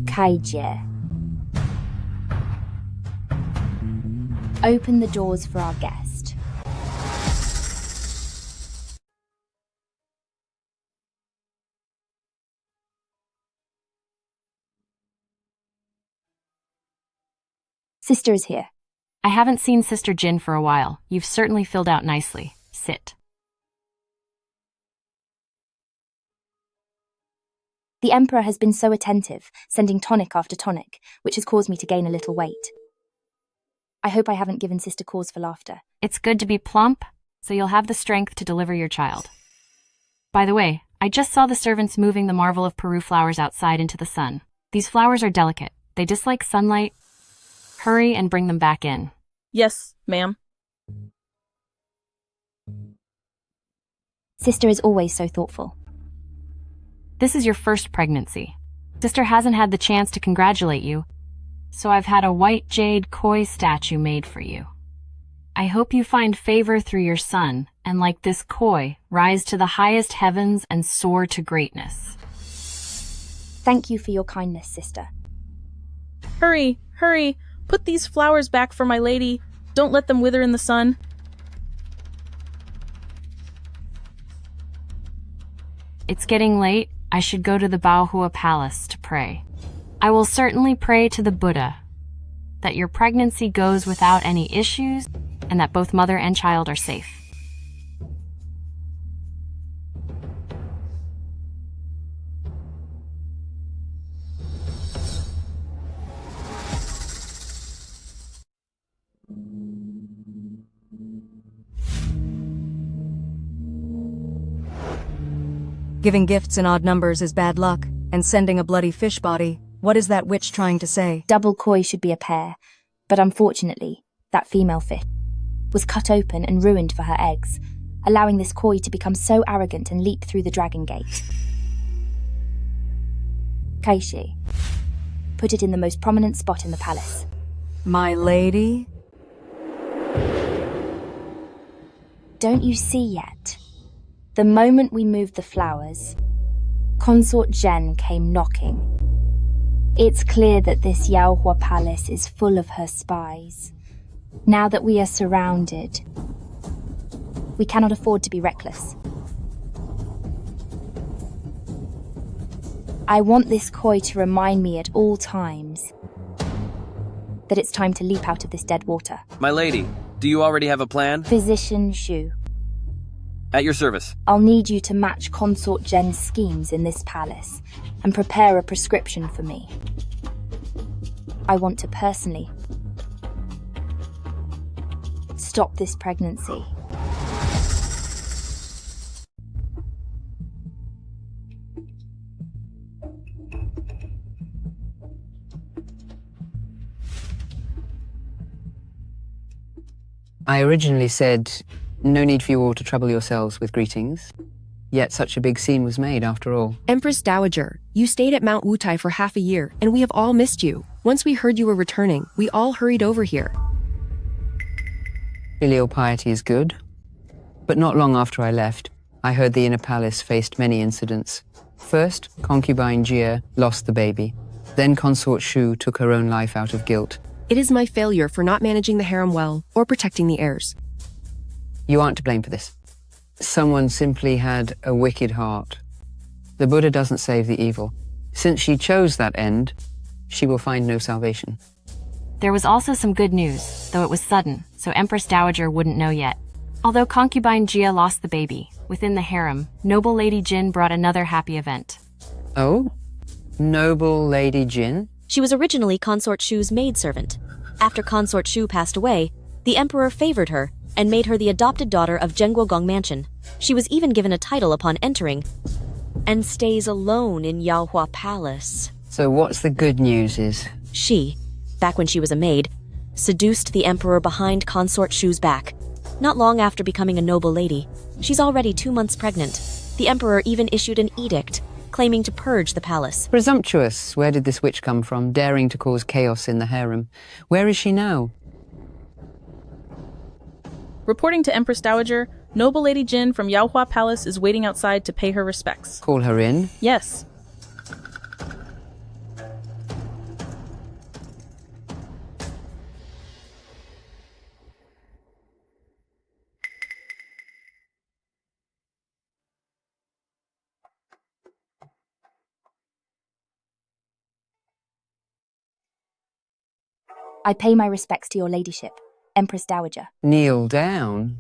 Kaijie. Open the doors for our guest. Sister is here. I haven't seen Sister Jin for a while. You've certainly filled out nicely. Sit. The Emperor has been so attentive, sending tonic after tonic, which has caused me to gain a little weight. I hope I haven't given Sister cause for laughter. It's good to be plump, so you'll have the strength to deliver your child. By the way, I just saw the servants moving the marvel of Peru flowers outside into the sun. These flowers are delicate. They dislike sunlight. Hurry and bring them back in. Yes, ma'am. Sister is always so thoughtful. This is your first pregnancy. Sister hasn't had the chance to congratulate you, so I've had a white jade koi statue made for you. I hope you find favor through your son, and like this koi, rise to the highest heavens and soar to greatness. Thank you for your kindness, sister. Hurry, hurry! Put these flowers back for my lady. Don't let them wither in the sun. It's getting late. I should go to the Baohua Palace to pray. I will certainly pray to the Buddha that your pregnancy goes without any issues and that both mother and child are safe. Giving gifts in odd numbers is bad luck, and sending a bloody fish body, what is that witch trying to say? Double koi should be a pair, but unfortunately, that female fish was cut open and ruined for her eggs, allowing this koi to become so arrogant and leap through the dragon gate. Kaishi, put it in the most prominent spot in the palace. My lady? Don't you see yet? The moment we moved the flowers, Consort Jen came knocking. It's clear that this Yaohua palace is full of her spies. Now that we are surrounded, we cannot afford to be reckless. I want this koi to remind me at all times that it's time to leap out of this dead water. My lady, do you already have a plan? Physician Shu. At your service. I'll need you to match Consort Jen's schemes in this palace and prepare a prescription for me. I want to personally stop this pregnancy. I originally said, no need for you all to trouble yourselves with greetings. Yet such a big scene was made after all. Empress Dowager, you stayed at Mount Wutai for half a year, and we have all missed you. Once we heard you were returning, we all hurried over here. Filial piety is good. But not long after I left, I heard the inner palace faced many incidents. First, concubine Jia lost the baby. Then consort Shu took her own life out of guilt. It is my failure for not managing the harem well or protecting the heirs. You aren't to blame for this. Someone simply had a wicked heart. The Buddha doesn't save the evil. Since she chose that end, she will find no salvation. There was also some good news, though it was sudden, so Empress Dowager wouldn't know yet. Although concubine Jia lost the baby, within the harem, noble Lady Jin brought another happy event. Oh? Noble Lady Jin? She was originally Consort Shu's maidservant. After Consort Shu passed away, the emperor favored her and made her the adopted daughter of Zhenguogong Mansion. She was even given a title upon entering, and stays alone in Yaohua Palace. So what's the good news is? She, back when she was a maid, seduced the emperor behind Consort Shu's back. Not long after becoming a noble lady, she's already 2 months pregnant. The emperor even issued an edict, claiming to purge the palace. Presumptuous. Where did this witch come from, daring to cause chaos in the harem? Where is she now? Reporting to Empress Dowager, noble Lady Jin from Yaohua Palace is waiting outside to pay her respects. Call her in? Yes. I pay my respects to your ladyship, Empress Dowager. Kneel down?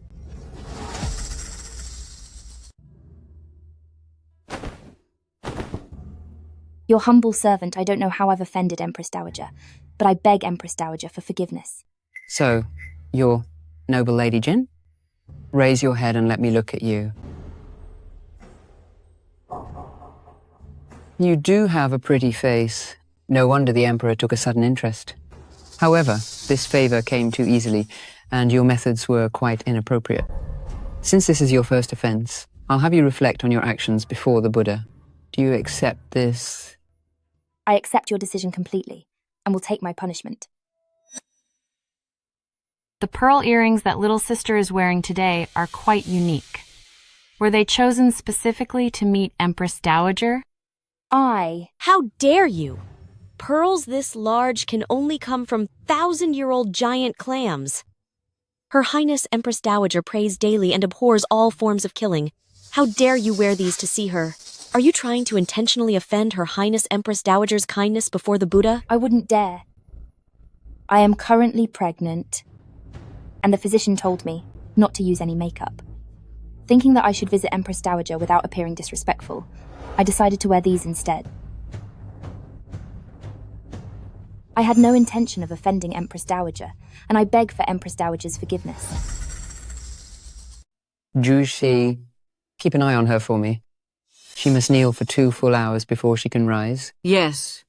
Your humble servant, I don't know how I've offended Empress Dowager, but I beg Empress Dowager for forgiveness. So, you're noble Lady Jin? Raise your head and let me look at you. You do have a pretty face. No wonder the Emperor took a sudden interest. However, this favor came too easily, and your methods were quite inappropriate. Since this is your first offense, I'll have you reflect on your actions before the Buddha. Do you accept this? I accept your decision completely, and will take my punishment. The pearl earrings that little sister is wearing today are quite unique. Were they chosen specifically to meet Empress Dowager? How dare you? Pearls this large can only come from 1,000-year-old giant clams. Her Highness Empress Dowager prays daily and abhors all forms of killing. How dare you wear these to see her? Are you trying to intentionally offend Her Highness Empress Dowager's kindness before the Buddha? I wouldn't dare. I am currently pregnant, and the physician told me not to use any makeup. Thinking that I should visit Empress Dowager without appearing disrespectful, I decided to wear these instead. I had no intention of offending Empress Dowager, and I beg for Empress Dowager's forgiveness. Jushi, keep an eye on her for me. She must kneel for 2 full hours before she can rise. Yes.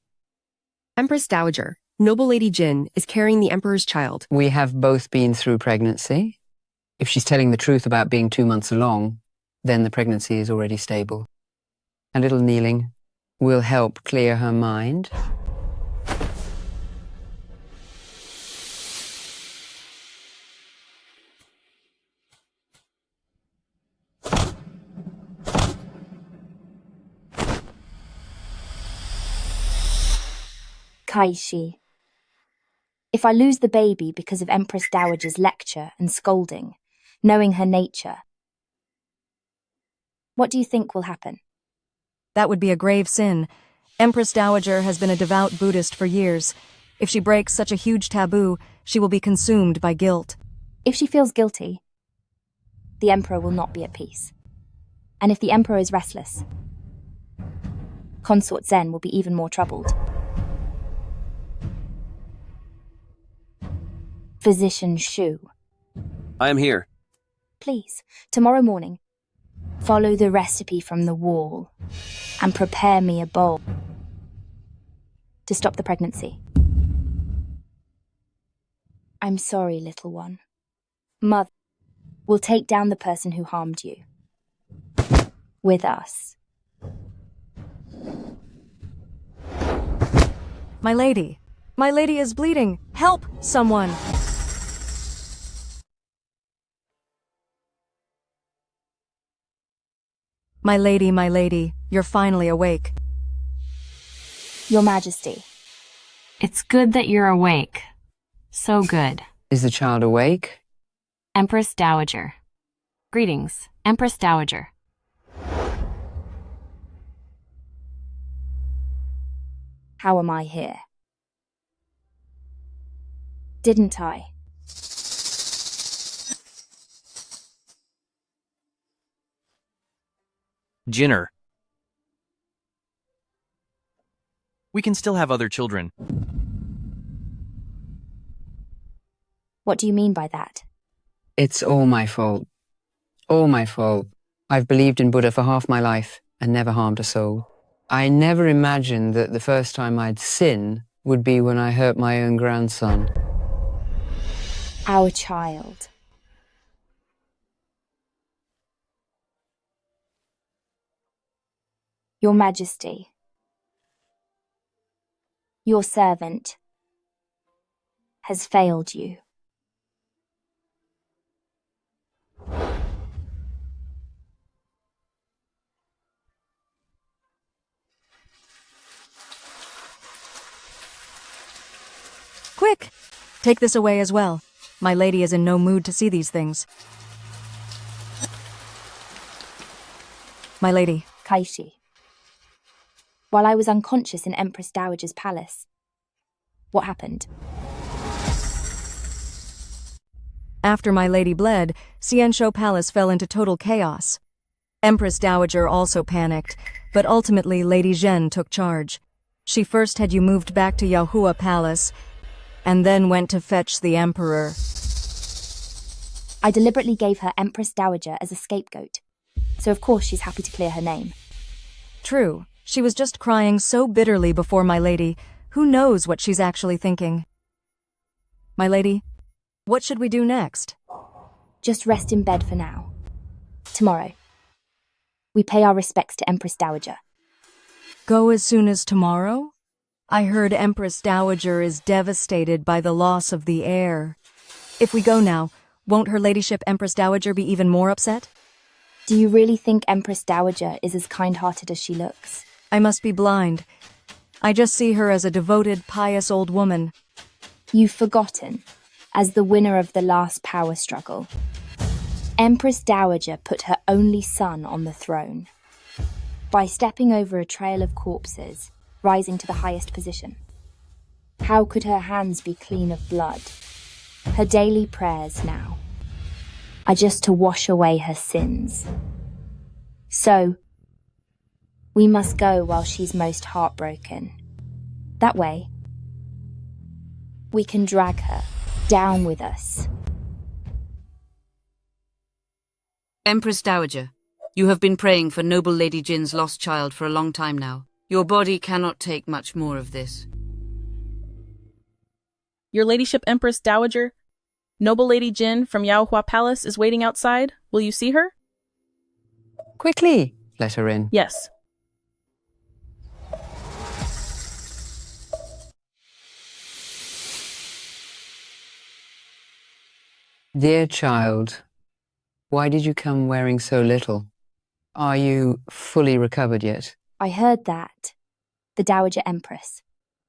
Empress Dowager, noble Lady Jin is carrying the Emperor's child. We have both been through pregnancy. If she's telling the truth about being 2 months along, then the pregnancy is already stable. A little kneeling will help clear her mind. Kaishi. If I lose the baby because of Empress Dowager's lecture and scolding, knowing her nature, what do you think will happen? That would be a grave sin. Empress Dowager has been a devout Buddhist for years. If she breaks such a huge taboo, she will be consumed by guilt. If she feels guilty, the Emperor will not be at peace. And if the Emperor is restless, Consort Zen will be even more troubled. Physician Shu. I am here. Please, tomorrow morning, follow the recipe from the wall and prepare me a bowl to stop the pregnancy. I'm sorry, little one. Mother, we'll take down the person who harmed you. With us. My lady! My lady is bleeding! Help, someone! My lady, you're finally awake. Your Majesty. It's good that you're awake. So good. Is the child awake? Empress Dowager. Greetings, Empress Dowager. How am I here? Didn't I? Jinner. We can still have other children. What do you mean by that? It's all my fault. All my fault. I've believed in Buddha for half my life and never harmed a soul. I never imagined that the first time I'd sin would be when I hurt my own grandson. Our child. Your Majesty. Your servant has failed you. Quick! Take this away as well. My lady is in no mood to see these things. My lady. Kaishi. While I was unconscious in Empress Dowager's palace, what happened? After my lady bled, Xianshou Palace fell into total chaos. Empress Dowager also panicked, but ultimately Lady Zhen took charge. She first had you moved back to Yahua Palace, and then went to fetch the Emperor. I deliberately gave her Empress Dowager as a scapegoat, so of course she's happy to clear her name. True, she was just crying so bitterly before my lady. Who knows what she's actually thinking? My lady, what should we do next? Just rest in bed for now. Tomorrow, we pay our respects to Empress Dowager. Go as soon as tomorrow? I heard Empress Dowager is devastated by the loss of the heir. If we go now, won't her ladyship Empress Dowager be even more upset? Do you really think Empress Dowager is as kind-hearted as she looks? I must be blind. I just see her as a devoted, pious old woman. You've forgotten, as the winner of the last power struggle, Empress Dowager put her only son on the throne by stepping over a trail of corpses, rising to the highest position. How could her hands be clean of blood? Her daily prayers now are just to wash away her sins. So, we must go while she's most heartbroken. That way, we can drag her down with us. Empress Dowager, you have been praying for noble Lady Jin's lost child for a long time now. Your body cannot take much more of this. Your ladyship Empress Dowager, noble Lady Jin from Yaohua Palace is waiting outside. Will you see her? Quickly, let her in. Yes. Dear child, why did you come wearing so little? Are you fully recovered yet? I heard that the Dowager Empress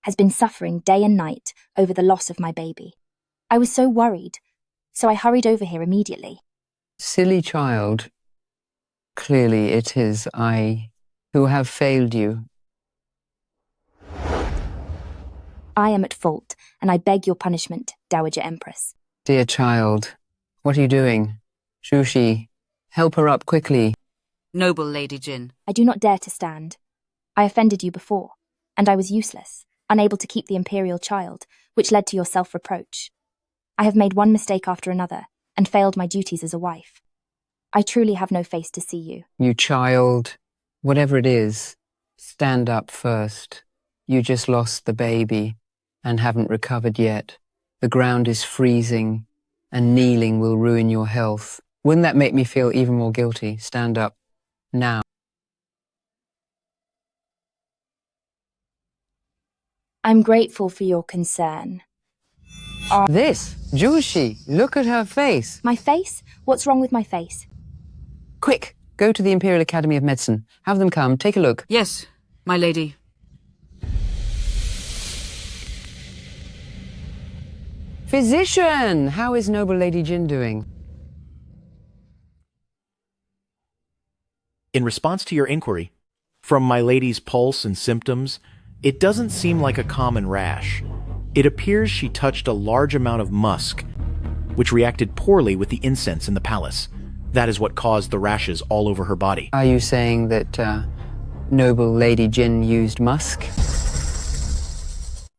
has been suffering day and night over the loss of my baby. I was so worried, so I hurried over here immediately. Silly child. Clearly it is I who have failed you. I am at fault, and I beg your punishment, Dowager Empress. Dear child, what are you doing? Shushi, help her up quickly. Noble Lady Jin. I do not dare to stand. I offended you before, and I was useless, unable to keep the imperial child, which led to your self-reproach. I have made one mistake after another, and failed my duties as a wife. I truly have no face to see you. You child, whatever it is, stand up first. You just lost the baby, and haven't recovered yet. The ground is freezing. and kneeling will ruin your health. Wouldn't that make me feel even more guilty? Stand up. Now. I'm grateful for your concern. This, Jushi, look at her face. My face? What's wrong with my face? Quick, go to the Imperial Academy of Medicine. Have them come, take a look. Yes, my lady. Physician! How is noble Lady Jin doing? In response to your inquiry, from my lady's pulse and symptoms, it doesn't seem like a common rash. It appears she touched a large amount of musk, which reacted poorly with the incense in the palace. That is what caused the rashes all over her body. Are you saying that, noble Lady Jin used musk?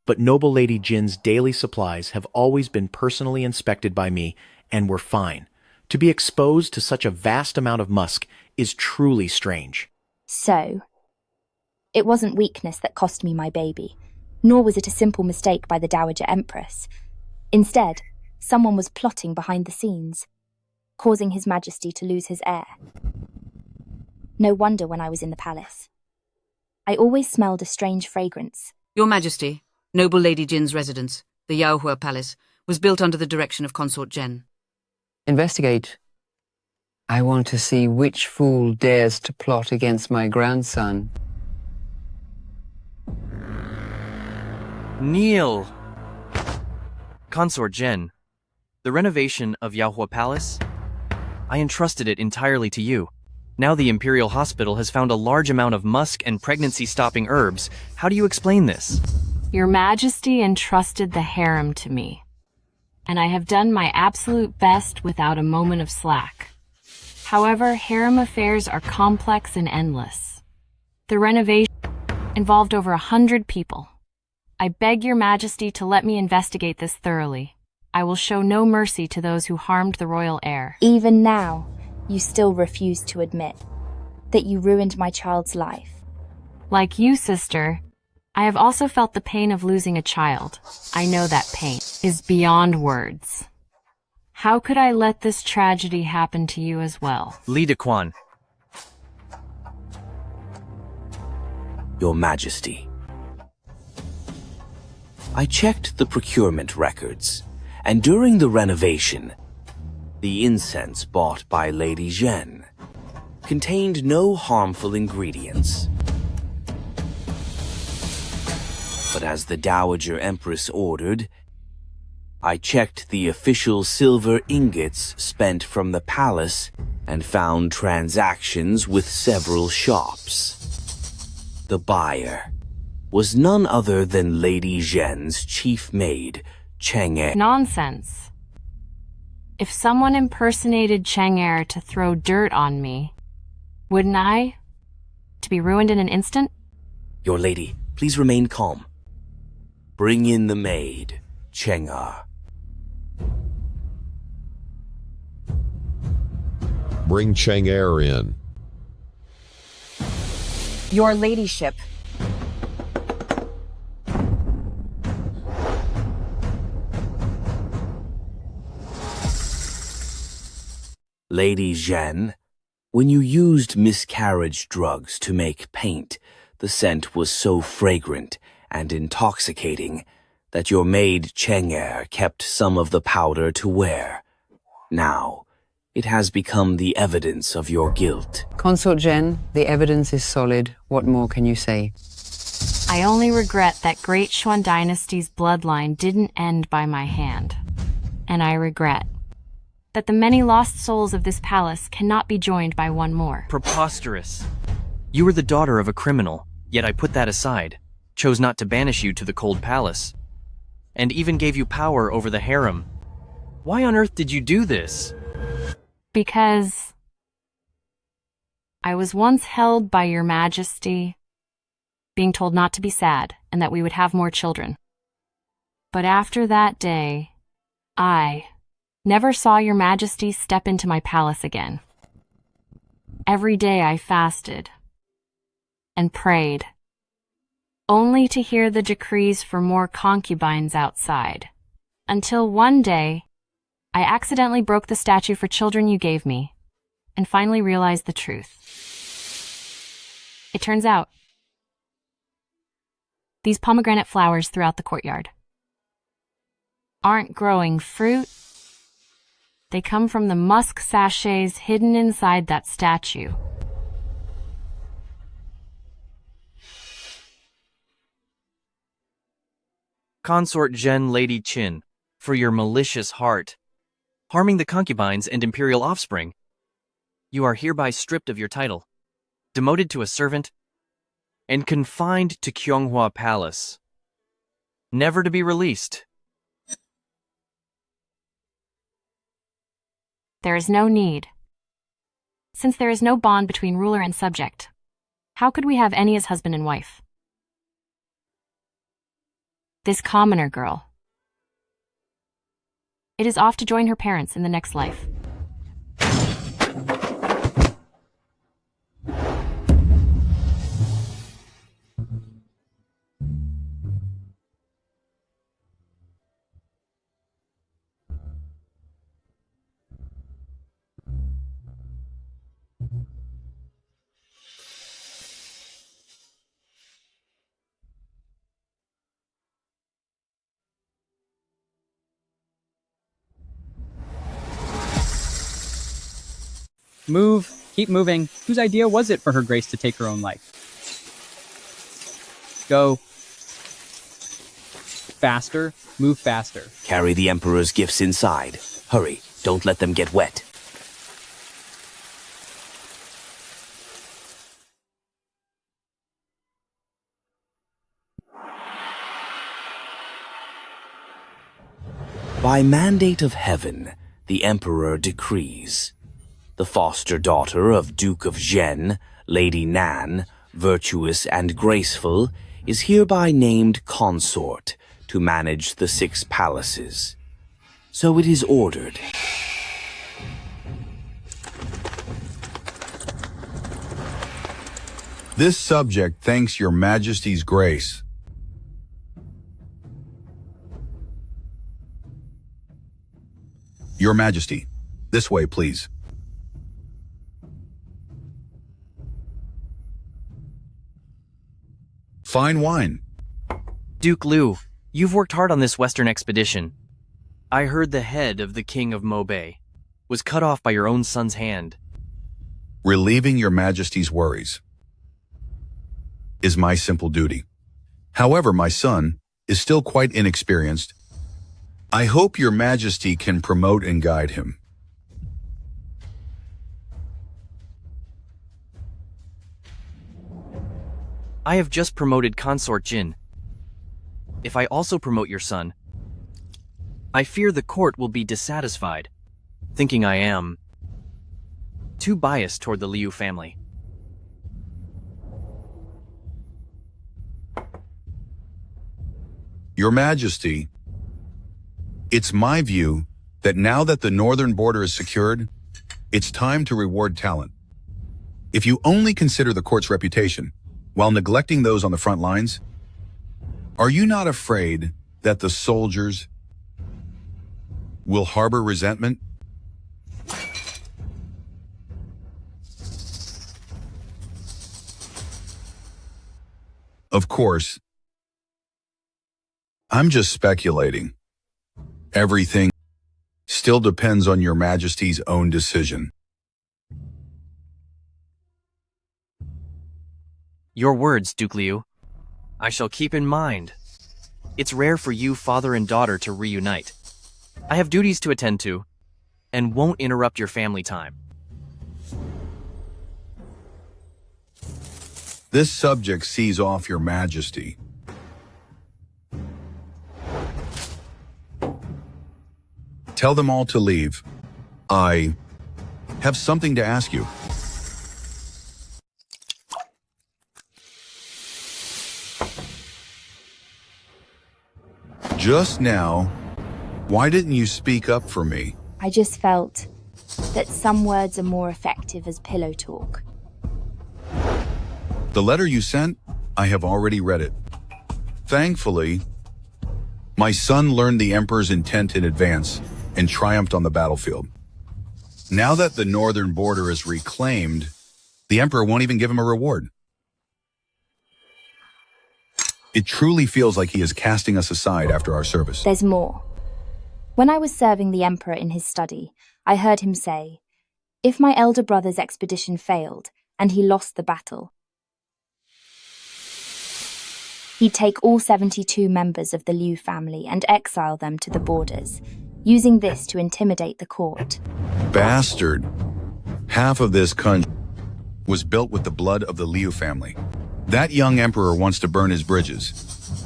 But noble Lady Jin's daily supplies have always been personally inspected by me and were fine. To be exposed to such a vast amount of musk is truly strange. So, it wasn't weakness that cost me my baby, nor was it a simple mistake by the Dowager Empress. Instead, someone was plotting behind the scenes, causing His Majesty to lose his heir. No wonder when I was in the palace. I always smelled a strange fragrance. Your Majesty, noble Lady Jin's residence, the Yaohua Palace, was built under the direction of Consort Jen. Investigate. I want to see which fool dares to plot against my grandson. Kneel! Consort Jen, the renovation of Yaohua Palace, I entrusted it entirely to you. Now the Imperial Hospital has found a large amount of musk and pregnancy-stopping herbs. How do you explain this? Your Majesty entrusted the harem to me, and I have done my absolute best without a moment of slack. However, harem affairs are complex and endless. The renovation involved over 100 people. I beg your Majesty to let me investigate this thoroughly. I will show no mercy to those who harmed the royal heir. Even now, you still refuse to admit that you ruined my child's life. Like you, sister, I have also felt the pain of losing a child. I know that pain is beyond words. How could I let this tragedy happen to you as well? Li Dequan. Your Majesty, I checked the procurement records, and during the renovation, the incense bought by Lady Zhen contained no harmful ingredients. But as the Dowager Empress ordered, I checked the official silver ingots spent from the palace and found transactions with several shops. The buyer was none other than Lady Zhen's chief maid, Chang'e. Nonsense. If someone impersonated Chang'e to throw dirt on me, wouldn't I? To be ruined in an instant? Your lady, please remain calm. Bring in the maid, Chang'e. Bring Chang'e in. Your ladyship. Lady Zhen, when you used miscarriage drugs to make paint, the scent was so fragrant and intoxicating that your maid Chang'e kept some of the powder to wear. Now, it has become the evidence of your guilt. Consort Jen, the evidence is solid. What more can you say? I only regret that Great Xuan Dynasty's bloodline didn't end by my hand. And I regret that the many lost souls of this palace cannot be joined by one more. Preposterous. You were the daughter of a criminal, yet I put that aside, chose not to banish you to the cold palace, and even gave you power over the harem. Why on earth did you do this? Because I was once held by your Majesty, being told not to be sad and that we would have more children. But after that day, I never saw your Majesty step into my palace again. Every day I fasted and prayed, only to hear the decrees for more concubines outside, until one day I accidentally broke the statue for children you gave me, and finally realized the truth. It turns out, these pomegranate flowers throughout the courtyard aren't growing fruit. They come from the musk sachets hidden inside that statue. Consort Zhen Lady Qin, for your malicious heart, harming the concubines and imperial offspring, you are hereby stripped of your title, demoted to a servant, and confined to Kyonghua Palace, never to be released. There is no need. Since there is no bond between ruler and subject, how could we have any as husband and wife? This commoner girl, it is off to join her parents in the next life. Move. Keep moving. Whose idea was it for Her Grace to take her own life? Go. Faster. Move faster. Carry the Emperor's gifts inside. Hurry, don't let them get wet. By mandate of heaven, the Emperor decrees. The foster daughter of Duke of Zhen, Lady Nan, virtuous and graceful, is hereby named consort to manage the 6 palaces. So it is ordered. This subject thanks your Majesty's grace. Your Majesty, this way, please. Fine wine. Duke Liu, you've worked hard on this western expedition. I heard the head of the King of Mobei was cut off by your own son's hand. Relieving your Majesty's worries is my simple duty. However, my son is still quite inexperienced. I hope your Majesty can promote and guide him. I have just promoted Consort Jin. If I also promote your son, I fear the court will be dissatisfied, thinking I am too biased toward the Liu family. Your Majesty, it's my view that now that the northern border is secured, it's time to reward talent. If you only consider the court's reputation, while neglecting those on the front lines, are you not afraid that the soldiers will harbor resentment? Of course, I'm just speculating. Everything still depends on your Majesty's own decision. Your words, Duke Liu, I shall keep in mind. It's rare for you father and daughter to reunite. I have duties to attend to, and won't interrupt your family time. This subject sees off your Majesty. Tell them all to leave. I have something to ask you. Just now, why didn't you speak up for me? I just felt that some words are more effective as pillow talk. The letter you sent, I have already read it. Thankfully, my son learned the Emperor's intent in advance and triumphed on the battlefield. Now that the northern border is reclaimed, the Emperor won't even give him a reward. It truly feels like he is casting us aside after our service. There's more. When I was serving the Emperor in his study, I heard him say, if my elder brother's expedition failed and he lost the battle, he'd take all 72 members of the Liu family and exile them to the borders, using this to intimidate the court. Bastard. Half of this country was built with the blood of the Liu family. That young emperor wants to burn his bridges.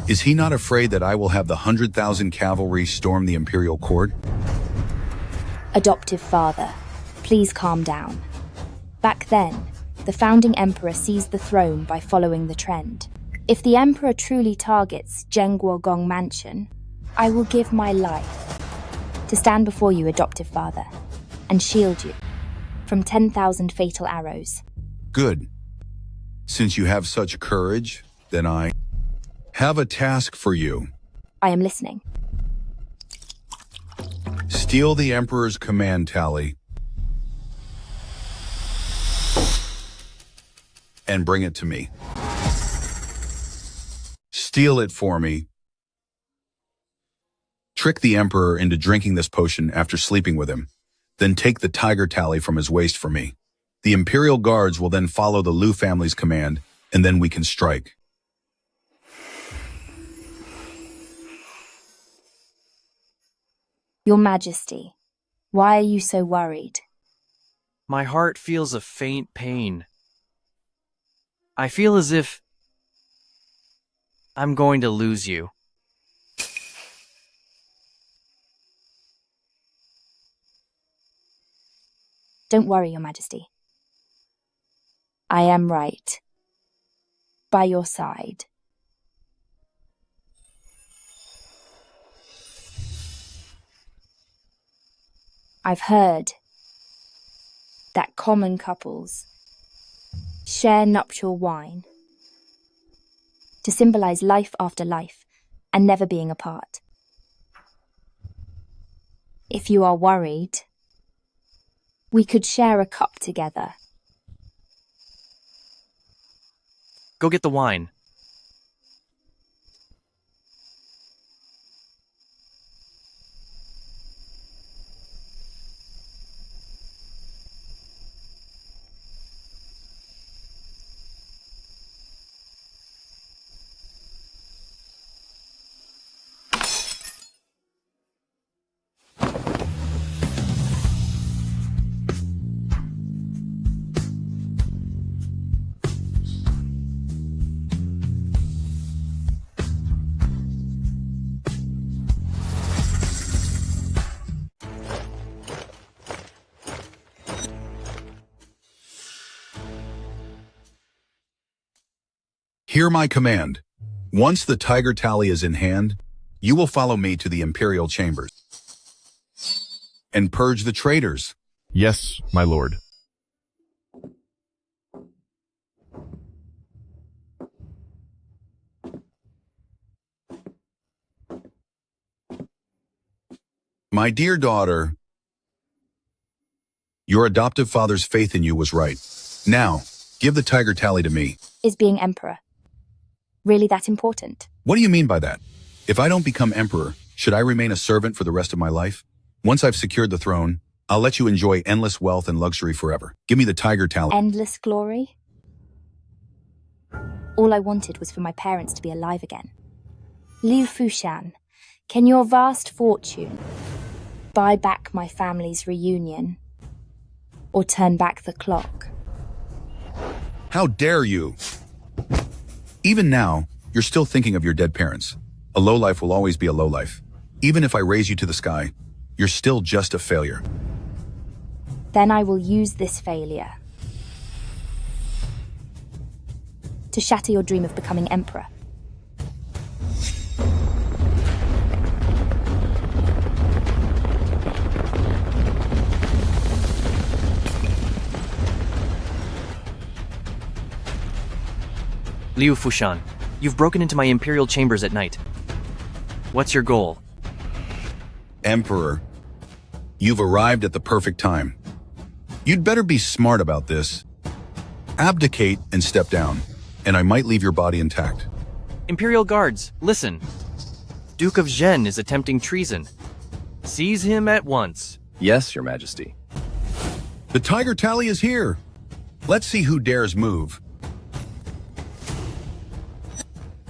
Is he not afraid that I will have the 100,000 cavalry storm the imperial court? Adoptive father, please calm down. Back then, the founding emperor seized the throne by following the trend. If the emperor truly targets Zhengguogong Mansion, I will give my life to stand before you, adoptive father, and shield you from 10,000 fatal arrows. Good. Since you have such courage, then I have a task for you. I am listening. Steal the Emperor's command tally and bring it to me. Steal it for me. Trick the Emperor into drinking this potion after sleeping with him. Then take the tiger tally from his waist for me. The Imperial Guards will then follow the Liu family's command, and then we can strike. Your Majesty, why are you so worried? My heart feels a faint pain. I feel as if I'm going to lose you. Don't worry, Your Majesty. I am right. By your side. I've heard that common couples share nuptial wine to symbolize life after life and never being apart. If you are worried, we could share a cup together. Go get the wine. Hear my command. Once the tiger tally is in hand, you will follow me to the imperial chambers and purge the traitors. Yes, my lord. My dear daughter, your adoptive father's faith in you was right. Now, give the tiger tally to me. Is being emperor really that important? What do you mean by that? If I don't become emperor, should I remain a servant for the rest of my life? Once I've secured the throne, I'll let you enjoy endless wealth and luxury forever. Give me the tiger tally. Endless glory? All I wanted was for my parents to be alive again. Liu Fushan, can your vast fortune buy back my family's reunion or turn back the clock? How dare you? Even now, you're still thinking of your dead parents. A lowlife will always be a lowlife. Even if I raise you to the sky, you're still just a failure. Then I will use this failure to shatter your dream of becoming emperor. Liu Fushan, you've broken into my imperial chambers at night. What's your goal? Emperor, You've arrived at the perfect time. You'd better be smart about this. Abdicate and step down, and I might leave your body intact. Imperial guards, listen. Duke of Zhen is attempting treason. Seize him at once. Yes, Your Majesty. The tiger tally is here. Let's see who dares move.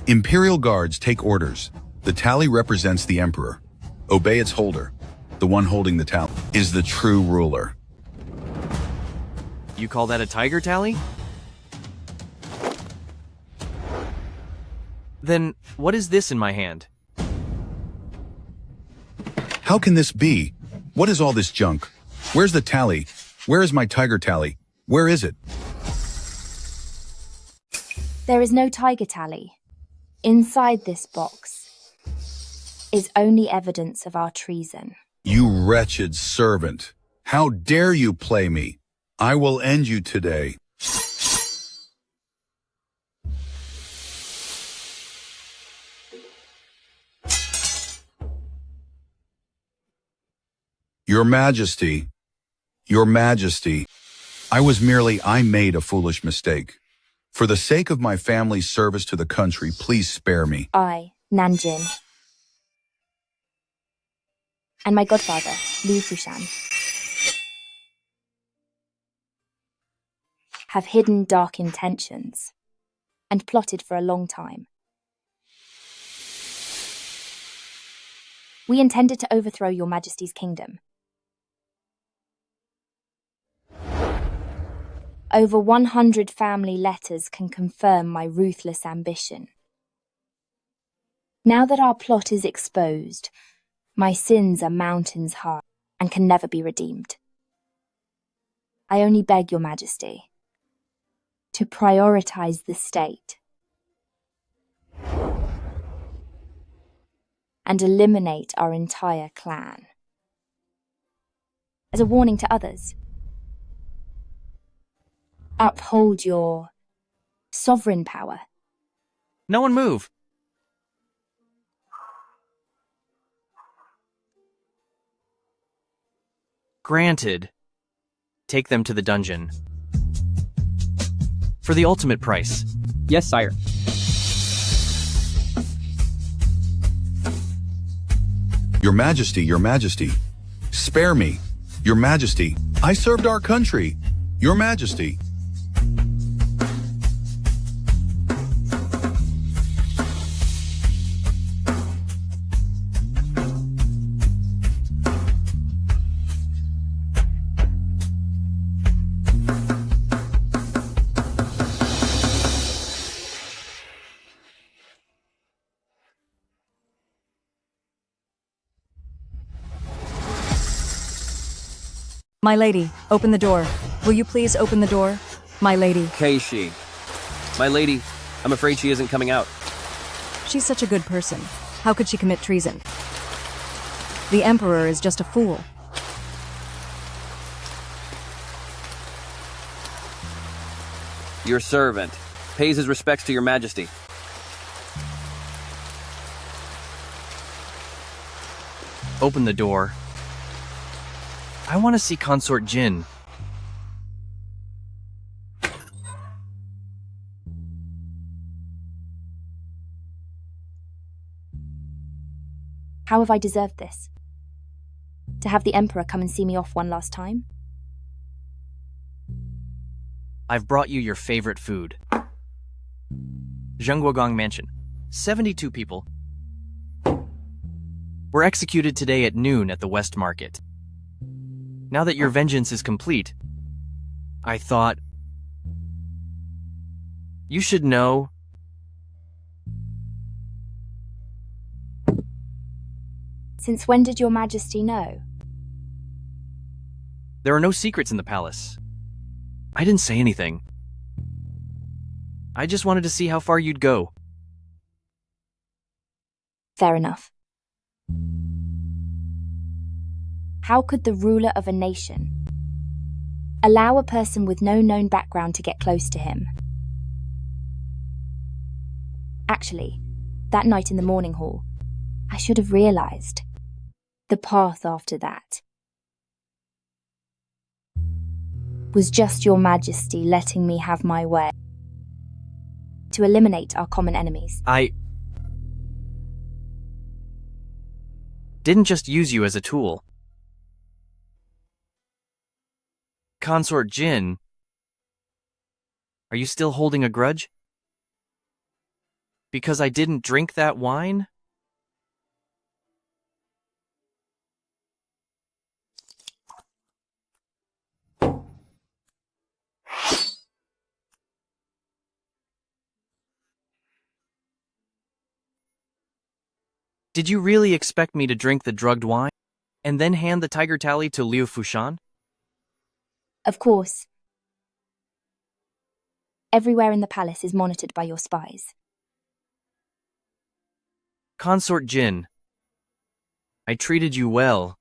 Imperial guards, take orders. The tally represents the emperor. Obey its holder. The one holding the tally is the true ruler. You call that a tiger tally? Then what is this in my hand? How can this be? What is all this junk? Where's the tally? Where is my tiger tally? Where is it? There is no tiger tally. Inside this box is only evidence of our treason. You wretched servant. How dare you play me? I will end you today. Your Majesty, Your Majesty, I made a foolish mistake. For the sake of my family's service to the country, please spare me. I, Nanjin, and my godfather, Lu Fushan, have hidden dark intentions and plotted for a long time. We intended to overthrow Your Majesty's kingdom. Over 100 family letters can confirm my ruthless ambition. Now that our plot is exposed, my sins are mountains high and can never be redeemed. I only beg Your Majesty to prioritize the state and eliminate our entire clan. As a warning to others, uphold your sovereign power. No one move. Granted. Take them to the dungeon. For the ultimate price. Yes, sire. Your Majesty, spare me. Your Majesty, I served our country. Your Majesty. My lady, open the door. Will you please open the door? My lady. Keishi. My lady, I'm afraid she isn't coming out. She's such a good person. How could she commit treason? The Emperor is just a fool. Your servant pays his respects to Your Majesty. Open the door. I want to see Consort Jin. How have I deserved this? To have the Emperor come and see me off one last time? I've brought you your favorite food. Zhengguogang Mansion. 72 people. Were executed today at noon at the West Market. Now that your vengeance is complete, I thought... You should know... Since when did Your Majesty know? There are no secrets in the palace. I didn't say anything. I just wanted to see how far you'd go. Fair enough. How could the ruler of a nation allow a person with no known background to get close to him? Actually, that night in the morning hall, I should have realized the path after that was just your majesty letting me have my way to eliminate our common enemies. I didn't just use you as a tool. Consort Jin, are you still holding a grudge? Because I didn't drink that wine? Did you really expect me to drink the drugged wine and then hand the tiger tally to Liu Fushan? Of course. Everywhere in the palace is monitored by your spies. Consort Jin, I treated you well.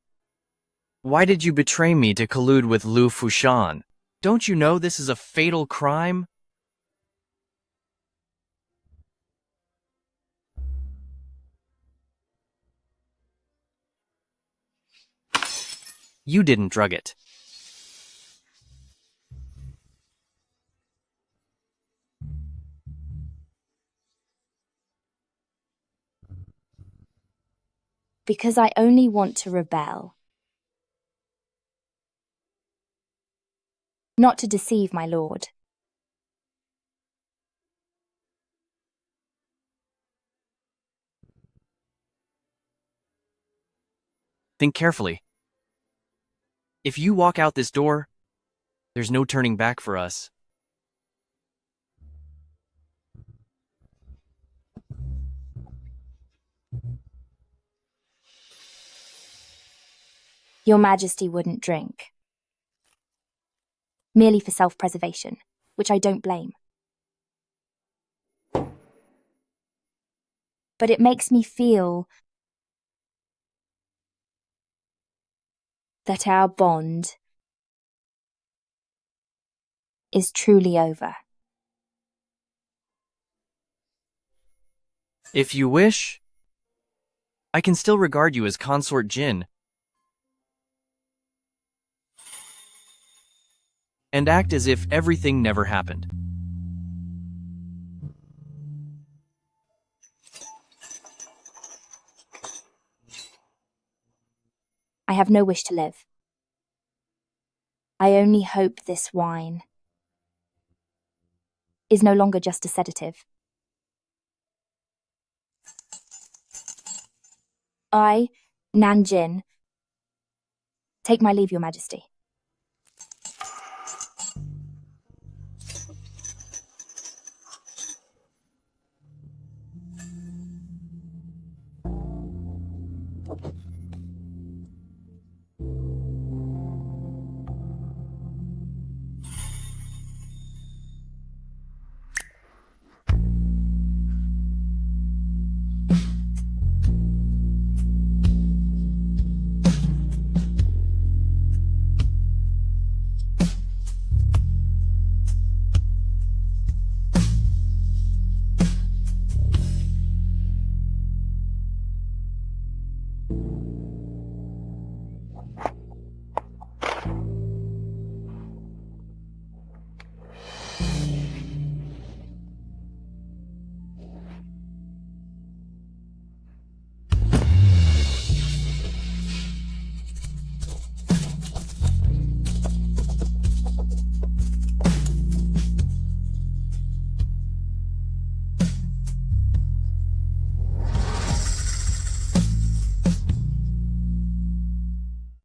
Why did you betray me to collude with Liu Fushan? Don't you know this is a fatal crime? You didn't drug it. Because I only want to rebel. Not to deceive my lord. Think carefully. If you walk out this door, there's no turning back for us. Your Majesty wouldn't drink. Merely for self-preservation, which I don't blame. But it makes me feel that our bond is truly over. If you wish, I can still regard you as Consort Jin and act as if everything never happened. I have no wish to live. I only hope this wine is no longer just a sedative. I, Nanjin, take my leave, Your Majesty.